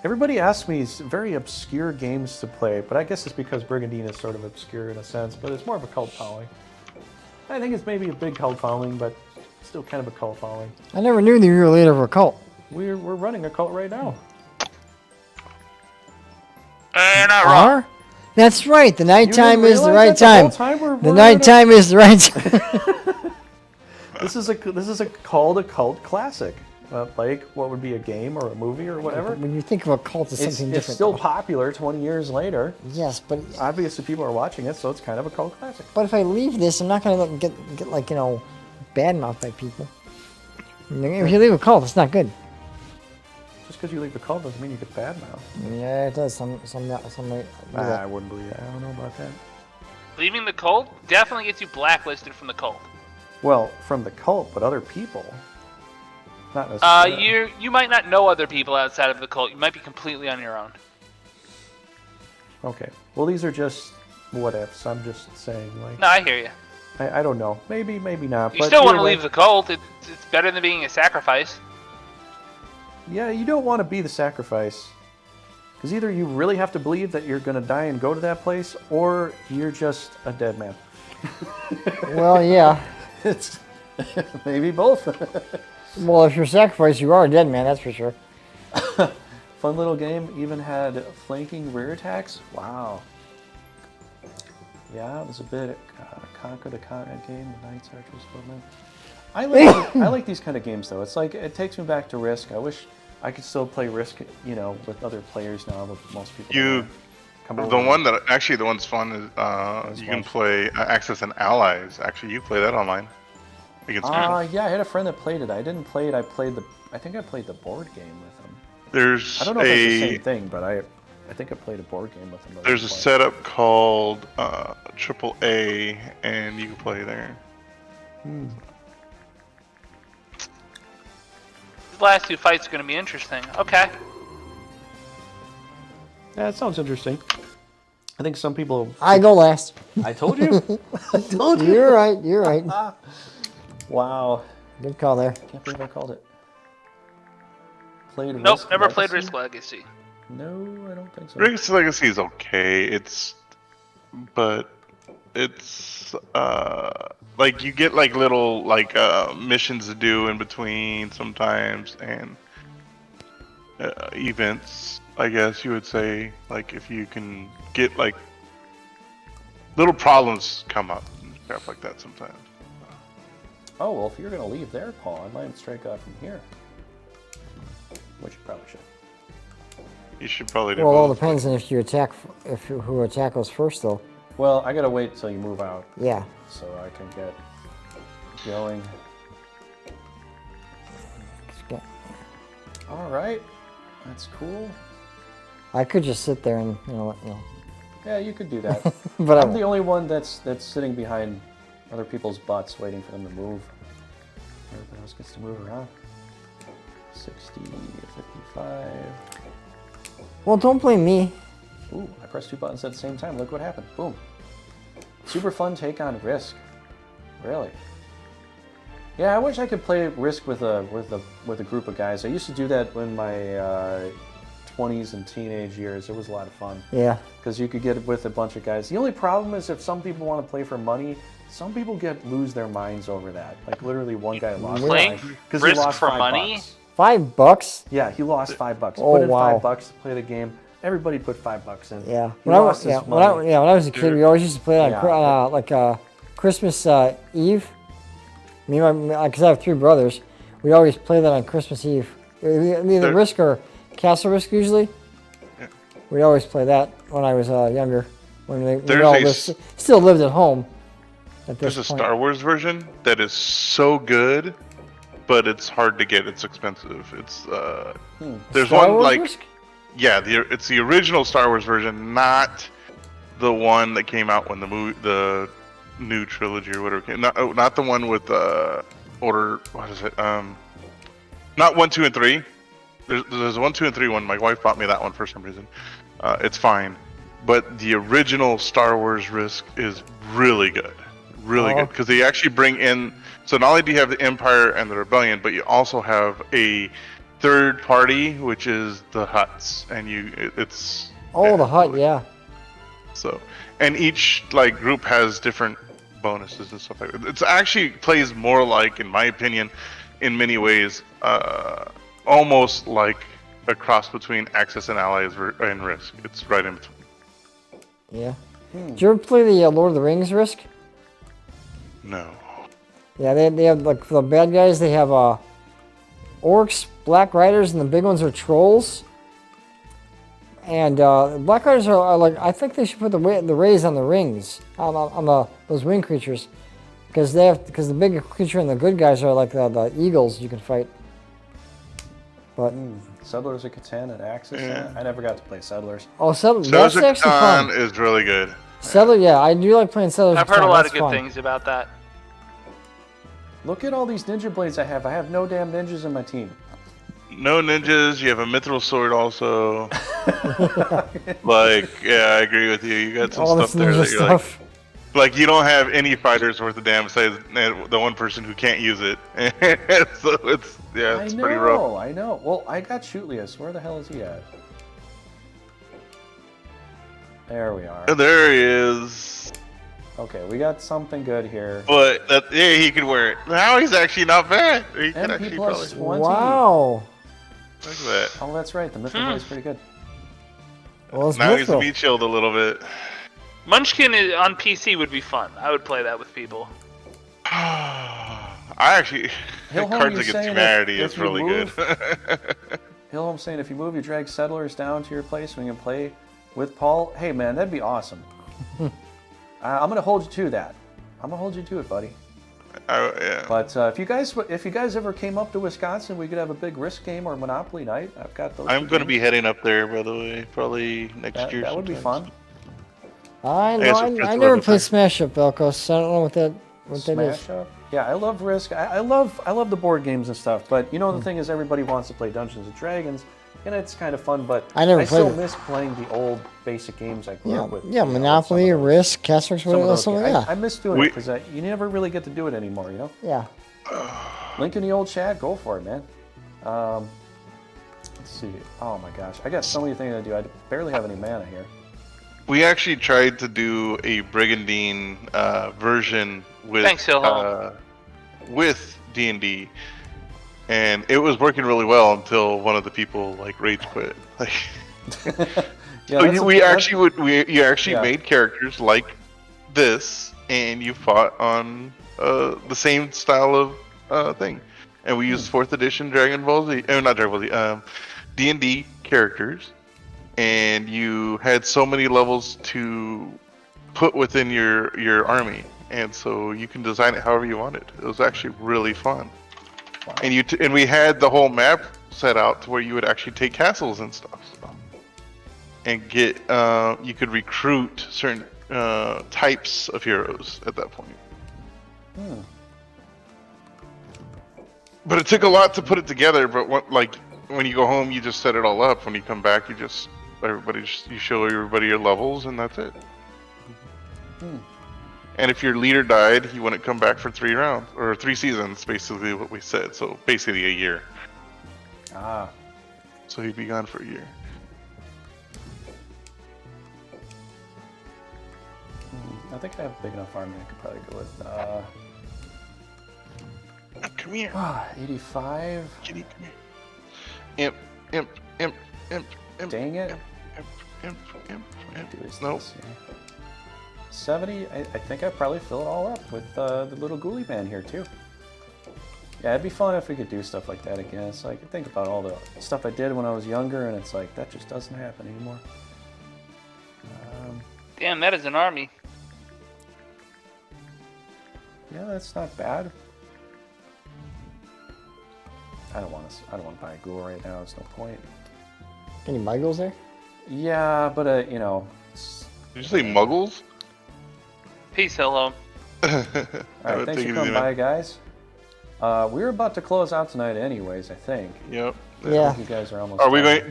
Everybody asks me very obscure games to play, but I guess it's because Brigandine is sort of obscure in a sense, but it's more of a cult following. I think it's maybe a big cult following, but still kind of a cult following. I never knew that you were a leader of a cult. We're running a cult right now. You're not wrong. Are? That's right. The nighttime is the right realize that time. the whole time we're The running nighttime is the right time. This is called a cult classic. Like what would be a game or a movie or whatever. When you think of a cult as something It's different. still though. popular 20 years later. Yes, but Obviously, people are watching it, so it's kind of a cult classic. if I leave this, I'm not going to get like, bad-mouthed by people. If you leave a cult, it's not good. Just because you leave the cult doesn't mean you get bad mouth. Yeah, it does. Some might do I that. wouldn't believe that. I don't know about that. Leaving the cult definitely gets you blacklisted from the cult. Well, from the cult, but other people. Not necessarily. You might not know other people outside of the cult. You might be completely on your own. Okay. Well, these are just what ifs. I'm just saying, like, No, I hear you. I don't know. Maybe not. You but still want to either way- leave the cult. It's better than being a sacrifice. Yeah, you don't want to be the sacrifice. Because either you really have to believe that you're going to die and go to that place, or you're just a dead man. Well, yeah. It's maybe both. Well, if you're sacrificed, you are a dead man, that's for sure. Fun little game. Even had flanking rear attacks. Wow. Yeah, it was a bit conquer the continent game. The Knights, Archers, Footmen. I like these kind of games though. It's like it takes me back to Risk. I wish I could still play Risk, with other players now. But most people. The one's fun is you can play Access and Allies. Actually, you play that online against me. Yeah, I had a friend that played it. I didn't play it. I think I played the board game with him. There's I don't know if it's the same thing, but I think I played a board game with him. There's a setup called AAA, and you can play there. The last 2 fights are going to be interesting. Okay. Yeah, it sounds interesting. I think some people. I go last. I told you. I told you. You're right. You're right. Wow. Good call there. Can't believe I called it. Played Nope, Risk never played Legacy? Risk Legacy. No, I don't think so. Risk Legacy is okay. But it's like you get like little missions to do in between sometimes, and events. I guess you would say, like, if you can get like little problems come up and crap like that sometimes. Oh, well, if you're going to leave there, Paul, I might strike out from here. Which you probably should. You should probably do Well, it all both. depends on if you attack, who attack us first, though. Well, I got to wait till you move out Yeah. so I can get going. All right. That's cool. I could just sit there and, Yeah, you could do that. but I'm the only one that's sitting behind other people's butts waiting for them to move. Everybody else gets to move around. 60, 55. Well, don't blame me. Ooh, I pressed 2 buttons at the same time. Look what happened. Boom. Super fun take on Risk. Really. Yeah, I wish I could play Risk with a group of guys. I used to do that in my 20s and teenage years. It was a lot of fun. Yeah. Because you could get with a bunch of guys. The only problem is if some people want to play for money, some people lose their minds over that. Like literally one guy lost Playing because he Risk lost for $5. money? $5? Yeah, he lost $5. He Oh, put in wow. $5 to play the game. Everybody put $5 in. Yeah. He When I, lost was, his money. when I was a kid, we always used to play on Yeah. Christmas Eve. Me and because I have 3 brothers, we always play that on Christmas Eve. Either There- Risk or Castle Risk usually. We always play that when I was younger. When we There's all a still lived at home. At this There's a point. Star Wars version that is so good, but it's hard to get. It's expensive. It's there's Star one Wars like Risk? yeah, it's the original Star Wars version, not the one that came out when the new trilogy or whatever came. Not the one with order. What is it? Not 1, 2, and 3. There's 1, 2, and 3 one. My wife bought me that one for some reason. It's fine, but the original Star Wars Risk is really good. Really good, because they actually bring in. So not only do you have the Empire and the Rebellion, but you also have a third party, which is the Hutts, and it's. Oh, the Hutt, yeah. So, and each like group has different bonuses and stuff like that. It's actually plays more like, in my opinion, in many ways, almost like a cross between Axis and Allies and Risk. It's right in between. Yeah. Did you ever play the Lord of the Rings Risk? No. Yeah, they have, like, the bad guys, they have orcs, black riders, and the big ones are trolls. And black riders are like, I think they should put the rays on the rings, on those wing creatures. Because the big creature and the good guys are like the eagles you can fight. But Settlers of Catan and Axis. Yeah. I never got to play Settlers. oh, that's Settlers of actually fun. Catan is really good. Settler, yeah, I do like playing Settlers. I've heard a lot of good things about that. Look at all these ninja blades I have. I have no damn ninjas in my team. No ninjas. You have a mithril sword also. Like, yeah, I agree with you. You got some All stuff this there ninja that you're stuff. like you don't have any fighters worth a damn besides the one person who can't use it. So it's pretty rough. I know. Well, I got Shootlius. Where the hell is he at? There we are. There he is. Okay, we got something good here. But he could wear it. Now he's actually not bad. He could MP actually plus probably 20. Wow. look at that. Oh, that's right. The Mithril Blade's pretty good. Well, it's Now he's mithril. meat chilled a little bit. Munchkin on PC would be fun. I would play that with people. I actually Hillholm, Cards you're Against saying Humanity if is you really move- good. Hillholm saying if you move your drag settlers down to your place, we can play with Paul. Hey, man, that'd be awesome. I'm gonna hold you to that. I'm gonna hold you to it, buddy. Yeah. But if you guys ever came up to Wisconsin, we could have a big Risk game or Monopoly night. I've got those. I'm two going to be games. heading up there, by the way, probably next year. That would be sometime. fun. I never played Smash Up, Velcos. I don't know what that is. Smash Up. Yeah, I love Risk. I love the board games and stuff. But you know the thing is, everybody wants to play Dungeons and Dragons, and it's kind of fun. But I never still played it. miss playing the old basic games I grew up with. Yeah, you know, Monopoly, some of those- Risk, Castworks, some of whatever. those Something, games. yeah. I miss doing it because you never really get to do it anymore. You know. Yeah. Link in the old chat. Go for it, man. Let's see. Oh my gosh, I got so many things to do. I barely have any mana here. We actually tried to do a Brigandine version with Thanks, Hillholm. with D&D, and it was working really well until one of the people like rage quit. Like, Yeah, so that's you actually Yeah. made characters like this, and you fought on the same style of thing, and we used 4th edition Dragon Ball Z, not Dragon Ball Z, D&D characters. And you had so many levels to put within your army, and so you can design it however you want it. It was actually really fun. Wow. And we had the whole map set out to where you would actually take castles and stuff, and get you could recruit certain types of heroes at that point. But it took a lot to put it together. But when you go home, you just set it all up. When you come back, you show everybody your levels, and that's it. And if your leader died, he wouldn't come back for 3 rounds or 3 seasons, basically what we said. So basically a year. Ah. So he'd be gone for a year. I think I have a big enough army I could probably go with. Come here. 85. Kitty, come here. Imp. Dang it. Imp. Do this Nope. here. 70. I think I'd probably fill it all up with the little ghoulie man here too. Yeah, it'd be fun if we could do stuff like that again. It's like, I think about all the stuff I did when I was younger, and it's like, that just doesn't happen anymore. Damn, that is an army. Yeah, that's not bad. I don't want to buy a ghoul right now. There's no point. Any muggles there? Yeah, but you know. Did you say muggles? Peace, hello. All right, thanks for coming by, guys. We're about to close out tonight, anyways. I think. Yep. Yeah. You guys are almost. Are we done.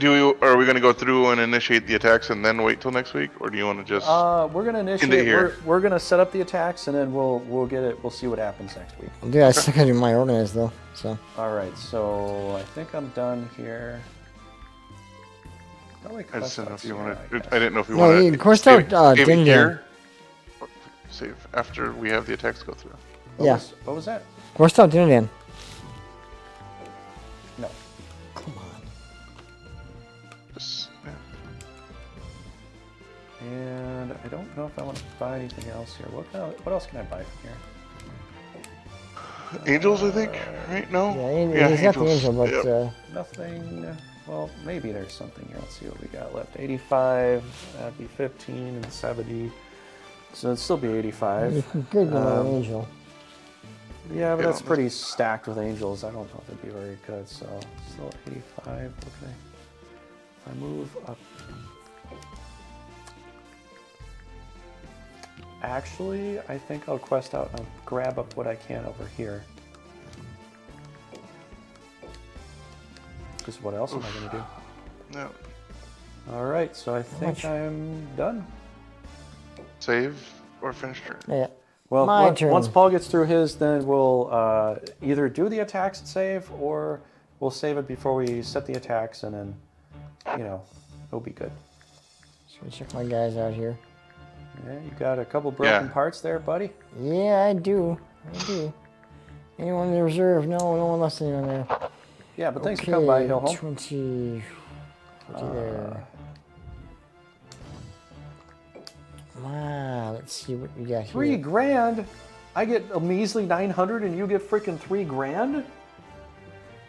Are we going to go through and initiate the attacks and then wait till next week, or do you want to just? We're gonna End it initiate. here. We're gonna set up the attacks, and then we'll get it. We'll see what happens next week. Dude, I still gotta do my organize though. So. All right, so I think I'm done here. I just didn't know if you wanted. I didn't know if you No, wanted. of course, save it Din here. Save after we have the attacks go through. Yeah. What was that? We're still doing it. No. Come on. Just, yeah. And I don't know if I want to buy anything else here. What else can I buy from here? Angels, I think. Right? No. Yeah, he's got the angel, but Yep. Nothing. Well, maybe there's something here. Let's see what we got left. 85. That'd be 15 and 70. So it'd still be 85. good to know an angel. Yeah, but Yeah. that's pretty stacked with angels. I don't know if it'd be very good. So still 85. Okay. If I move up. Actually, I think I'll quest out and grab up what I can over here. Because what else am I going to do? No. All right, so I think much? I'm done. Save or finish turn. Yeah. Well, My turn. once Paul gets through his, then we'll either do the attacks and save, or we'll save it before we set the attacks, and then, you know, it'll be good. So check my guys out here. Yeah, you got a couple broken Yeah. parts there, buddy. Yeah, I do. Anyone in the reserve? No one left anyone there. Yeah, but thanks for coming by, Hill Home. 20 there. Wow, let's see what we got here. $3 grand? I get a measly 900 and you get freaking $3 grand?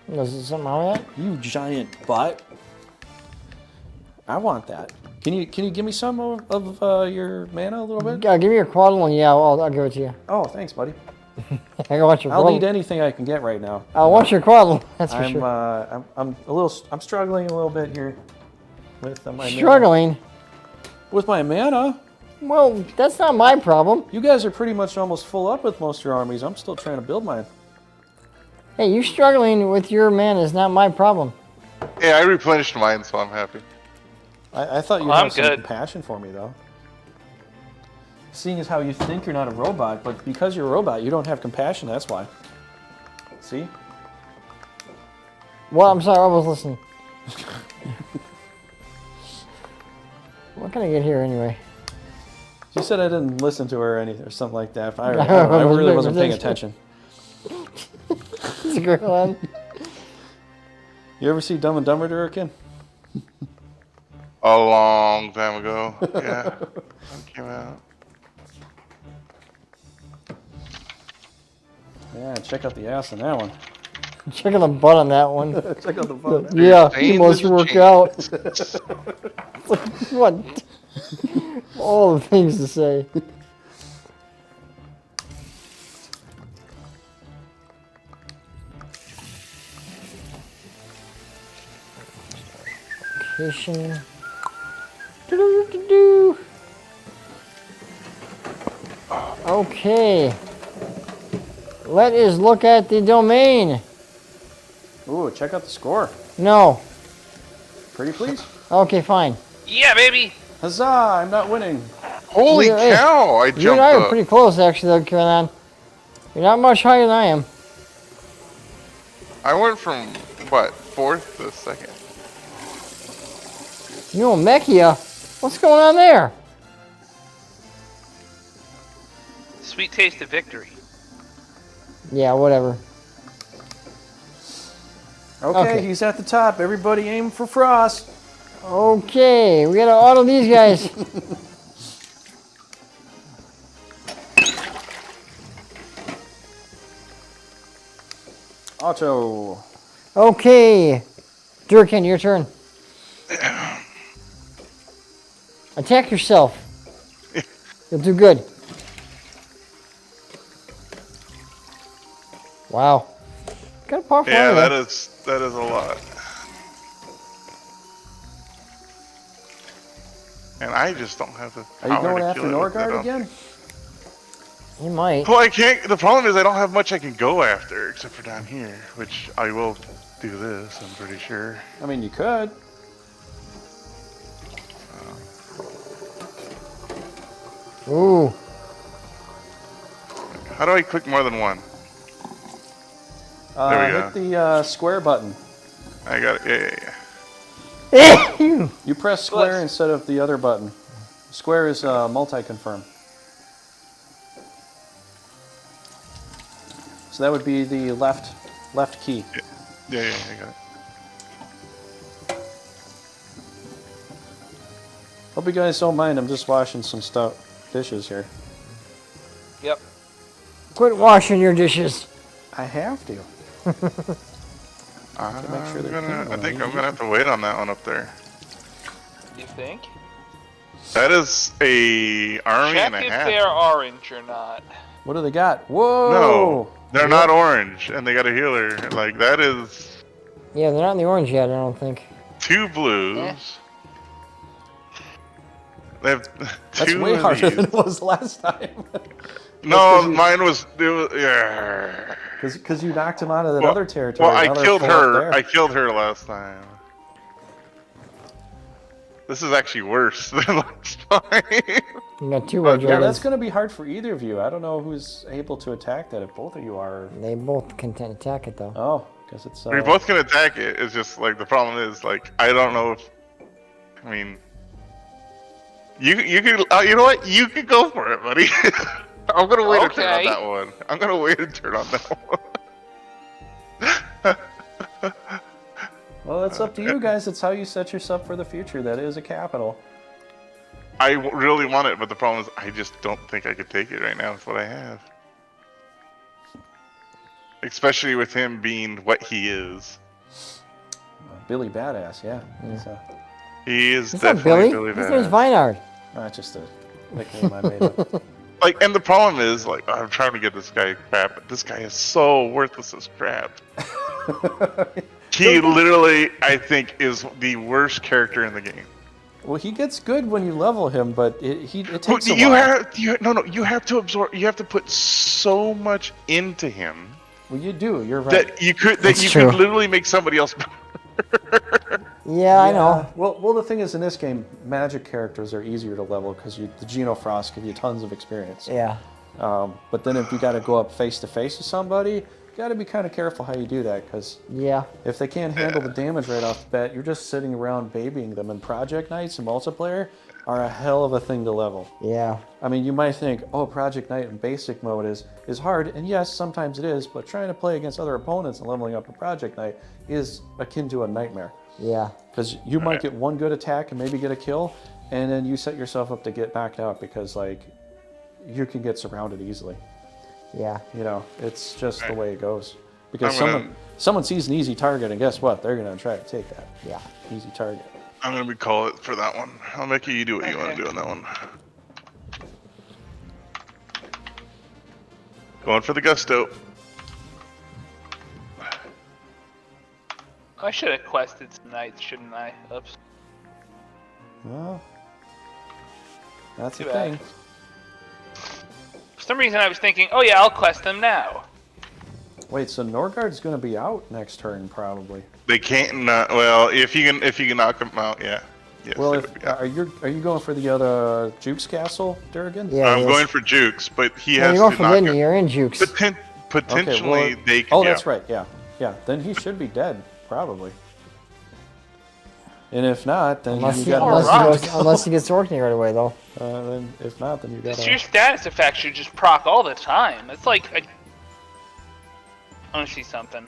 Is it something wrong with that? You giant butt. I want that. Can you give me some of your mana a little bit? Yeah, give me your quadrant one. Yeah, I'll give it to you. Oh, thanks, buddy. I want your I'll quadrant. need anything I can get right now. I want your quadrant. That's for sure. I'm struggling a little bit here with my mana. Struggling. With my mana. Well, that's not my problem. You guys are pretty much almost full up with most of your armies. I'm still trying to build mine. Hey, you struggling with your mana is not my problem. Yeah, I replenished mine, so I'm happy. I thought you Well, had I'm some good. compassion for me, though. Seeing as how you think you're not a robot, but because you're a robot, you don't have compassion, that's why. See? Well, I'm sorry, I was listening. What can I get here anyway? She said I didn't listen to her or anything, or something like that. I don't know, I really wasn't paying attention. It's a great one. You ever see Dumb and Dumber, DURRIKEN? A long time ago. Yeah. That came out. Yeah, check out the ass on that one. Checking the butt on that one. Check out the phone. Yeah, he Change must is work change. out. It's like, what? All the things to say. Location. Do-do-do-do-do. Okay. Let us look at the domain. Ooh, check out the score. No. Pretty please? Okay, fine. Yeah, baby. Huzzah, I'm not winning. Holy Hey, cow! I You and jumped I are up. pretty close, actually, though, Caroline. You're not much higher than I am. I went from, what, 4th to 2nd? You know, ALMEKIA? What's going on there? Sweet taste of victory. Yeah, whatever. Okay, Okay. he's at the top. Everybody aim for Frost. Okay, we gotta auto these guys. Auto. Okay. DURRIKEN, your turn. Attack yourself. You'll do good. Wow. Got a powerful Yeah, army that there. is a lot. And I just don't have the Are you power going to after kill it with that Norgard on again? me. He might. Well, I can't. The problem is I don't have much I can go after except for down here, which I will do this. I'm pretty sure. I mean, you could. Ooh. How do I click more than one? There we go. Hit the square button. I got it. Yeah. You press square instead of the other button. Square is multi-confirm. So that would be the left key. Yeah, I got it. Hope you guys don't mind. I'm just washing some dishes here. Yep. Quit washing your dishes. I have to. make sure they're clean I when think I I'm gonna have to wait on that one up there. You think? That is a army Check and a if half. they're orange or not. What do they got? Whoa! No, they're not orange, and they got a healer. Like that is Yeah, they're not in the orange yet, I don't think. 2 blues. Eh. They have That's 2 way of harder these. than it was last time. No, you- mine was. Yeah. Because you knocked him out of that Well, other territory. well, I Now they're killed full up her. there. I killed her last time. This is actually worse than last time. You got 2 Oh, red Yeah, dragons. that's going to be hard for either of you. I don't know who's able to attack that if both of you are. They both can attack it though. Oh, because it's. We both can attack it. It's just like the problem is like I don't know if. I mean, you could you know what, you could go for it, buddy. I'm gonna wait a turn on Okay. that one. I'm gonna wait a turn on that one. Well, it's up to you guys. It's how you set yourself for the future. That is a capital. I really want it, but the problem is I just don't think I could take it right now with what I have. Especially with him being what he is. Billy Badass, yeah. He is It's not definitely Billy. Billy His name's Badass. Vineyard. That's just a nickname I made up. Like, and the problem is, like, I'm trying to get this guy crap, but this guy is so worthless as crap. He literally, I think, is the worst character in the game. Well, he gets good when you level him, but it takes a You while. you have to absorb. You have to put so much into him Well, you do. You're right. that you could That's true. literally make somebody else. Yeah, I know. Well, the thing is, in this game, magic characters are easier to level because the Genofrost give you tons of experience. Yeah. But then if you got to go up face to face with somebody, you got to be kind of careful how you do that because Yeah. if they can't handle the damage right off the bat, you're just sitting around babying them. And Project Knights and multiplayer are a hell of a thing to level. Yeah. I mean, you might think, oh, Project Knight in basic mode is hard, and yes, sometimes it is, but trying to play against other opponents and leveling up a Project Knight is akin to a nightmare. Yeah. Because you might get one good attack and maybe get a kill, and then you set yourself up to get knocked out because, like, you can get surrounded easily. Yeah. You know, it's just the way it goes. Because I'm gonna- someone sees an easy target, and guess what? They're going to try to take that. Yeah. Easy target. I'm gonna recall it for that one. I'll make you do what you want to do on that one. Going for the gusto. I should have quested some knights, shouldn't I? Oops. Well, that's Too the bad. thing. For some reason I was thinking, oh yeah, I'll quest them now. Wait, so Norgard's going to be out next turn, probably. They can't. Well, if you can knock them out, yeah. Yes, Well, they if, would be out. are you going for the other Jukes Castle, Durriken? Yeah. I'm he is. going for Jukes, but he Yeah, has you're going to for knock Lindy. him. You're in Jukes. Potentially, well, they could. Oh, yeah. that's right. Yeah, yeah. Then he should be dead, probably. And if not, then Unless you he, got unless he gets Orkney right away, though. Then if not, then you got. Your status effects should just proc all the time. It's like I want to see something.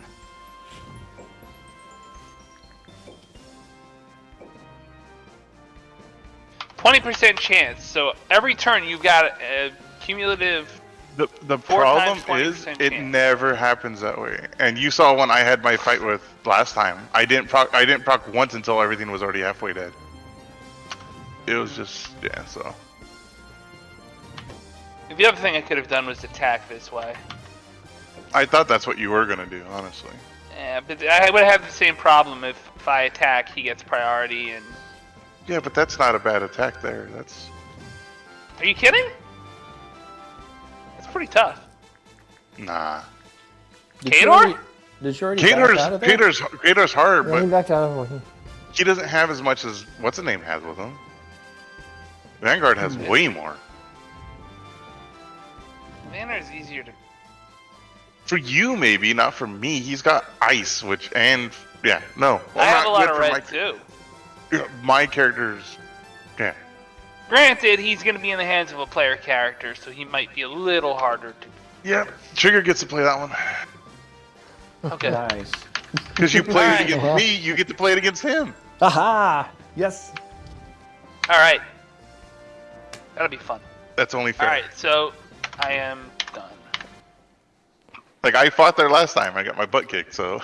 %20 chance. So every turn you've got a cumulative. The 4 problem times is 20% it chance. never happens that way. And you saw when I had my fight with last time. I didn't proc once until everything was already halfway dead. It was just so. The other thing I could have done was attack this way. I thought that's what you were gonna do, honestly. Yeah, but I would have the same problem if I attack, he gets priority, and... Yeah, but that's not a bad attack there. That's. Are you kidding? That's pretty tough. Nah. Kador? Did you already back out of there? Kador's hard, Yeah, he but backed out of it. he doesn't have as much as what's the name has with him. Vanguard has way more. Vanguard's easier to... For you, maybe, not for me. He's got ice, which, and, yeah, no. I have a lot good of for red, my, too. My character's, yeah. Granted, he's going to be in the hands of a player character, so he might be a little harder to... Yeah, Trigger gets to play that one. Okay. Nice. Because you play it Alright. against me, you get to play it against him. Aha! Yes. Alright. That'll be fun. That's only fair. Alright, so I am done. Like, I fought there last time. I got my butt kicked, so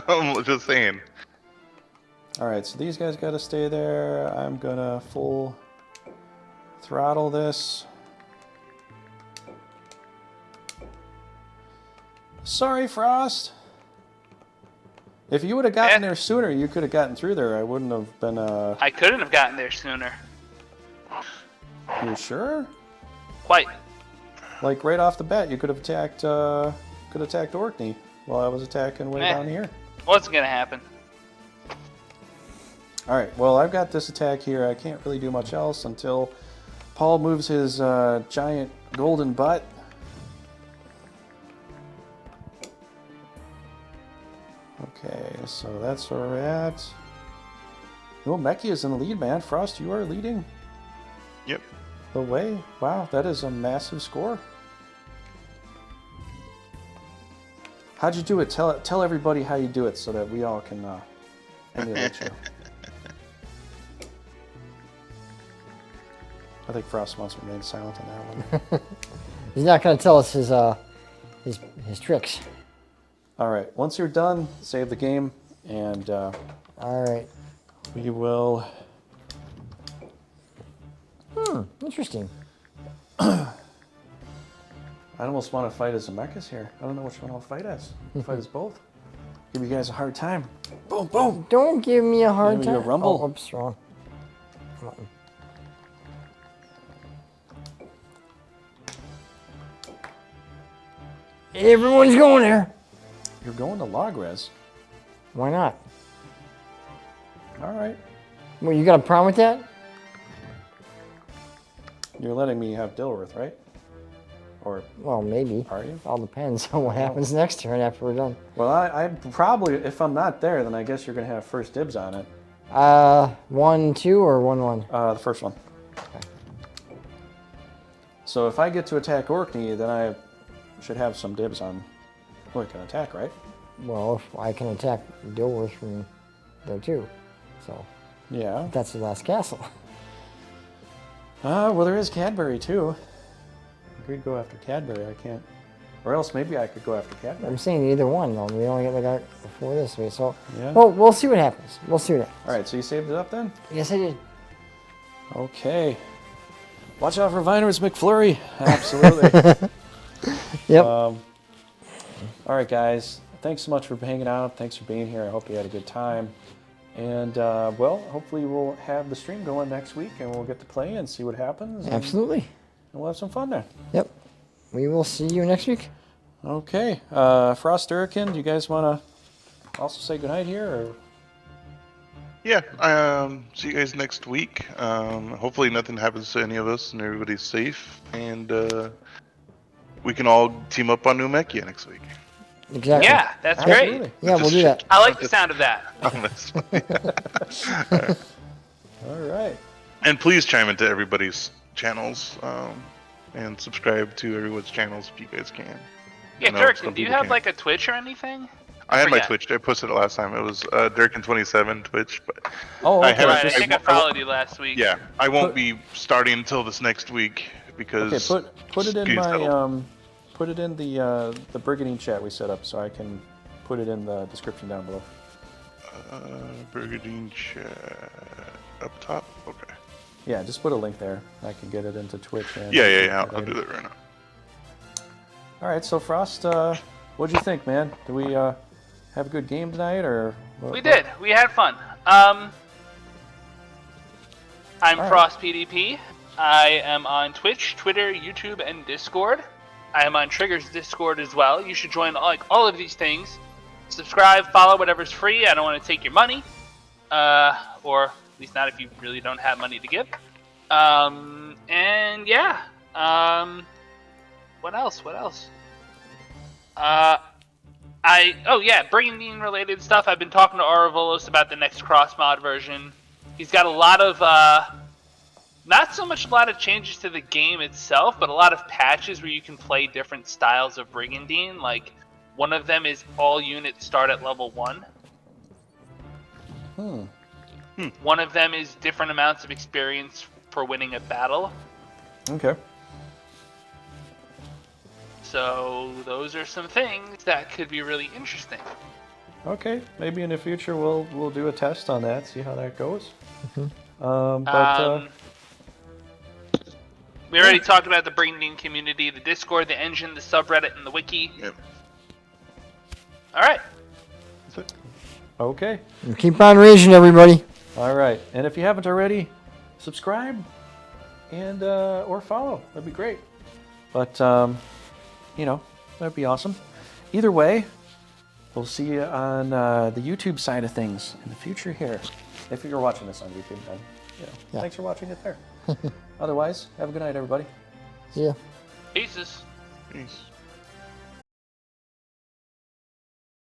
I'm just saying. Alright, so these guys gotta stay there. I'm gonna full throttle this. Sorry, Frost. If you would have gotten there sooner, you could have gotten through there. I wouldn't have been, I couldn't have gotten there sooner. You sure? Quite. Like, right off the bat, you could have attacked, Orkney while I was attacking way down here. Wasn't gonna happen. Alright, well, I've got this attack here. I can't really do much else until Paul moves his giant golden butt. Okay, so that's where we're at. LEONIA is in the lead, man. Frost, you are leading Yep. the way. Wow, that is a massive score. How'd you do it? Tell everybody how you do it so that we all can emulate you. I think Frost wants to remain silent on that one. He's not going to tell us his tricks. All right, once you're done, save the game, and All right. we will. Interesting. I almost want to fight as Zemeckis here. I don't know which one I'll fight as. I'll fight as both. Give you guys a hard time. Boom, boom. Don't give me a hard Give me time. a rumble. Oh, oops, wrong. Come on. Everyone's going there. You're going to log res. Why not? All right. Well, you got a problem with that? You're letting me have Dilworth, right? Or Well, maybe. are you? All depends on what happens next turn after we're done. Well, I probably, if I'm not there, then I guess you're going to have first dibs on it. 1-2 or 1-1? The first one. So if I get to attack Orkney, then I should have some dibs on who I can attack, right? Well, if I can attack Dilworth from there too. So Yeah. that's the last castle. Well, there is Cadbury too. I could go after Cadbury. I can't. Or else maybe I could go after Cadbury. I'm saying either one though. We only get the guy before this way. So Yeah. well, we'll see what happens. We'll see what happens. All right. So you saved it up then? Yes, I did. Okay. Watch out for Viner's McFlurry. Absolutely. Yep. All right, guys. Thanks so much for hanging out. Thanks for being here. I hope you had a good time. And, well, hopefully we'll have the stream going next week and we'll get to play and see what happens. Absolutely. And we'll have some fun there. Yep. We will see you next week. Okay. Frost DURRIKEN, do you guys want to also say goodnight here? Or? Yeah, see you guys next week. Hopefully nothing happens to any of us and everybody's safe. And we can all team up on LEONIA next week. Exactly. Yeah, that's Absolutely. great. Yeah, we'll do that. I like the sound of that. On this one. All right. And please chime into everybody's channels and subscribe to everyone's channels if you guys can. Yeah, I know Durriken, some do you people have can't. like a Twitch or anything? I had my forget. Twitch. I posted it last time. It was Durriken27 Twitch. But Oh, I okay. haven't- Right, I think I followed you last week. yeah, I won't be starting until this next week because. Okay, put it in Excuse my that. put it in the Brigandine chat we set up so I can put it in the description down below. Brigandine chat up top. Okay. Yeah, just put a link there. I can get it into Twitch and Yeah. I'll do that right now. All right, so Frost, what'd you think, man? Do we have a good game tonight, or? We did. We had fun. I'm right. Frost PDP. I am on Twitch, Twitter, YouTube, and Discord. I am on Trigger's Discord as well. You should join all of these things. Subscribe, follow, whatever's free. I don't want to take your money, or at least not if you really don't have money to give. And yeah. What else? Brigandine related stuff. I've been talking to Auravolos about the next cross mod version. He's got a lot of not so much a lot of changes to the game itself, but a lot of patches where you can play different styles of Brigandine. Like one of them is all units start at level 1. One of them is different amounts of experience for winning a battle. Okay. So those are some things that could be really interesting. Okay, maybe in the future we'll do a test on that, see how that goes. We already talked about the Brigandine community, the Discord, the engine, the subreddit, and the wiki. Yep. All right. Okay. Keep on raging, everybody. All right, and if you haven't already, subscribe and or follow. That'd be great. But that'd be awesome. Either way, we'll see you on the YouTube side of things in the future here. If you're watching this on YouTube, then thanks for watching it there. Otherwise, have a good night, everybody. Yeah. Pieces. Peace.